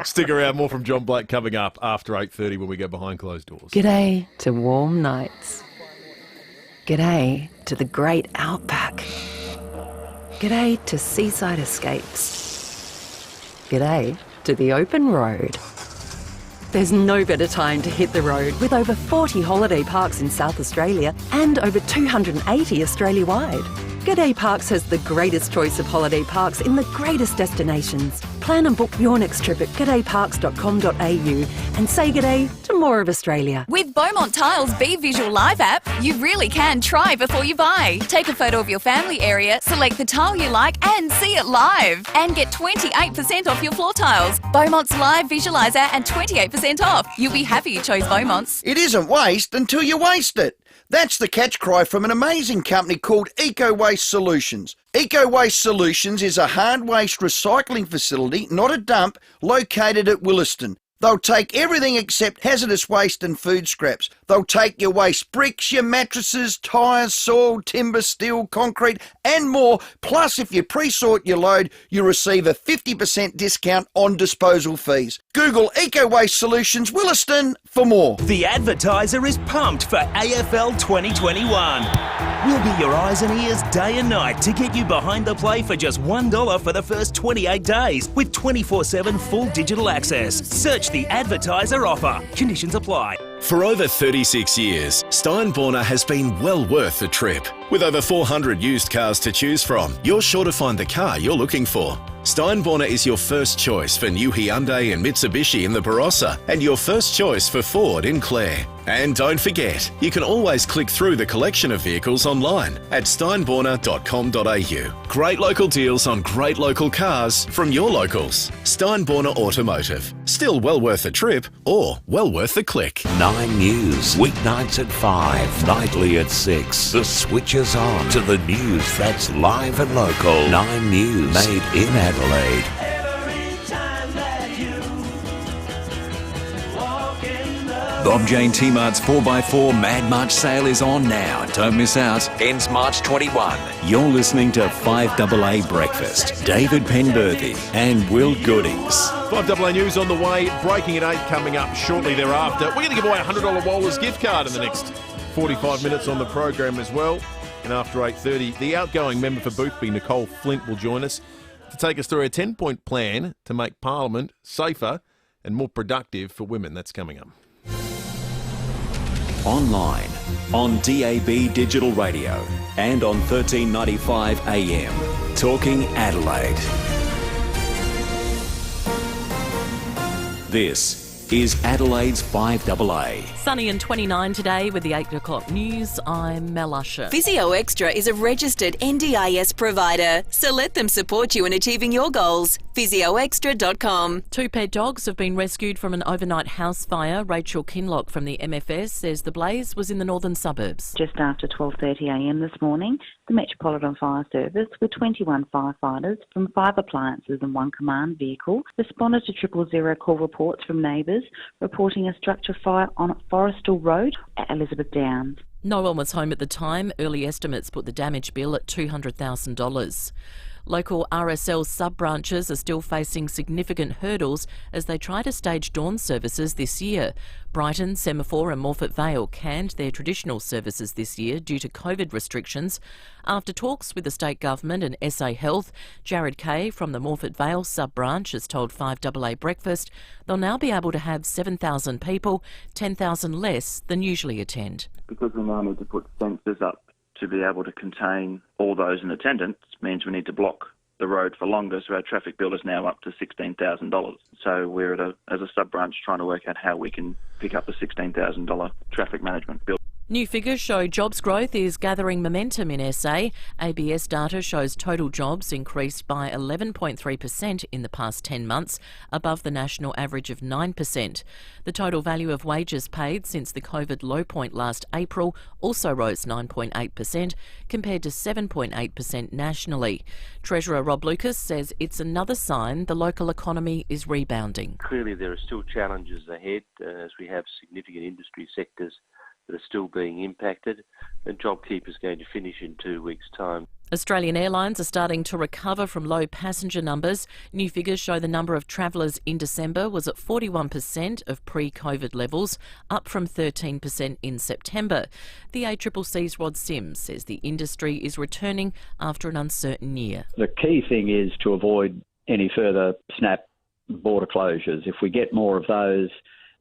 Stick around, more from John Blake coming up after 8:30 when we go behind closed doors. G'day to warm nights. G'day to the great outback. G'day to seaside escapes. G'day to the open road. There's no better time to hit the road with over 40 holiday parks in South Australia and over 280 Australia-wide. G'day Parks has the greatest choice of holiday parks in the greatest destinations. Plan and book your next trip at g'dayparks.com.au and say g'day to more of Australia. With Beaumont Tiles Be Visual Live app, you really can try before you buy. Take a photo of your family area, select the tile you like and see it live. And get 28% off your floor tiles. Beaumont's live visualiser and 28% off. You'll be happy you chose Beaumont's. It isn't waste until you waste it. That's the catch cry from an amazing company called Eco Waste Solutions. Eco Waste Solutions is a hard waste recycling facility, not a dump, located at Williston. They'll take everything except hazardous waste and food scraps. They'll take your waste bricks, your mattresses, tyres, soil, timber, steel, concrete and more. Plus, if you pre-sort your load, you receive a 50% discount on disposal fees. Google Eco Waste Solutions Williston for more. The Advertiser is pumped for AFL 2021. We'll be your eyes and ears day and night to get you behind the play for just $1 for the first 28 days with 24/7 full digital access. Search the Advertiser offer. Conditions apply. For over 36 years, Steinborner has been well worth the trip. With over 400 used cars to choose from, you're sure to find the car you're looking for. Steinborner is your first choice for new Hyundai and Mitsubishi in the Barossa, and your first choice for Ford in Clare. And don't forget, you can always click through the collection of vehicles online at steinborner.com.au. Great local deals on great local cars from your locals. Steinborner Automotive. Still well worth the trip, or well worth the click. 9 News, weeknights at 5, nightly at 6. The switch is on to the news that's live and local. 9 News, made in Adelaide. Bob Jane T-Mart's 4x4 Mad March sale is on now. Don't miss out. Ends March 21. You're listening to 5AA Breakfast. David Penberthy and Will Goodings. 5AA News on the way. Breaking at 8 coming up shortly thereafter. We're going to give away a $100 Waller's gift card in the next 45 minutes on the program as well. And after 8:30, the outgoing member for Boothby, Nicole Flint, will join us to take us through a 10-point plan to make Parliament safer and more productive for women. That's coming up. Online, on DAB Digital Radio, and on 1395 AM. Talking Adelaide. This is Adelaide's 5AA. Sunny and 29 today with the 8 o'clock news. I'm Mel Usher. Physio Extra is a registered NDIS provider, so let them support you in achieving your goals. PhysioExtra.com. 2 pet dogs have been rescued from an overnight house fire. Rachel Kinlock from the MFS says the blaze was in the northern suburbs. Just after 12:30am this morning, the Metropolitan Fire Service, with 21 firefighters from 5 appliances and 1 command vehicle, responded to 000 call reports from neighbours reporting a structure fire on Forrestal Road at Elizabeth Downs. No one was home at the time. Early estimates put the damage bill at $200,000. Local RSL sub-branches are still facing significant hurdles as they try to stage dawn services this year. Brighton, Semaphore and Morphett Vale canned their traditional services this year due to COVID restrictions. After talks with the state government and SA Health, Jared Kay from the Morphett Vale sub-branch has told 5AA Breakfast they'll now be able to have 7,000 people, 10,000 less than usually attend. Because we now need to put sensors up to be able to contain all those in attendance means we need to block the road for longer, so our traffic bill is now up to $16,000. So we're as a sub-branch trying to work out how we can pick up the $16,000 traffic management bill. New figures show jobs growth is gathering momentum in SA. ABS data shows total jobs increased by 11.3% in the past 10 months, above the national average of 9%. The total value of wages paid since the COVID low point last April also rose 9.8%, compared to 7.8% nationally. Treasurer Rob Lucas says it's another sign the local economy is rebounding. Clearly there are still challenges ahead as we have significant industry sectors that are still being impacted, and JobKeeper is going to finish in 2 weeks' time. Australian Airlines are starting to recover from low passenger numbers. New figures show the number of travellers in December was at 41% of pre-COVID levels, up from 13% in September. The ACCC's Rod Sims says the industry is returning after an uncertain year. The key thing is to avoid any further snap border closures. If we get more of those,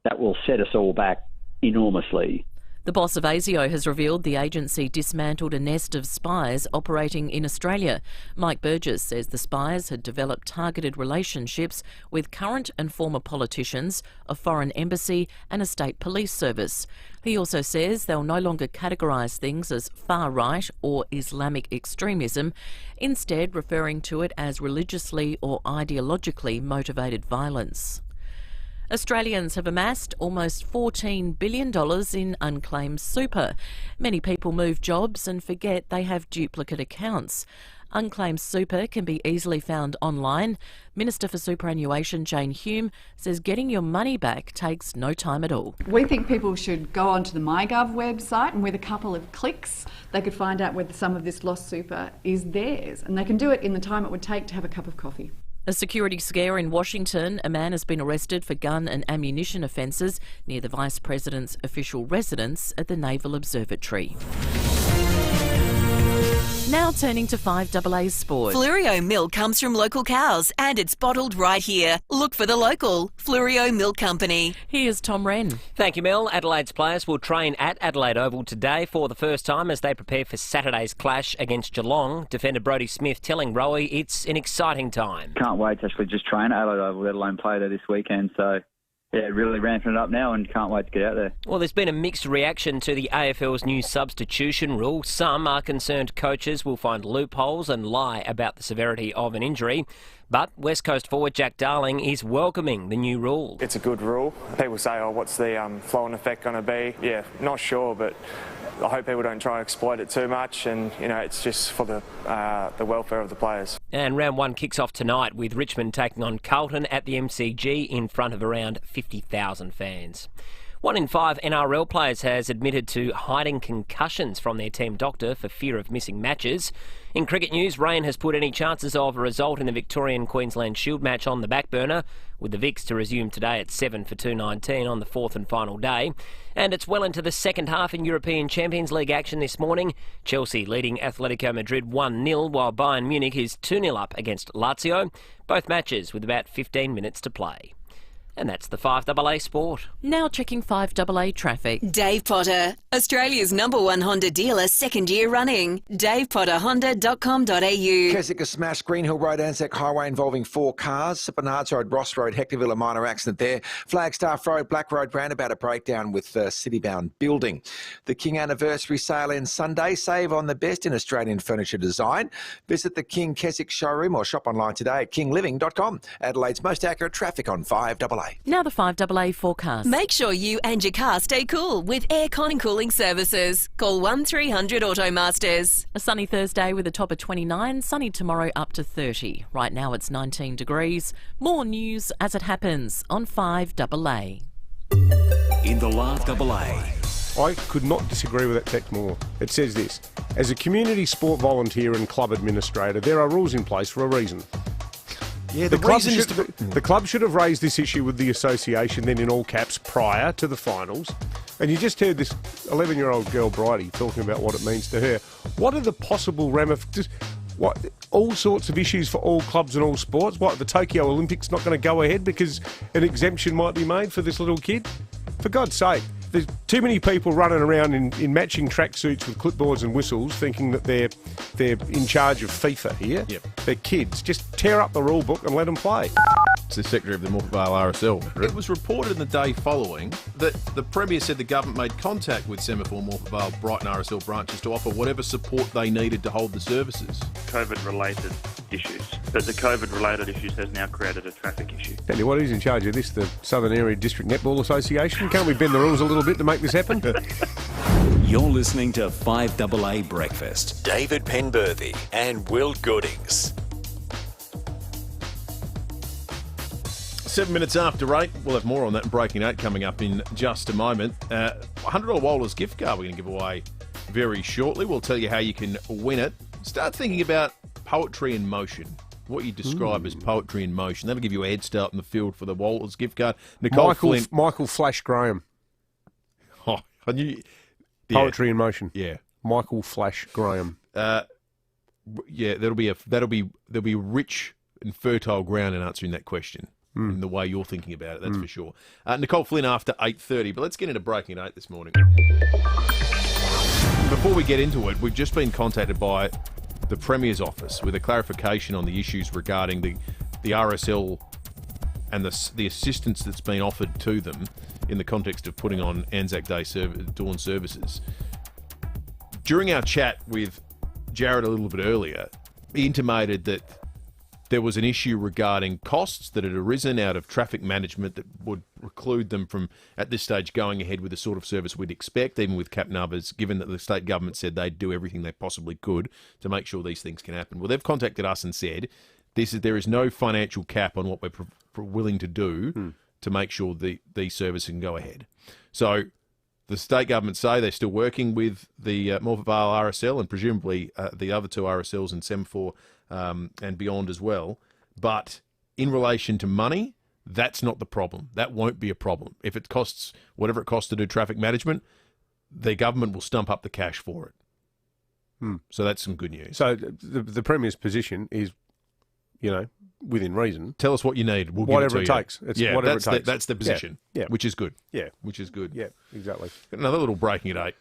that will set us all back enormously. The boss of ASIO has revealed the agency dismantled a nest of spies operating in Australia. Mike Burgess says the spies had developed targeted relationships with current and former politicians, a foreign embassy and a state police service. He also says they'll no longer categorise things as far-right or Islamic extremism, instead referring to it as religiously or ideologically motivated violence. Australians have amassed almost $14 billion in unclaimed super. Many people move jobs and forget they have duplicate accounts. Unclaimed super can be easily found online. Minister for Superannuation Jane Hume says getting your money back takes no time at all. We think people should go onto the MyGov website, and with a couple of clicks they could find out whether some of this lost super is theirs, and they can do it in the time it would take to have a cup of coffee. A security scare in Washington. A man has been arrested for gun and ammunition offences near the Vice President's official residence at the Naval Observatory. Now turning to 5AA Sport. Fluorio milk comes from local cows and it's bottled right here. Look for the local Fluorio Milk Company. Here's Tom Wren. Thank you, Mel. Adelaide's players will train at Adelaide Oval today for the first time as they prepare for Saturday's clash against Geelong. Defender Brodie Smith telling Rowie it's an exciting time. Can't wait to actually just train at Adelaide Oval, let alone play there this weekend. So, yeah, really ramping it up now and can't wait to get out there. Well, there's been a mixed reaction to the AFL's new substitution rule. Some are concerned coaches will find loopholes and lie about the severity of an injury. But West Coast forward Jack Darling is welcoming the new rule. It's a good rule. People say, what's the flow-on effect going to be? Yeah, not sure, but I hope people don't try and exploit it too much, and it's just for the welfare of the players. And round one kicks off tonight with Richmond taking on Carlton at the MCG in front of around 50,000 fans. 1 in 5 NRL players has admitted to hiding concussions from their team doctor for fear of missing matches. In cricket news, rain has put any chances of a result in the Victorian-Queensland Shield match on the back burner, with the Vics to resume today at 7 for 2:19 on the fourth and final day. And it's well into the second half in European Champions League action this morning. Chelsea leading Atletico Madrid 1-0, while Bayern Munich is 2-0 up against Lazio. Both matches with about 15 minutes to play. And that's the 5AA Sport. Now checking 5AA traffic. Dave Potter, Australia's #1 Honda dealer, second year running. DavePotterHonda.com.au. Keswick has smashed Greenhill Road, Anzac Highway involving 4 cars. Bernards Road, Ross Road, Hectorville, a minor accident there. Flagstaff Road, Black Road, roundabout a breakdown with Citybound building. The King Anniversary Sale ends Sunday. Save on the best in Australian furniture design. Visit the King Keswick showroom or shop online today at kingliving.com. Adelaide's most accurate traffic on 5AA. Now the 5AA forecast. Make sure you and your car stay cool with aircon and cooling services. Call 1300 Automasters. A sunny Thursday with a top of 29, sunny tomorrow up to 30. Right now it's 19 degrees. More news as it happens on 5AA. In the Live AA. I could not disagree with that text more. It says this: as a community sport volunteer and club administrator, there are rules in place for a reason. Yeah, the club should have raised this issue with the association, then in all caps, prior to the finals. And you just heard this 11-year-old girl, Bridie, talking about what it means to her. What are the possible ramifications? What, all sorts of issues for all clubs and all sports? What, the Tokyo Olympics not going to go ahead because an exemption might be made for this little kid? For God's sake. There's too many people running around in matching tracksuits with clipboards and whistles thinking that they're in charge of FIFA here. Yep. They're kids. Just tear up the rule book and let them play. It's the Secretary of the Morpeth Vale RSL. It was reported in the day following that the Premier said the government made contact with Semaphore, Morpeth Vale, Brighton RSL branches to offer whatever support they needed to hold the services. COVID-related issues. But the COVID-related issues has now created a traffic issue. Tell you what, who's in charge of this? The Southern Area District Netball Association? Can't we bend the rules a little bit to make this happen? You're listening to 5AA Breakfast. David Penberthy and Will Goodings. 7 minutes after 8. We'll have more on that in Breaking 8 coming up in just a moment. $100 Waller's gift card we're going to give away very shortly. We'll tell you how you can win it. Start thinking about poetry in motion. What you describe as poetry in motion. That'll give you a head start in the field for the Waller's gift card. Michael Flash Graham. Oh, I knew... Poetry in motion. Yeah. Michael Flash Graham. Yeah, there'll be rich and fertile ground in answering that question. In the way you're thinking about it, that's for sure. Nicole Flynn after 8:30, but let's get into Breaking 8 this morning. Before we get into it, we've just been contacted by the Premier's office with a clarification on the issues regarding the RSL and the assistance that's been offered to them in the context of putting on Anzac Day dawn services. During our chat with Jared a little bit earlier, he intimated that there was an issue regarding costs that had arisen out of traffic management that would preclude them from, at this stage, going ahead with the sort of service we'd expect, even with cap numbers, given that the state government said they'd do everything they possibly could to make sure these things can happen. Well, they've contacted us and said there is no financial cap on what we're willing to do to make sure these services can go ahead. So the state government say they're still working with the Morphett Vale RSL and presumably the other two RSLs in Semaphore and beyond as well. But in relation to money, that's not the problem. That won't be a problem. If it costs whatever it costs to do traffic management, the government will stump up the cash for it. So that's some good news. So the Premier's position is, within reason. Tell us what you need. We'll whatever give it to it you. takes. It's whatever it takes. That's the position. Yeah. Which is good. Yeah. Which is good. Yeah, exactly. Got another little breaking at 8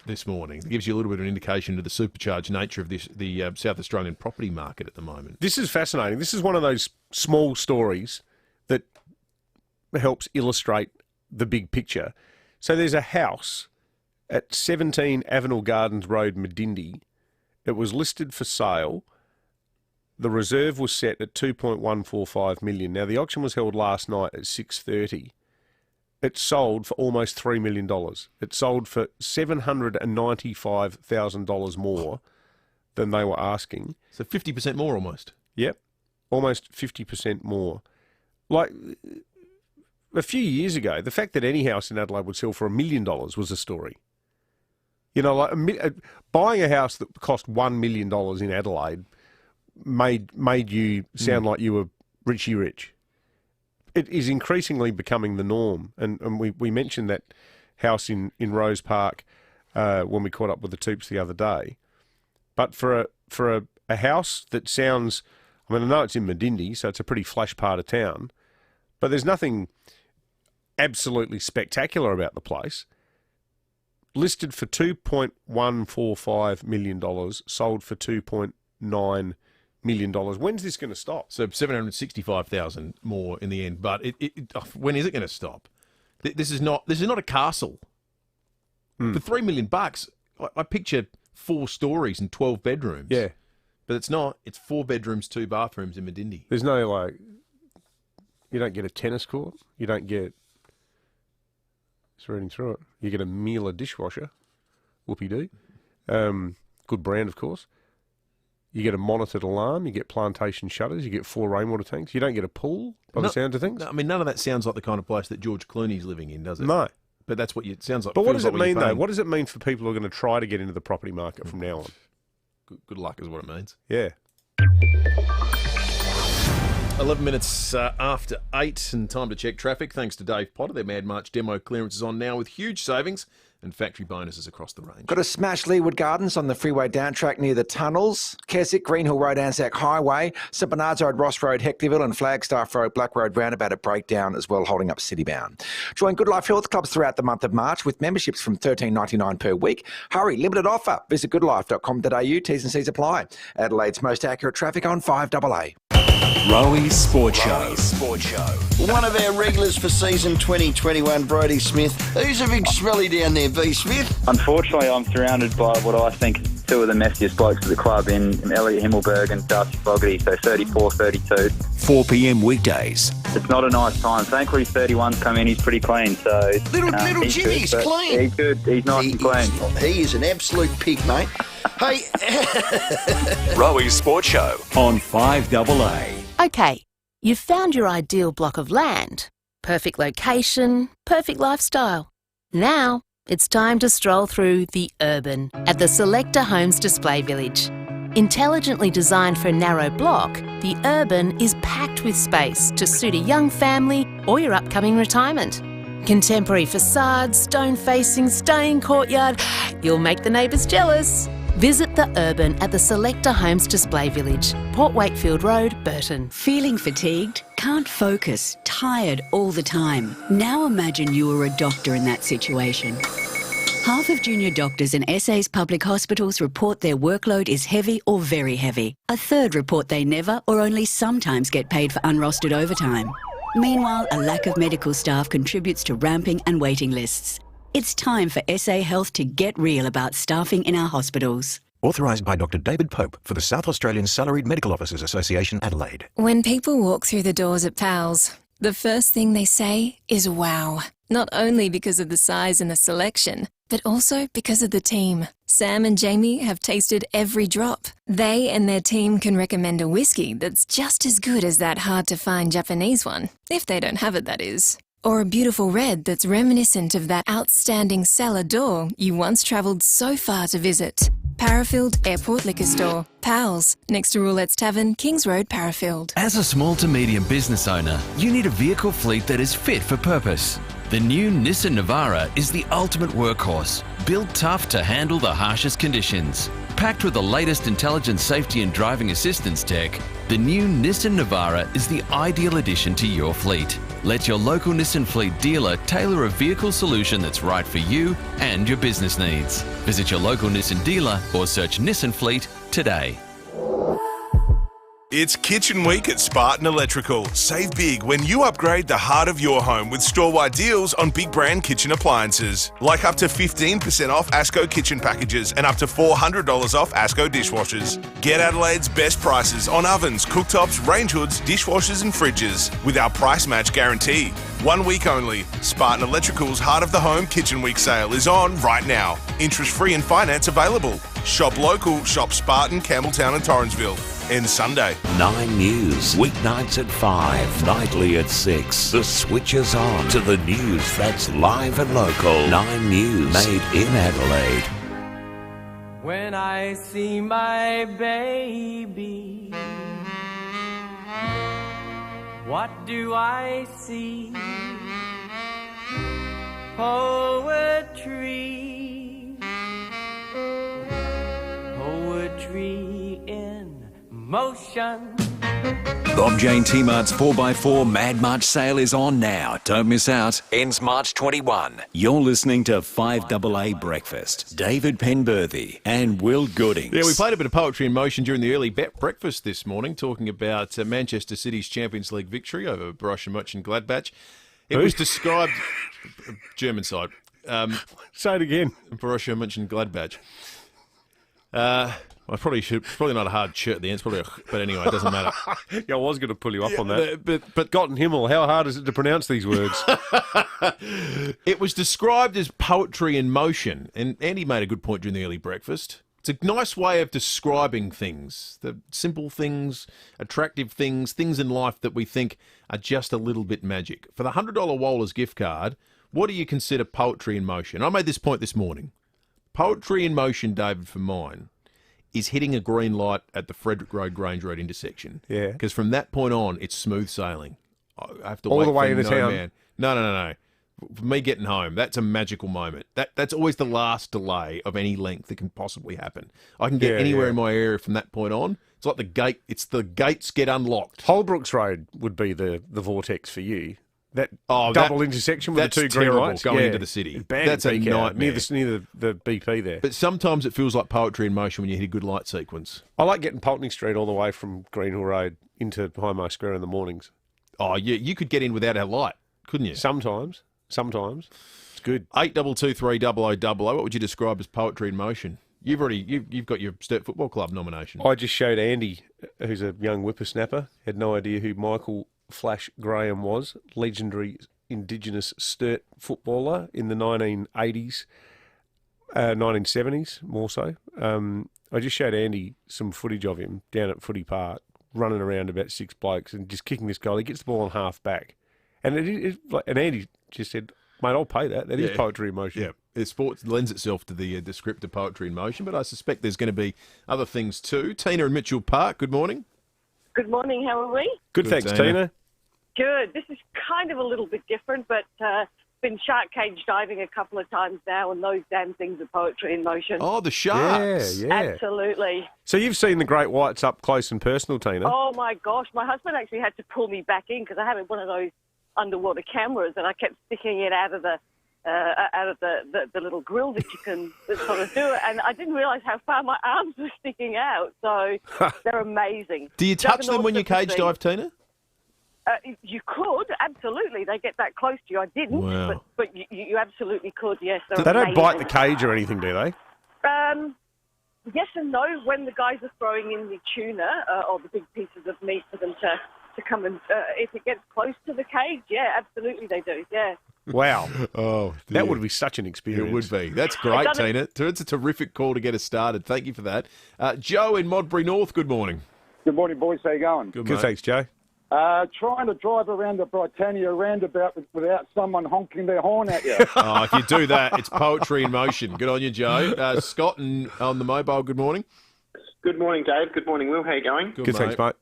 this morning. It gives you a little bit of an indication of the supercharged nature of the South Australian property market at the moment. This is fascinating. This is one of those small stories that helps illustrate the big picture. So there's a house at 17 Avenel Gardens Road, Medindi. It was listed for sale. The reserve was set at $2.145 million. Now, the auction was held last night at 6:30. It sold for almost $3 million. It sold for $795,000 more than they were asking. So 50% more almost. Yep, almost 50% more. Like, a few years ago, the fact that any house in Adelaide would sell for $1 million was a story. Buying a house that cost $1 million in Adelaide made you sound like you were Richie Rich. It is increasingly becoming the norm. And we mentioned that house in Rose Park when we caught up with the Toops the other day. But for a house that sounds, I know it's in Medindi, so it's a pretty flash part of town, but there's nothing absolutely spectacular about the place. Listed for $2.145 million, sold for $2.9 million. When's this going to stop? So 765,000 more in the end. But when is it going to stop? This is not a castle. For $3 million, I picture 4 stories and 12 bedrooms. Yeah, but it's not. It's 4 bedrooms, 2 bathrooms in Medindi. There's no you don't get a tennis court. You don't get. Just reading through it, you get a Miele dishwasher. Whoopie-doo. Good brand, of course. You get a monitored alarm, you get plantation shutters, you get 4 rainwater tanks. You don't get a pool, by the sound of things. No, none of that sounds like the kind of place that George Clooney's living in, does it? No. But that's what it sounds like. But what does it mean, though? What does it mean for people who are going to try to get into the property market from now on? Good luck is what it means. Yeah. 11 minutes after 8 and time to check traffic. Thanks to Dave Potter. Their Mad March demo clearance is on now with huge savings and factory bonuses across the range. Got to smash Leeward Gardens on the freeway down track near the tunnels. Keswick, Greenhill Road, Anzac Highway. St Bernard's Road, Ross Road, Hectorville and Flagstaff Road, Black Road roundabout at breakdown as well, holding up Citybound. Join Good Life Health Clubs throughout the month of March with memberships from $13.99 per week. Hurry, limited offer. Visit goodlife.com.au. T's and C's apply. Adelaide's most accurate traffic on 5AA. Rowie Sport Show. One of our regulars for season 2021, Brodie Smith. Who's a big smelly down there, B. Smith? Unfortunately, I'm surrounded by what I think 2 of the messiest blokes at the club in Elliot Himmelberg and Darcy Fogarty, so 34, 32. 4 p.m. weekdays. It's not a nice time. Thankfully, 31's come in. He's pretty clean. So Little he's Jimmy's good, clean. He's good. He's nice and clean. He is an absolute pig, mate. Hey. Rowie Sport Show on 5AA. Okay, you've found your ideal block of land. Perfect location, perfect lifestyle. Now, it's time to stroll through the Urban at the Selector Homes Display Village. Intelligently designed for a narrow block, the Urban is packed with space to suit a young family or your upcoming retirement. Contemporary facades, stone-facing, staying courtyard. You'll make the neighbours jealous. Visit the Urban at the Selector Homes Display Village, Port Wakefield Road, Burton. Feeling fatigued? Can't focus? Tired all the time? Now imagine you were a doctor in that situation. Half of junior doctors in SA's public hospitals report their workload is heavy or very heavy. A third report they never or only sometimes get paid for unrostered overtime. Meanwhile, a lack of medical staff contributes to ramping and waiting lists. It's time for SA Health to get real about staffing in our hospitals. Authorised by Dr. David Pope for the South Australian Salaried Medical Officers Association, Adelaide. When people walk through the doors at PALS, the first thing they say is wow. Not only because of the size and the selection, but also because of the team. Sam and Jamie have tasted every drop. They and their team can recommend a whiskey that's just as good as that hard-to-find Japanese one, if they don't have it, that is. Or a beautiful red that's reminiscent of that outstanding cellar door you once travelled so far to visit. Parafield Airport Liquor Store. Pals, next to Roulette's Tavern, Kings Road, Parafield. As a small to medium business owner, you need a vehicle fleet that is fit for purpose. The new Nissan Navara is the ultimate workhorse, built tough to handle the harshest conditions. Packed with the latest intelligent safety and driving assistance tech, the new Nissan Navara is the ideal addition to your fleet. Let your local Nissan fleet dealer tailor a vehicle solution that's right for you and your business needs. Visit your local Nissan dealer or search Nissan Fleet today. It's Kitchen Week at Spartan Electrical. Save big when you upgrade the heart of your home with store-wide deals on big brand kitchen appliances. Like up to 15% off Asco kitchen packages and up to $400 off Asco dishwashers. Get Adelaide's best prices on ovens, cooktops, range hoods, dishwashers and fridges with our price match guarantee. 1 week only. Spartan Electrical's Heart of the Home Kitchen Week sale is on right now. Interest-free and finance available. Shop local, shop Spartan, Campbelltown and Torrensville. Ends Sunday. 9 News, weeknights at 5, nightly at 6. The switch is on to the news that's live and local. 9 News, made in Adelaide. When I see my baby, what do I see? Poetry, poetry in motion. Bob Jane T-Mart's 4x4 Mad March sale is on now. Don't miss out. Ends March 21. You're listening to 5AA Breakfast. David Penberthy and Will Goodings. Yeah, we played a bit of poetry in motion during the early breakfast this morning, talking about Manchester City's Champions League victory over Borussia Mönchengladbach. It was described... German side. Say it again. Borussia Mönchengladbach. I probably not a hard shirt at the end, but anyway, it doesn't matter. Yeah, I was going to pull you up on that. But Gott and Himmel, how hard is it to pronounce these words? It was described as poetry in motion, and Andy made a good point during the early breakfast. It's a nice way of describing things, the simple things, attractive things, things in life that we think are just a little bit magic. For the $100 Wohlers gift card, what do you consider poetry in motion? I made this point this morning. Poetry in motion, David, for mine, is hitting a green light at the Frederick Road, Grange Road intersection. Yeah. Because from that point on, it's smooth sailing. I have to all wait the way for into town. Man. No. For me getting home, that's a magical moment. That's always the last delay of any length that can possibly happen. I can get anywhere in my area from that point on. It's like the gate. It's the gates get unlocked. Holbrooks Road would be the vortex for you. That double intersection with the two green lights going into the city. That's a nightmare. Near the BP there. But sometimes it feels like poetry in motion when you hit a good light sequence. I like getting Pulteney Street all the way from Greenhill Road into Highmark Square in the mornings. Oh, yeah, you could get in without a light, couldn't you? Sometimes. It's good. 82230000. What would you describe as poetry in motion? You've got your Sturt Football Club nomination. I just showed Andy, who's a young whippersnapper, had no idea who Michael Flash Graham was, legendary Indigenous Sturt footballer in the 1980s, 1970s more so. I just showed Andy some footage of him down at Footy Park, running around about 6 blokes and just kicking this goal. He gets the ball on half back. And Andy just said, mate, I'll pay that. That is poetry in motion. Yeah, sport lends itself to the descriptive poetry in motion, but I suspect there's going to be other things too. Tina in Mitchell Park, good morning. Good morning, how are we? Good, thanks, Tina. Good. This is kind of a little bit different, but been shark cage diving a couple of times now, and those damn things are poetry in motion. Oh, the sharks. Yeah. Absolutely. So you've seen the great whites up close and personal, Tina. Oh, my gosh. My husband actually had to pull me back in because I had one of those underwater cameras, and I kept sticking it out of the little grill that you can sort of do it, and I didn't realise how far my arms were sticking out. So they're amazing. Do you touch them when you cage dive, Tina? You could, absolutely. They get that close to you. I didn't, wow. but you absolutely could, yes. They don't bite the cage or anything, do they? Yes and no. When the guys are throwing in the tuna or the big pieces of meat for them to to come and if it gets close to the cage, yeah, absolutely they do. Yeah. Wow. Oh, that would be such an experience. It would be. That's great, Tina. It's a terrific call to get us started. Thank you for that. Joe in Modbury North, good morning. Good morning, boys. How you going? Good, Good, thanks, Joe. Trying to drive around the Britannia roundabout without someone honking their horn at you. Oh, if you do that, it's poetry in motion. Good on you, Joe. Scott on the mobile, good morning. Good morning, Dave. Good morning, Will. How you going? Good, thanks, mate.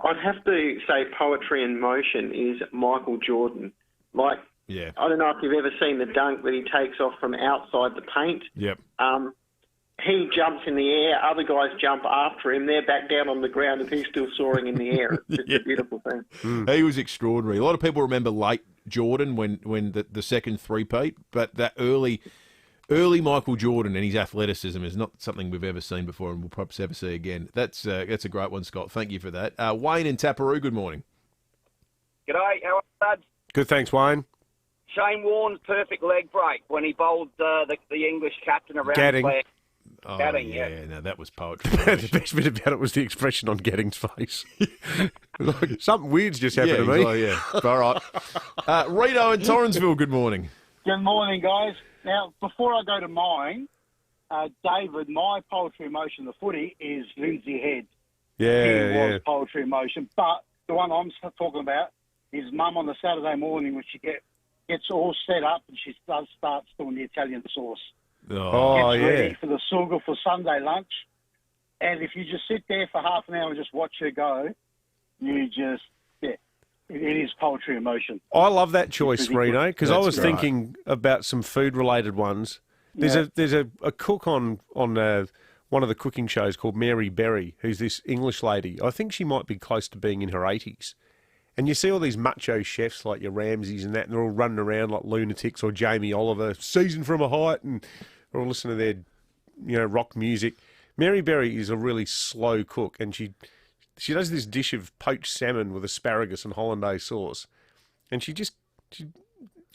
I'd have to say poetry in motion is Michael Jordan. Like, yeah. I don't know if you've ever seen the dunk that he takes off from outside the paint. Yep. He jumps in the air, other guys jump after him, they're back down on the ground and he's still soaring in the air. It's just a beautiful thing. He was extraordinary. A lot of people remember late Jordan when the second three-peat, but that early Michael Jordan and his athleticism is not something we've ever seen before and we'll perhaps ever see again. That's a great one, Scott. Thank you for that. Wayne in Taparoo, good morning. G'day, how are you, lads? Good, thanks, Wayne. Shane Warne's perfect leg break when he bowled the English captain around Gadding. the flag. Oh, Gadding, yeah, no, that was poetry. The best bit about it was the expression on Goodings' face. Like, something weird's just happened to me. Oh, yeah. All right. Reno in Torrensville, good morning. Good morning, guys. Now, before I go to mine, David, my poetry emotion, the footy, is Lindsay Head. Yeah, He was poetry emotion. But the one I'm talking about is Mum on the Saturday morning when she gets all set up and she starts doing the Italian sauce. Oh, Gets ready for the sugar for Sunday lunch. And if you just sit there for half an hour and just watch her go, it is poetry emotion. I love that choice, Reno, because I was great. thinking about some food-related ones. There's a cook on one of the cooking shows called Mary Berry, who's this English lady. I think she might be close to being in her 80s. And you see all these macho chefs like your Ramsays and that, and they're all running around like lunatics, or Jamie Oliver, seasoned from a height, and they're all listening to their rock music. Mary Berry is a really slow cook, and she does this dish of poached salmon with asparagus and hollandaise sauce, and she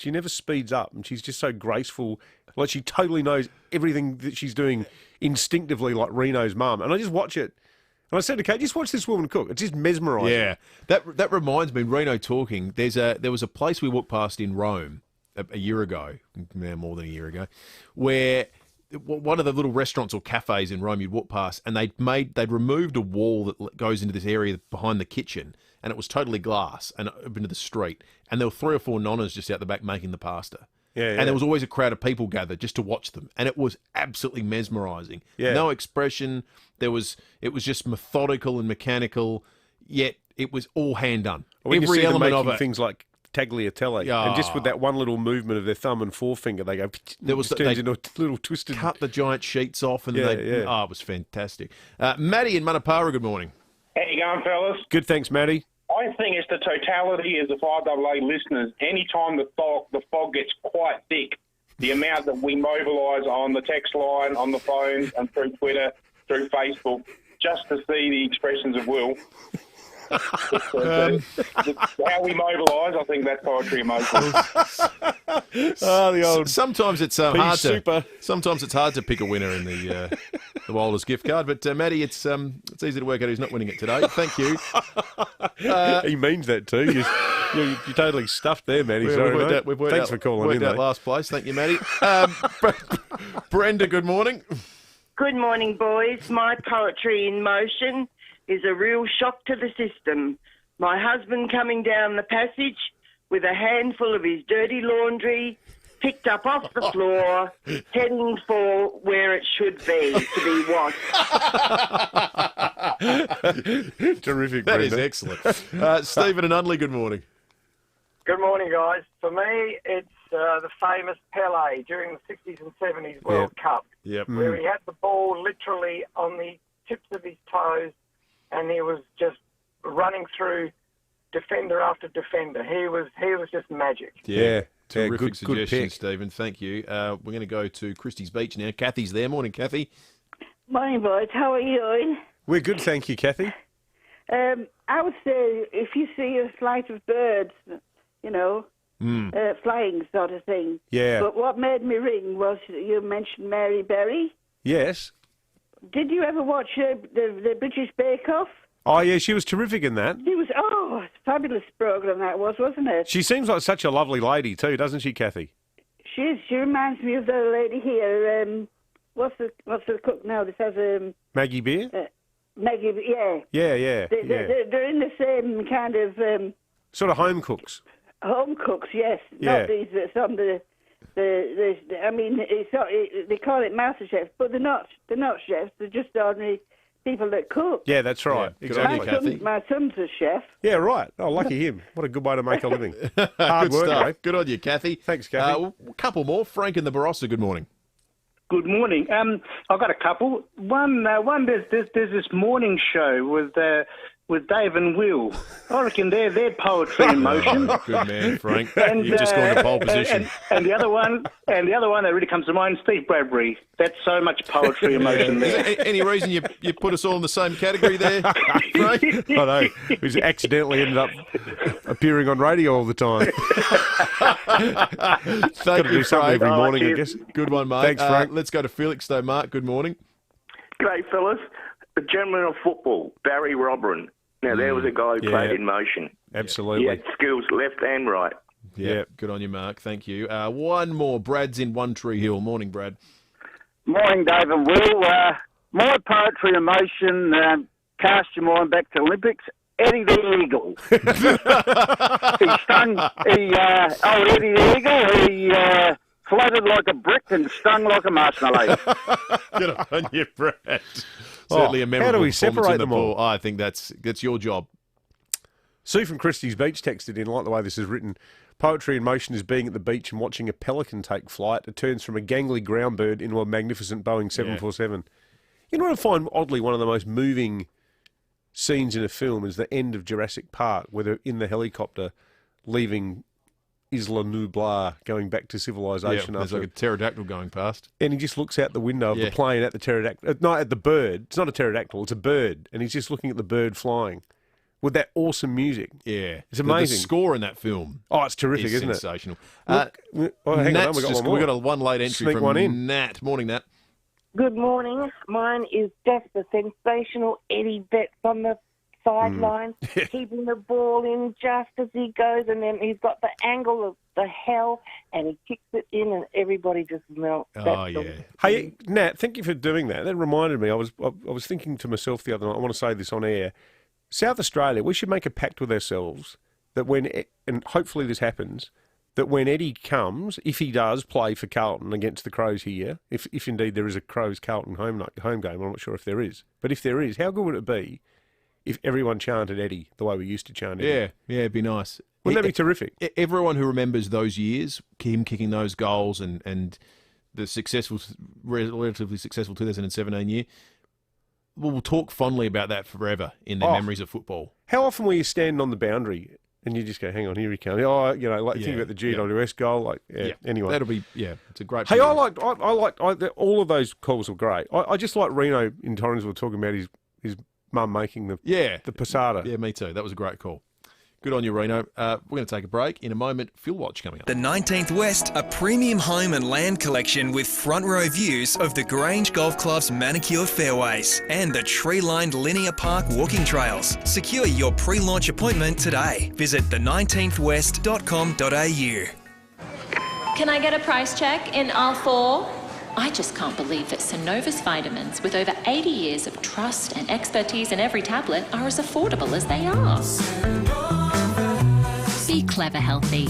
never speeds up, and she's just so graceful. Like, she totally knows everything that she's doing instinctively, like Reno's mum. And I just watch it. And I said to Kate, just watch this woman cook. It's just mesmerising. Yeah. That reminds me, Reno talking, there was a place we walked past in Rome a year ago, now more than a year ago, where one of the little restaurants or cafes in Rome you'd walk past, and they'd removed a wall that goes into this area behind the kitchen, and it was totally glass and open to the street. And there were 3 or 4 nonnas just out the back making the pasta. Yeah. And there was always a crowd of people gathered just to watch them, and it was absolutely mesmerising. Yeah. No expression. It was just methodical and mechanical, yet it was all hand done. When Every you see element them of making it. things like tagliatelle, and just with that one little movement of their thumb and forefinger, they go. Turns into a little twisted. Cut the giant sheets off, and Yeah. oh, it was fantastic. Maddie in Manapara, good morning. How you going, fellas? Good, thanks, Maddie. I think it's the totality as the 5AA listeners. Anytime the fog gets quite thick, the amount that we mobilise on the text line, on the phone, and through Twitter, through Facebook, just to see the expressions of will. How we mobilise, I think that's poetry emotion. The old sometimes it's hard to. Sometimes it's hard to pick a winner in the Wilders gift card, but Maddie, it's easy to work out who's not winning it today. Thank you. He means that too. You're totally stuffed there, Maddie. Sorry, mate. Thanks for calling in. Worked out last place. Thank you, Maddie. Brenda, good morning. Good morning, boys. My poetry in motion is a real shock to the system. My husband coming down the passage with a handful of his dirty laundry, picked up off the floor, heading for where it should be to be washed. Terrific, That Brenda. is excellent. Stephen and Unley, good morning. Good morning, guys. For me, it's the famous Pele during the 60s and 70s World Cup, Yep. where he had the ball literally on the tips of his toes, and he was just running through defender after defender. He was just magic. Yeah. Terrific good suggestion, pick. Stephen. Thank you. We're going to go to Christie's Beach now. Kathy's there. Morning, Kathy. Morning, boys. How are you doing? We're good, thank you, Kathy. I would say if you see a flight of birds, flying sort of thing. Yeah. But what made me ring was you mentioned Mary Berry. Yes. Did you ever watch the British Bake Off? Oh, yeah, she was terrific in that. She was, a fabulous programme that was, wasn't it? She seems like such a lovely lady too, doesn't she, Kathy? She is. She reminds me of the lady here. What's the cook now? This has Maggie Beer? Maggie. Yeah. Yeah. They're in the same kind of Sort of home cooks. home cooks. Yes. Yeah. Not these. Some the. I mean, they call it master chefs, but they're not. They're not chefs. They're just ordinary people that cook. Yeah, that's right. Yeah, exactly. My son's a chef. Yeah, right. Oh, lucky him. What a good way to make a living. Hard Good work, stuff. mate. Good on you, Kathy. Thanks, Kathy. A couple more. Frank and the Barossa, good morning. Good morning. I've got a couple. One. There's this morning show with Dave and Will. I reckon they're poetry in motion. Good man, Frank. And, You've just gone to pole position. And the other one that really comes to mind, Steve Bradbury. That's so much poetry in motion there. Any reason you put us all in the same category there, Frank? I know. He's accidentally ended up appearing on radio all the time. Thank you, do something Frank. every morning, I guess. Good one, mate. Thanks, Frank. Let's go to Felix, though, Mark. Good morning. G'day, fellas. The gentleman of football, Barry Robran. Now, there was a guy who played in motion. Absolutely. He had skills left and right. Yeah, good on you, Mark. Thank you. One more. Brad's in One Tree Hill. Morning, Brad. Morning, Dave and Will. My poetry in motion, cast your mind back to Olympics. Eddie the Eagle. Old Eddie the Eagle, he floated like a brick and stung like a marshmallow. Good on you, Brad. Certainly a memorable how do we performance separate in the them all? pool. I think that's your job. Sue from Christie's Beach texted in, like the way this is written, poetry in motion is being at the beach and watching a pelican take flight. It turns from a gangly ground bird into a magnificent Boeing 747. You know what I find oddly one of the most moving scenes in a film is the end of Jurassic Park, where they're in the helicopter leaving Isla Nublar, going back to civilization. There's like a pterodactyl going past. And he just looks out the window of the plane at the pterodactyl. No, at the bird. It's not a pterodactyl, it's a bird. And he's just looking at the bird flying with that awesome music. Yeah. It's amazing. The score in that film. Oh, it's terrific, isn't it? Sensational. Look, hang on, we've got one more. We've got one late entry Sneak from one in. Nat. Morning, Nat. Good morning. Mine is just the sensational Eddie Betts on the sideline, keeping the ball in just as he goes, and then he's got the angle of the hell, and he kicks it in, and everybody just melts. Oh, yeah. Hey, Nat, thank you for doing that. That reminded me. I was thinking to myself the other night, I want to say this on air, South Australia, we should make a pact with ourselves that and hopefully this happens, that when Eddie comes, if he does play for Carlton against the Crows here, if indeed there is a Crows-Carlton home game, I'm not sure if there is, but if there is, how good would it be if everyone chanted Eddie the way we used to chant Eddie? Yeah, it'd be nice. Wouldn't that be terrific? Everyone who remembers those years, him kicking those goals and the relatively successful 2017 year, will talk fondly about that forever in their memories of football. How often will you stand on the boundary and you just go, hang on, here he comes. Oh, think about the GWS goal. Anyway. That'll be, it's a great Hey, period. all of those calls were great. I just like Reno in Torrensville talking about his mum making the passata. Yeah, me too. That was a great call. Good on you, Reno. We're going to take a break. In a moment, Phil Watch coming up. The 19th West, a premium home and land collection with front row views of the Grange Golf Club's manicured fairways and the tree-lined linear park walking trails. Secure your pre-launch appointment today. Visit the19thwest.com.au. Can I get a price check in aisle 4? I just can't believe that Synovus vitamins, with over 80 years of trust and expertise in every tablet, are as affordable as they are. Be clever healthy.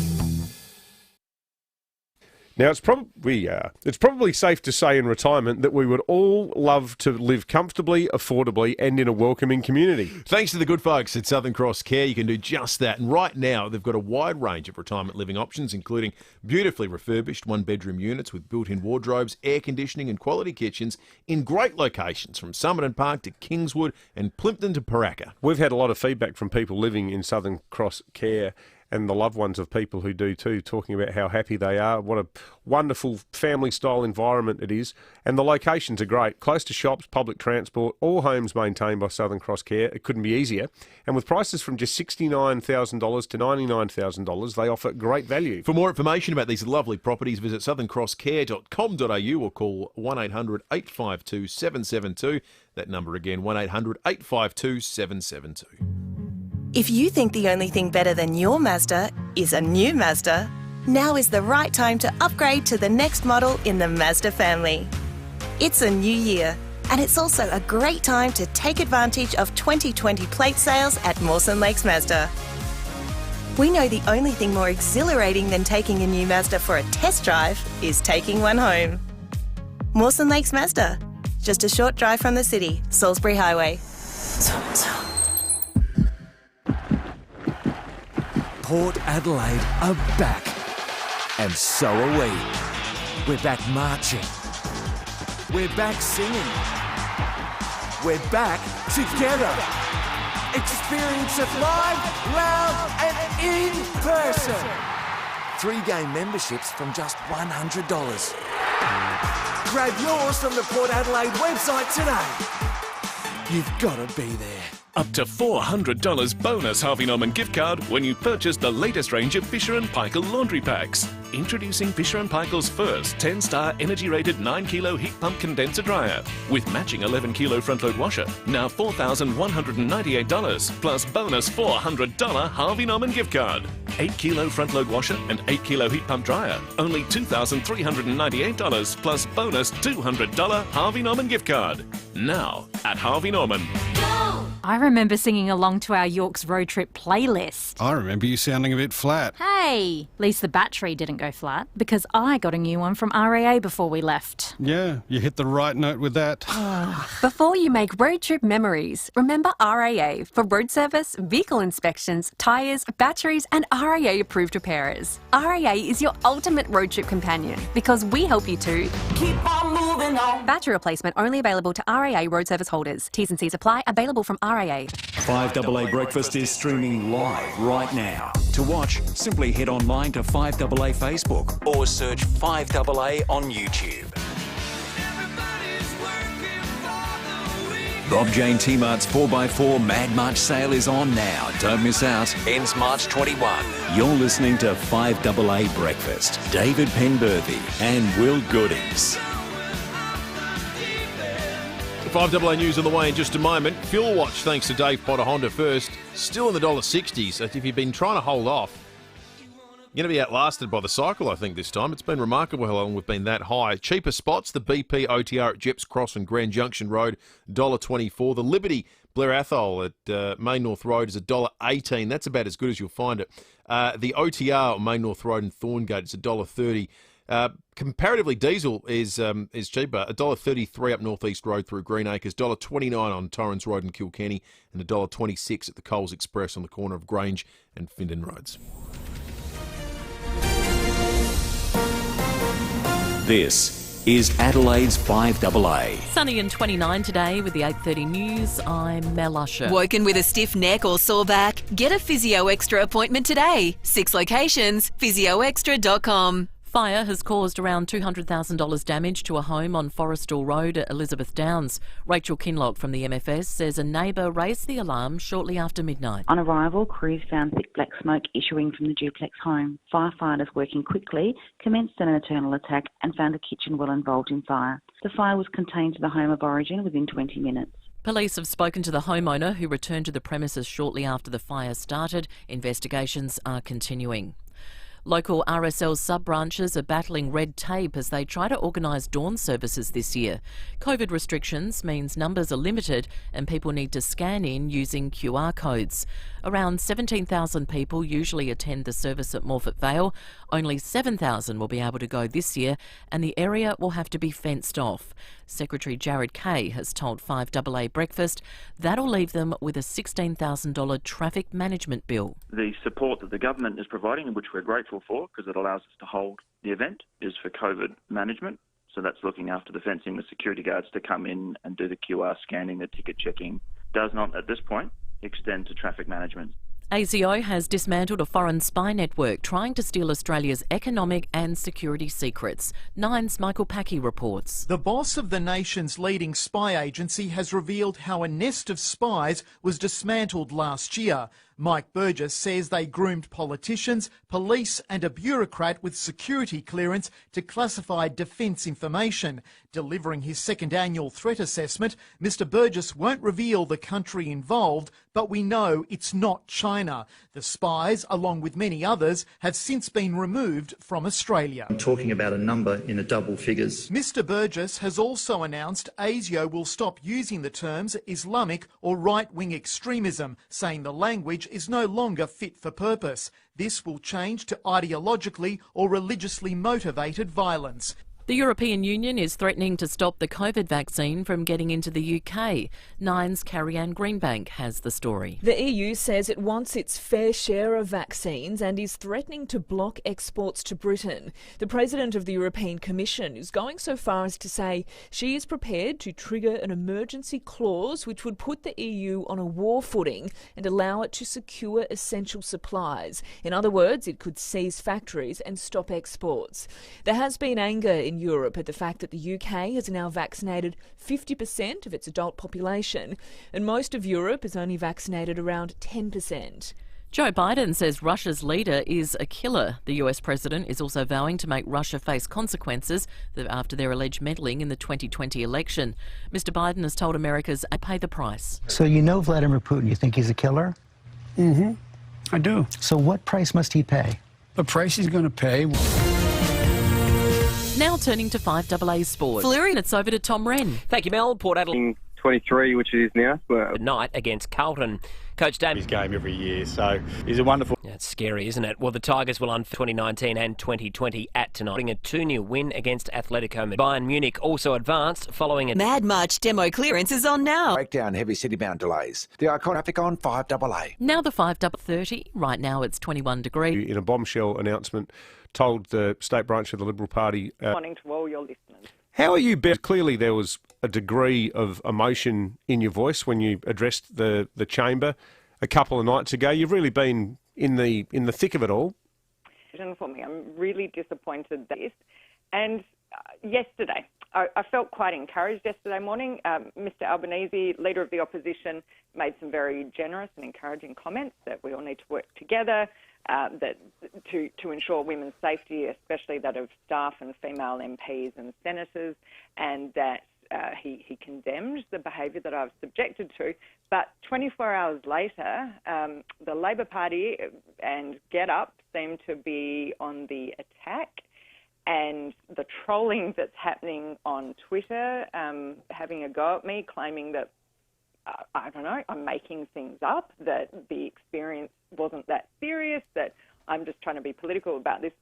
Now, it's probably safe to say in retirement that we would all love to live comfortably, affordably, and in a welcoming community. Thanks to the good folks at Southern Cross Care, you can do just that. And right now, they've got a wide range of retirement living options, including beautifully refurbished one-bedroom units with built-in wardrobes, air conditioning and quality kitchens in great locations from Summerton Park to Kingswood and Plympton to Paraka. We've had a lot of feedback from people living in Southern Cross Care and the loved ones of people who do too, talking about how happy they are, what a wonderful family-style environment it is. And the locations are great. Close to shops, public transport, all homes maintained by Southern Cross Care. It couldn't be easier. And with prices from just $69,000 to $99,000, they offer great value. For more information about these lovely properties, visit southerncrosscare.com.au or call 1800 852 772. That number again, 1800 852 772. If you think the only thing better than your Mazda is a new Mazda, now is the right time to upgrade to the next model in the Mazda family. It's a new year, and it's also a great time to take advantage of 2020 plate sales at Mawson Lakes Mazda. We know the only thing more exhilarating than taking a new Mazda for a test drive is taking one home. Mawson Lakes Mazda, just a short drive from the city, Salisbury Highway. Port Adelaide are back. And so are we. We're back marching. We're back singing. We're back together. Experience it live, loud and in person. 3-game memberships from just $100. Grab yours from the Port Adelaide website today. You've got to be there. Up to $400 bonus Harvey Norman gift card when you purchase the latest range of Fisher & Paykel laundry packs. Introducing Fisher & Paykel's first 10-star energy-rated 9-kilo heat pump condenser dryer with matching 11-kilo front-load washer. Now $4,198 plus bonus $400 Harvey Norman gift card. 8-kilo front-load washer and 8-kilo heat pump dryer. Only $2,398 plus bonus $200 Harvey Norman gift card. Now at Harvey Norman. I remember singing along to our York's road trip playlist. I remember you sounding a bit flat. Hey, at least the battery didn't go flat because I got a new one from FIVEaa before we left. Yeah, you hit the right note with that. Before you make road trip memories, remember FIVEaa for road service, vehicle inspections, tyres, batteries and FIVEaa approved repairers. FIVEaa is your ultimate road trip companion because we help you to keep on moving on. Battery replacement only available to FIVEaa road service holders. T's and C's apply. Available from FIVEaa. 5AA Breakfast is streaming live right now. To watch, simply head online to 5AA Facebook or search 5AA on YouTube. Bob Jane T-Mart's 4x4 Mad March sale is on now. Don't miss out. Ends March 21. You're listening to 5AA Breakfast. David Penberthy and Will Goodings. 5AA News on the way in just a moment. Fuel watch thanks to Dave Potter Honda first. Still in the $1.60s. So if you've been trying to hold off, you're going to be outlasted by the cycle, I think, this time. It's been remarkable how long we've been that high. Cheaper spots, the BP OTR at Jeps Cross and Grand Junction Road, $1.24. The Liberty Blair Athol at Main North Road is $1.18. That's about as good as you'll find it. The OTR on Main North Road in Thorngate is $1.30. Comparatively, diesel is cheaper. $1.33 up North East Road through Greenacres, $1.29 on Torrens Road in Kilkenny, and $1.26 at the Coles Express on the corner of Grange and Findon Roads. This is Adelaide's 5AA. Sunny and 29 today with the 8:30 news. I'm Mel Usher. Woken with a stiff neck or sore back? Get a Physio Extra appointment today. 6 locations, physioextra.com. Fire has caused around $200,000 damage to a home on Forestall Road at Elizabeth Downs. Rachel Kinlock from the MFS says a neighbour raised the alarm shortly after midnight. On arrival, crews found thick black smoke issuing from the duplex home. Firefighters working quickly commenced an internal attack and found the kitchen well involved in fire. The fire was contained to the home of origin within 20 minutes. Police have spoken to the homeowner who returned to the premises shortly after the fire started. Investigations are continuing. Local RSL sub-branches are battling red tape as they try to organise dawn services this year. COVID restrictions means numbers are limited and people need to scan in using QR codes. Around 17,000 people usually attend the service at Morphett Vale. Only 7,000 will be able to go this year and the area will have to be fenced off. Secretary Jared Kay has told 5AA Breakfast that'll leave them with a $16,000 traffic management bill. The support that the government is providing, which we're grateful for because it allows us to hold the event, is for COVID management. So that's looking after the fencing, the security guards to come in and do the QR scanning, the ticket checking. Does not, at this point, extend to traffic management. ASIO has dismantled a foreign spy network trying to steal Australia's economic and security secrets. Nine's Michael Packey reports. The boss of the nation's leading spy agency has revealed how a nest of spies was dismantled last year. Mike Burgess says they groomed politicians, police and a bureaucrat with security clearance to classify defence information. Delivering his second annual threat assessment, Mr Burgess won't reveal the country involved, but we know it's not China. The spies, along with many others, have since been removed from Australia. I'm talking about a number in the double figures. Mr Burgess has also announced ASIO will stop using the terms Islamic or right-wing extremism, saying the language is no longer fit for purpose. This will change to ideologically or religiously motivated violence. The European Union is threatening to stop the COVID vaccine from getting into the UK. Nine's Carrie-Anne Greenbank has the story. The EU says it wants its fair share of vaccines and is threatening to block exports to Britain. The President of the European Commission is going so far as to say she is prepared to trigger an emergency clause which would put the EU on a war footing and allow it to secure essential supplies. In other words, it could seize factories and stop exports. There has been anger in Europe at the fact that the UK has now vaccinated 50% of its adult population, and most of Europe has only vaccinated around 10%. Joe Biden says Russia's leader is a killer. The US president is also vowing to make Russia face consequences after their alleged meddling in the 2020 election. Mr Biden has told Americans to pay the price. So you know Vladimir Putin, you think he's a killer? Mm-hmm. I do. So what price must he pay? The price he's going to pay. Now turning to 5AA Sport. Fleury, it's over to Tom Wren. Thank you, Mel. Port Adelaide 23, which it is now. night against Carlton. Coach Dave. His game every year, so he's a wonderful... Yeah, it's scary, isn't it? Well, the Tigers will unveil 2019 and 2020 at tonight. A 2-0 win against Atletico. Bayern Munich also advanced following a... Mad March demo clearance is on now. Breakdown heavy city-bound delays. The iconic traffic on 5AA. Now the 530. Right now it's 21 degrees. In a bombshell announcement, told the state branch of the Liberal Party... Morning to all your listeners. How are you? Clearly there was a degree of emotion in your voice when you addressed the chamber a couple of nights ago. You've really been in the thick of it all. For me, I'm really disappointed this. And yesterday, I felt quite encouraged yesterday morning. Mr Albanese, Leader of the Opposition, made some very generous and encouraging comments that we all need to work together that to ensure women's safety, especially that of staff and female MPs and senators, and that he condemned the behaviour that I was subjected to. But 24 hours later, the Labor Party and Get Up seem to be on the attack, and the trolling that's happening on Twitter, having a go at me, claiming that, I don't know, I'm making things up, that the experience wasn't that serious, that I'm just trying to be political about this.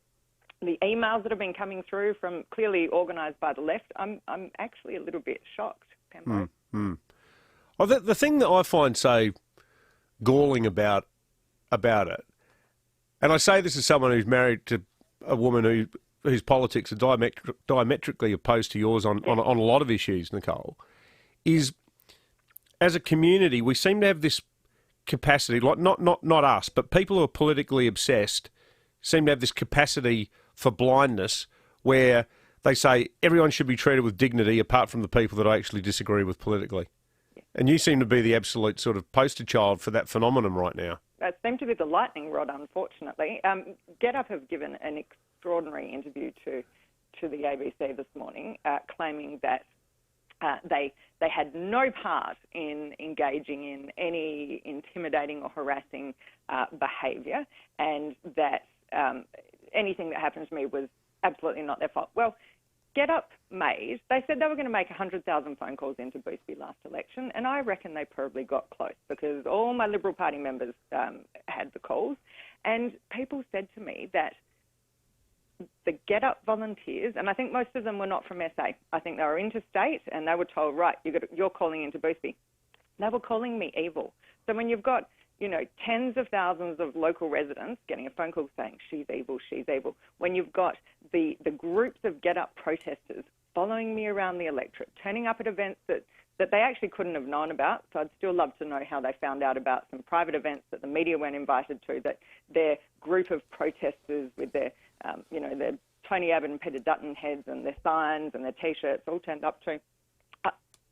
The emails that have been coming through from clearly organised by the left, I'm actually a little bit shocked, Penberthy. Well, the thing that I find so galling about it, and I say this as someone who's married to a woman whose politics are diametrically opposed to yours on a lot of issues, Nicole, is as a community we seem to have this capacity, like not us, but people who are politically obsessed seem to have this capacity for blindness where they say everyone should be treated with dignity apart from the people that I actually disagree with politically. Yeah. And you seem to be the absolute sort of poster child for that phenomenon right now. That seemed to be the lightning rod, unfortunately. Get Up have given an extraordinary interview to the ABC this morning, claiming that they had no part in engaging in any intimidating or harassing behaviour, and that anything that happened to me was absolutely not their fault. Well, Get Up they said they were going to make 100,000 phone calls into Boothby last election, and I reckon they probably got close because all my Liberal Party members had the calls, and people said to me that the Get Up volunteers, and I think most of them were not from SA. I think they were interstate, and they were told, right, you're calling into Boothby. They were calling me evil. So when you've got, tens of thousands of local residents getting a phone call saying, she's evil, when you've got the groups of Get Up protesters following me around the electorate, turning up at events that that they actually couldn't have known about. So I'd still love to know how they found out about some private events that the media weren't invited to, that their group of protesters with their, their Tony Abbott and Peter Dutton heads and their signs and their T-shirts all turned up to.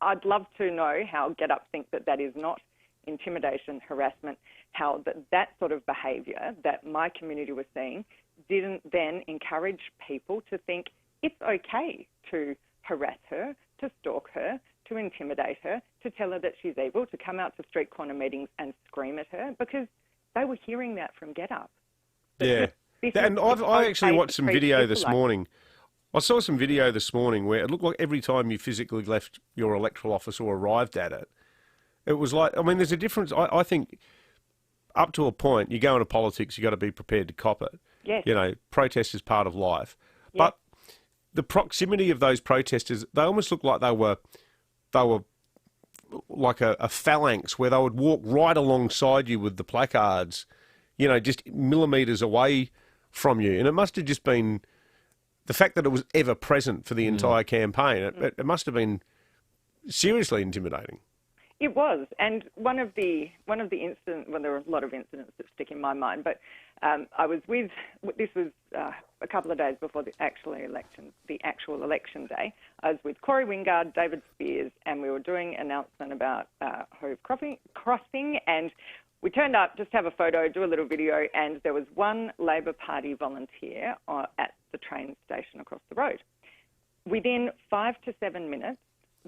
I'd love to know how Get Up think that is not intimidation, harassment, how that sort of behaviour that my community was seeing didn't then encourage people to think it's okay to harass her, to stalk her, to intimidate her, to tell her that she's evil, to come out to street corner meetings and scream at her, because they were hearing that from Get Up. Yeah. And I actually watched some video this morning. I saw some video this morning where it looked like every time you physically left your electoral office or arrived at it, it was like, I mean, there's a difference. I think up to a point, you go into politics, you got to be prepared to cop it. Yes. You know, protest is part of life. Yes. But the proximity of those protesters, they almost looked like they were like a phalanx where they would walk right alongside you with the placards, you know, just millimetres away from you. And it must have just been the fact that it was ever present for the entire campaign. It must have been seriously intimidating. It was, and one of the incidents. Well, there were a lot of incidents that stick in my mind, but I was with. This was a couple of days before the actual election day. I was with Corey Wingard, David Spears, and we were doing an announcement about Hove Crossing, and we turned up just to have a photo, do a little video, and there was one Labor Party volunteer at the train station across the road. Within 5 to 7 minutes,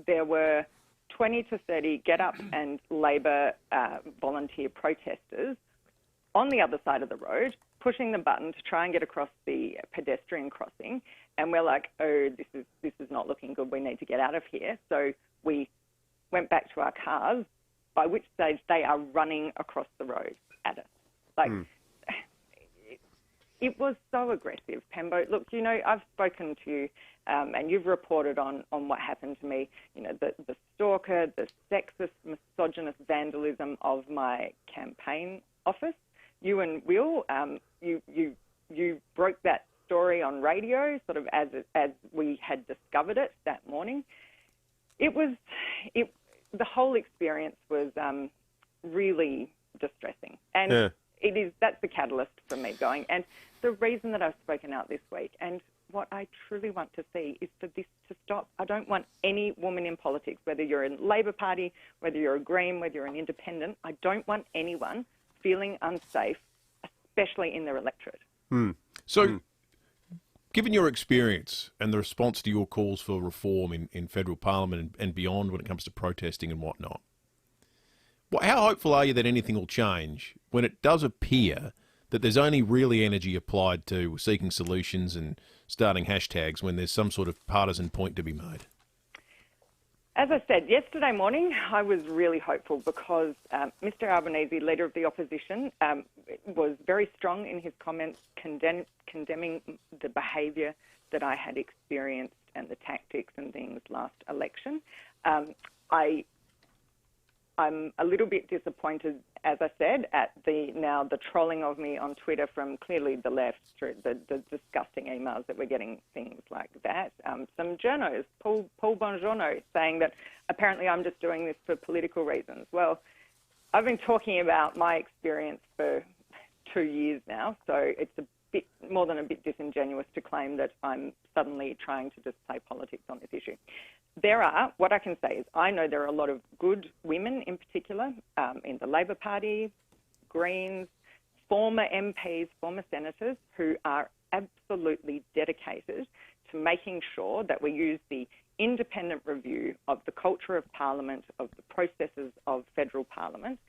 there were 20 to 30 Get Up and Labor volunteer protesters on the other side of the road, pushing the button to try and get across the pedestrian crossing. And we're like, oh, this is not looking good. We need to get out of here. So we went back to our cars, by which stage they are running across the road at us. Like, it was so aggressive, Pembo. Look, you know, I've spoken to you and you've reported on what happened to me, you know, the stalker, the sexist, misogynist vandalism of my campaign office. You and Will, you broke that story on radio, sort of as we had discovered it that morning. The whole experience was really distressing, and that's the catalyst for me going. And the reason that I've spoken out this week, and what I truly want to see, is for this to stop. I don't want any woman in politics, whether you're in Labor Party, whether you're a Green, whether you're an independent. I don't want anyone feeling unsafe, especially in their electorate. Given your experience and the response to your calls for reform in federal parliament and beyond when it comes to protesting and whatnot, how hopeful are you that anything will change when it does appear that there's only really energy applied to seeking solutions and starting hashtags when there's some sort of partisan point to be made? As I said, yesterday morning, I was really hopeful because Mr Albanese, Leader of the Opposition, was very strong in his comments condemning the behaviour that I had experienced and the tactics and things last election. I'm a little bit disappointed, as I said, at the trolling of me on Twitter from clearly the left, through the disgusting emails that we're getting, things like that. Some journos, Paul Bongiorno, saying that apparently I'm just doing this for political reasons. Well, I've been talking about my experience for 2 years now, so it's a bit more than a bit disingenuous to claim that I'm suddenly trying to just play politics on this issue. What I can say is I know there are a lot of good women in particular in the Labor Party, Greens, former MPs, former senators who are absolutely dedicated to making sure that we use the independent review of the culture of Parliament, of the processes of federal Parliament,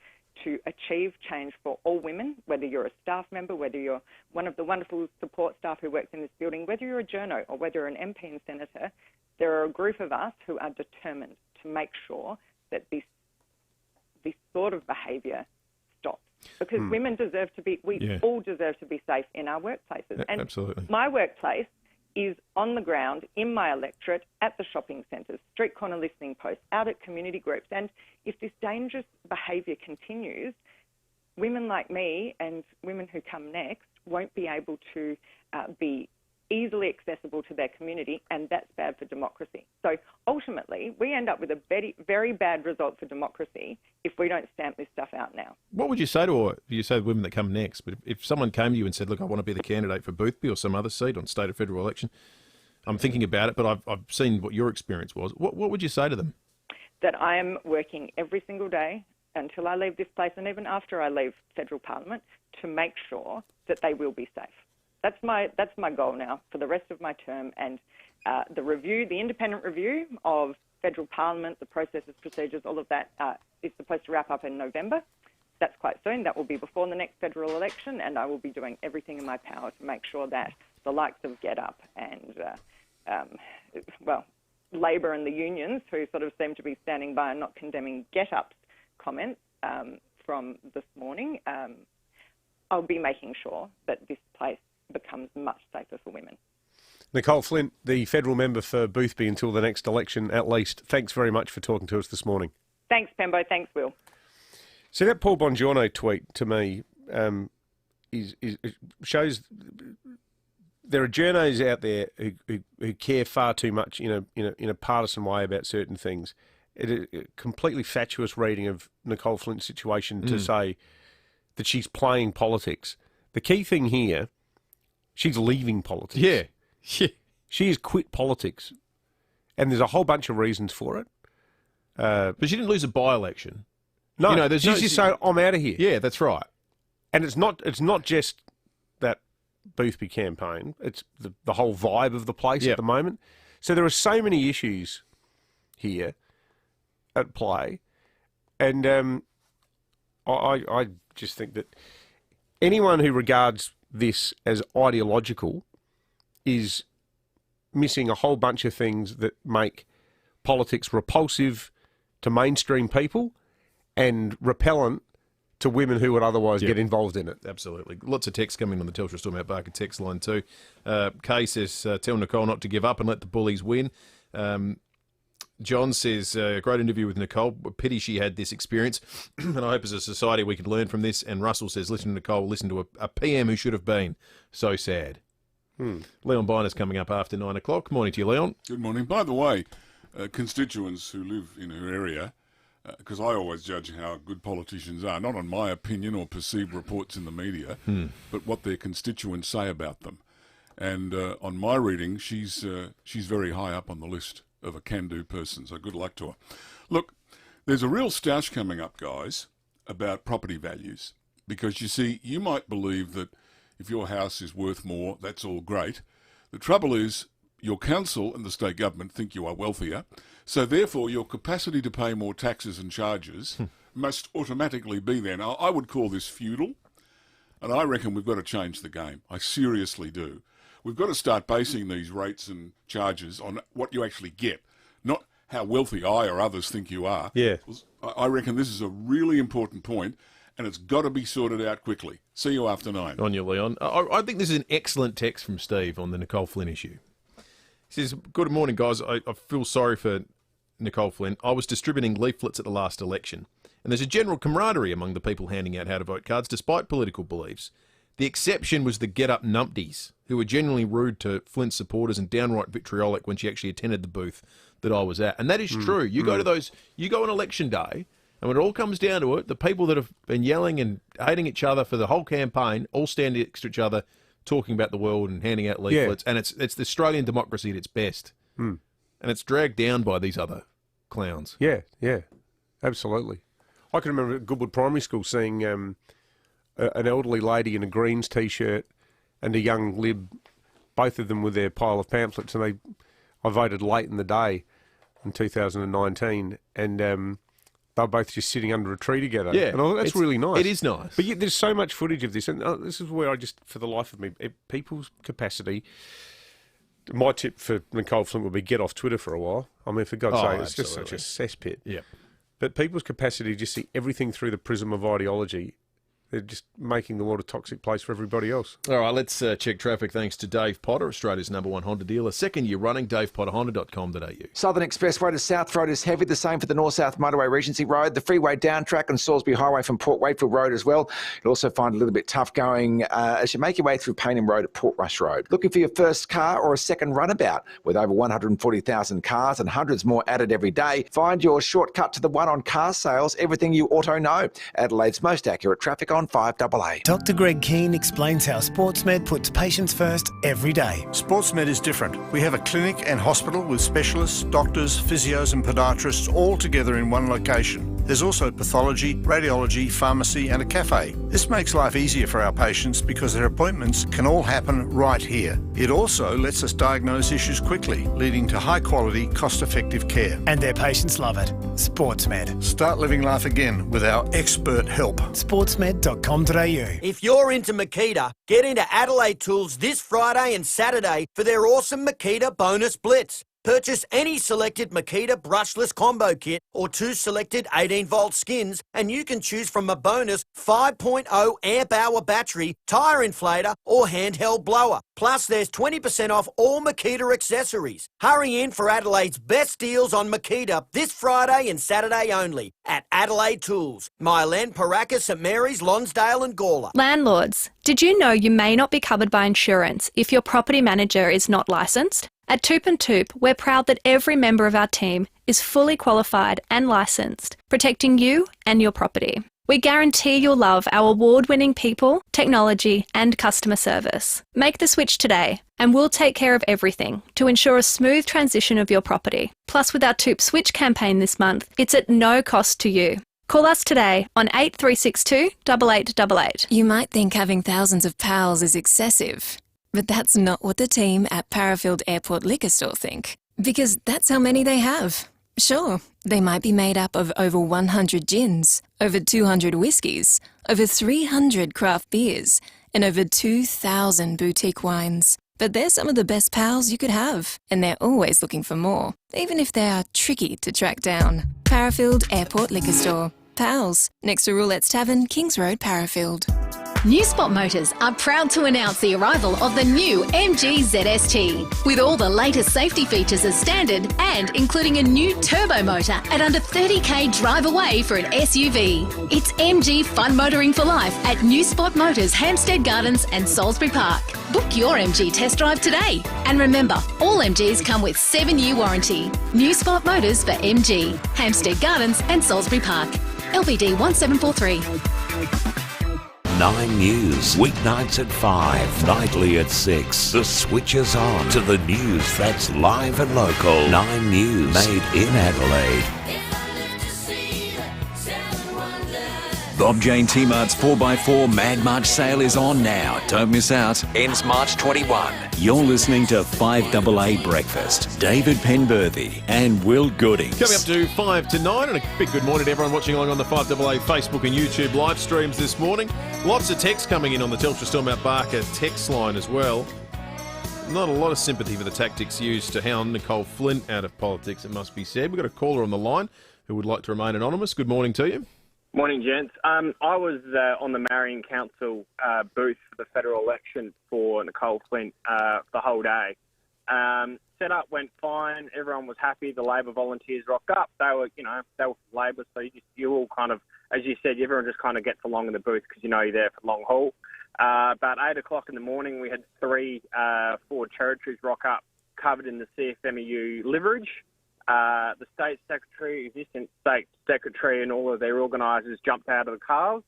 to achieve change for all women, whether you're a staff member, whether you're one of the wonderful support staff who works in this building, whether you're a journo or whether you're an MP and senator. There are a group of us who are determined to make sure that this sort of behaviour stops. Because women deserve to be, all deserve to be safe in our workplaces. And absolutely. My workplace is on the ground, in my electorate, at the shopping centres, street corner listening posts, out at community groups. And if this dangerous behaviour continues, women like me and women who come next won't be able to be easily accessible to their community, and that's bad for democracy. So ultimately, we end up with a very bad result for democracy if we don't stamp this stuff out now. What would you say to her? You say the women that come next, but if someone came to you and said, look, I want to be the candidate for Boothby or some other seat on state or federal election, I'm thinking about it, but I've seen what your experience was. What would you say to them? That I am working every single day until I leave this place and even after I leave federal parliament to make sure that they will be safe. That's my goal now for the rest of my term, and the independent review of federal parliament, the processes, procedures, all of that is supposed to wrap up in November. That's quite soon. That will be before the next federal election, and I will be doing everything in my power to make sure that the likes of Get Up and, Labor and the unions, who sort of seem to be standing by and not condemning Get Up's comments from this morning, I'll be making sure that this place becomes much safer for women. Nicole Flint, the federal member for Boothby until the next election at least, thanks very much for talking to us this morning. Thanks, Pembo. Thanks, Will. So that Paul Bongiorno tweet to me shows there are journos out there who care far too much in a partisan way about certain things. It is a completely fatuous reading of Nicole Flint's situation to say that she's playing politics. The key thing here, she's leaving politics. Yeah. She has quit politics. And there's a whole bunch of reasons for it. But she didn't lose a by-election. No, she's just saying, I'm out of here. Yeah, that's right. And it's not just that Boothby campaign. It's the whole vibe of the place at the moment. So there are so many issues here at play. And I just think that anyone who regards this as ideological is missing a whole bunch of things that make politics repulsive to mainstream people and repellent to women who would otherwise get involved in it. Absolutely. Lots of texts coming on the Telstra Storm Out Barker text line too. Kay says, tell Nicole not to give up and let the bullies win. John says, great interview with Nicole. Pity she had this experience. And I hope as a society we could learn from this. And Russell says, listen to Nicole, listen to a PM who should have been. So sad. Leon Biner's coming up after 9 o'clock. Morning to you, Leon. Good morning. By the way, constituents who live in her area, because I always judge how good politicians are, not on my opinion or perceived reports in the media, but what their constituents say about them. And on my reading, she's very high up on the list of a can-do person, so good luck to her. Look, there's a real stoush coming up, guys, about property values, because you see, you might believe that if your house is worth more, that's all great. The trouble is, your council and the state government think you are wealthier, so therefore your capacity to pay more taxes and charges must automatically be there. Now, I would call this feudal, and I reckon we've got to change the game. I seriously do. We've got to start basing these rates and charges on what you actually get, not how wealthy I or others think you are. Yeah. I reckon this is a really important point, and it's got to be sorted out quickly. See you after 9. On you, Leon. I think this is an excellent text from Steve on the Nicole Flynn issue. He says, good morning, guys. I feel sorry for Nicole Flynn. I was distributing leaflets at the last election, and there's a general camaraderie among the people handing out how-to-vote cards, despite political beliefs. The exception was the get-up numpties, who were genuinely rude to Flint's supporters and downright vitriolic when she actually attended the booth that I was at. And that is true. You go to those, you go on election day, and when it all comes down to it, the people that have been yelling and hating each other for the whole campaign all stand next to each other, talking about the world and handing out leaflets. And it's the Australian democracy at its best. And it's dragged down by these other clowns. Yeah, absolutely. I can remember at Goodwood Primary School seeing an elderly lady in a Greens T-shirt and a young Lib, both of them with their pile of pamphlets, and I voted late in the day in 2019, and they were both just sitting under a tree together. Yeah. And I thought, that's really nice. It is nice. But yet there's so much footage of this, and this is where I just, for the life of me, people's capacity... My tip for Nicole Flint would be get off Twitter for a while. I mean, for God's sake, it's just such a cesspit. Yeah. But people's capacity to just see everything through the prism of ideology, They're just making the world a toxic place for everybody else. All right, let's check traffic thanks to Dave Potter, Australia's #1 Honda dealer. Second year running, davepotterhonda.com.au. Southern Expressway to South Road is heavy. The same for the North-South Motorway, Regency Road. The freeway down track and Salisbury Highway from Port Wakefield Road as well. You'll also find it a little bit tough going as you make your way through Paynham Road at Port Rush Road. Looking for your first car or a second runabout? With over 140,000 cars and hundreds more added every day, find your shortcut to the one on car sales, everything you auto know. Adelaide's most accurate traffic on 5AA. Dr. Greg Keane explains how SportsMed puts patients first every day. SportsMed is different. We have a clinic and hospital with specialists, doctors, physios and podiatrists all together in one location. There's also pathology, radiology, pharmacy and a cafe. This makes life easier for our patients because their appointments can all happen right here. It also lets us diagnose issues quickly, leading to high quality, cost-effective care. And their patients love it. SportsMed. Start living life again with our expert help. Sportsmed.com.au. If you're into Makita, get into Adelaide Tools this Friday and Saturday for their awesome Makita Bonus Blitz. Purchase any selected Makita brushless combo kit or 2 selected 18-volt skins and you can choose from a bonus 5.0 amp-hour battery, tyre inflator or handheld blower. Plus there's 20% off all Makita accessories. Hurry in for Adelaide's best deals on Makita this Friday and Saturday only at Adelaide Tools, Myland, Paraka, St Mary's, Lonsdale and Gawler. Landlords, did you know you may not be covered by insurance if your property manager is not licensed? At Toop and Toop, we're proud that every member of our team is fully qualified and licensed, protecting you and your property. We guarantee you'll love our award-winning people, technology and customer service. Make the switch today and we'll take care of everything to ensure a smooth transition of your property. Plus with our Toop Switch campaign this month, it's at no cost to you. Call us today on 8362 8888. You might think having thousands of pals is excessive. But that's not what the team at Parafield Airport Liquor Store think. Because that's how many they have. Sure, they might be made up of over 100 gins, over 200 whiskies, over 300 craft beers, and over 2,000 boutique wines. But they're some of the best pals you could have. And they're always looking for more, even if they are tricky to track down. Parafield Airport Liquor Store. Pals, next to Roulette's Tavern, Kings Road, Parafield. New Spot Motors are proud to announce the arrival of the new MG ZST. With all the latest safety features as standard and including a new turbo motor at under 30k drive away for an SUV. It's MG fun motoring for life at New Spot Motors, Hampstead Gardens and Salisbury Park. Book your MG test drive today. And remember, all MGs come with 7-year warranty. New Spot Motors for MG, Hampstead Gardens and Salisbury Park. LBD 1743. 9 News, weeknights at 5, nightly at 6. The switch is on to the news that's live and local. 9 News, made in Adelaide. Bob Jane T-Mart's 4x4 Mad March sale is on now. Don't miss out. Ends March 21. You're listening to 5AA Breakfast. David Penberthy and Will Goodings. Coming up to 5 to 9, and a big good morning to everyone watching along on the 5AA Facebook and YouTube live streams this morning. Lots of texts coming in on the Telstra Stormont Barker text line as well. Not a lot of sympathy for the tactics used to hound Nicole Flint out of politics, it must be said. We've got a caller on the line who would like to remain anonymous. Good morning to you. Morning, gents. I was on the Marion Council booth for the federal election for Nicole Flint the whole day. Set up went fine. Everyone was happy. The Labor volunteers rocked up. They were from Labor, so you all kind of, as you said, everyone just kind of gets along in the booth because you know you're there for the long haul. About 8 o'clock in the morning, we had 3 Ford Territories rock up, covered in the CFMEU livery. The state secretary, assistant state secretary, and all of their organisers jumped out of the cars,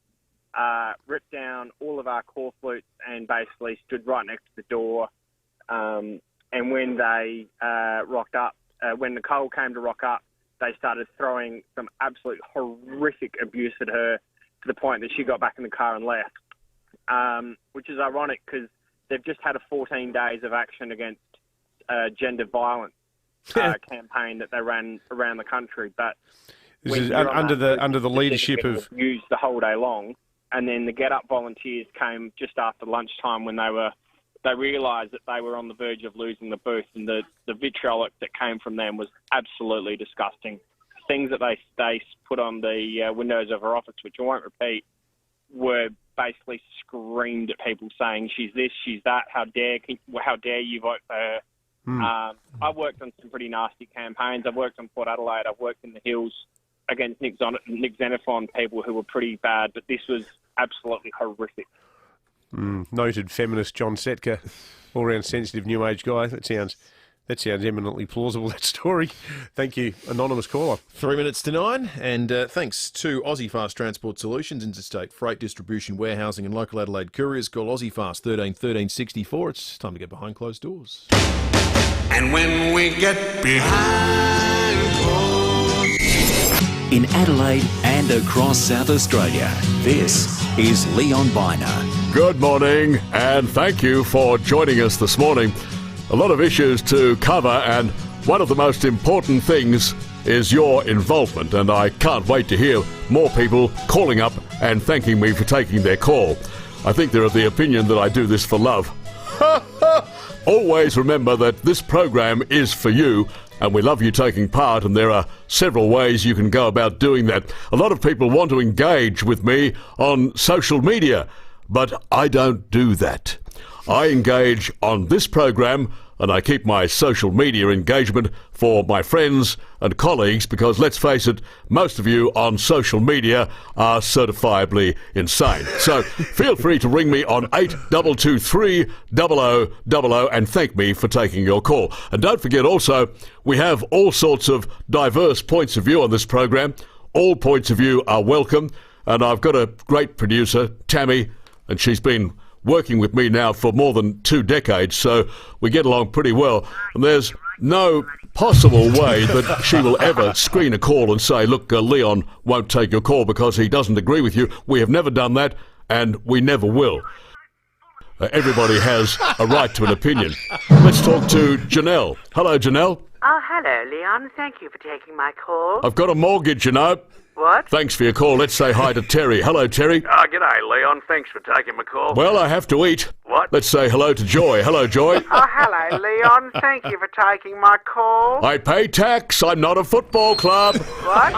ripped down all of our call flutes, and basically stood right next to the door. And when they rocked up, when Nicole came to rock up, they started throwing some absolute horrific abuse at her to the point that she got back in the car and left, which is ironic because they've just had a 14 days of action against gender violence campaign that they ran around the country. But this is under the leadership of used the whole day long, and then the Get Up volunteers came just after lunchtime when they realised that they were on the verge of losing the booth, and the vitriolic that came from them was absolutely disgusting. Things that they put on the windows of her office, which I won't repeat, were basically screamed at people saying, she's this, she's that, how dare you vote for her. I've worked on some pretty nasty campaigns. I've worked on Port Adelaide. I've worked in the Hills against Nick Xenophon, people who were pretty bad, but this was absolutely horrific. Noted feminist John Setka, all-round sensitive new age guy. That sounds eminently plausible, that story. Thank you, anonymous caller. 3 minutes to 9, and thanks to Aussie Fast Transport Solutions, interstate freight distribution, warehousing and local Adelaide couriers. Call Aussie Fast 13 13 64. It's time to get behind closed doors. And when we get behind closed... In Adelaide and across South Australia, this is Leon Biner. Good morning, and thank you for joining us this morning. A lot of issues to cover, and one of the most important things is your involvement, and I can't wait to hear more people calling up and thanking me for taking their call. I think they're of the opinion that I do this for love. Always remember that this program is for you, and we love you taking part, and there are several ways you can go about doing that. A lot of people want to engage with me on social media, but I don't do that. I engage on this program, and I keep my social media engagement for my friends and colleagues, because let's face it, most of you on social media are certifiably insane. So feel free to ring me on 8223 0000 and thank me for taking your call. And don't forget also, we have all sorts of diverse points of view on this program. All points of view are welcome, and I've got a great producer, Tammy, and she's been working with me now for more than 2 decades, so we get along pretty well. And there's no possible way that she will ever screen a call and say, look, Leon won't take your call because he doesn't agree with you. We have never done that, and we never will. Everybody has a right to an opinion. Let's talk to Janelle. Hello, Janelle. Oh, hello, Leon. Thank you for taking my call. I've got a mortgage, you know. What? Thanks for your call. Let's say hi to Terry. Hello, Terry. Oh, g'day, Leon. Thanks for taking my call. Well, I have to eat. What? Let's say hello to Joy. Hello, Joy. Oh, hello, Leon. Thank you for taking my call. I pay tax. I'm not a football club. What?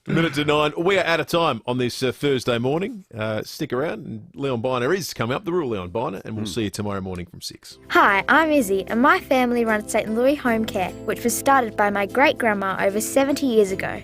Minute to 9. We are out of time on this Thursday morning. Stick around, and Leon Biner is coming up, the real Leon Biner, and we'll see you tomorrow morning from 6. Hi, I'm Izzy, and my family runs St. Louis Home Care, which was started by my great-grandma over 70 years ago.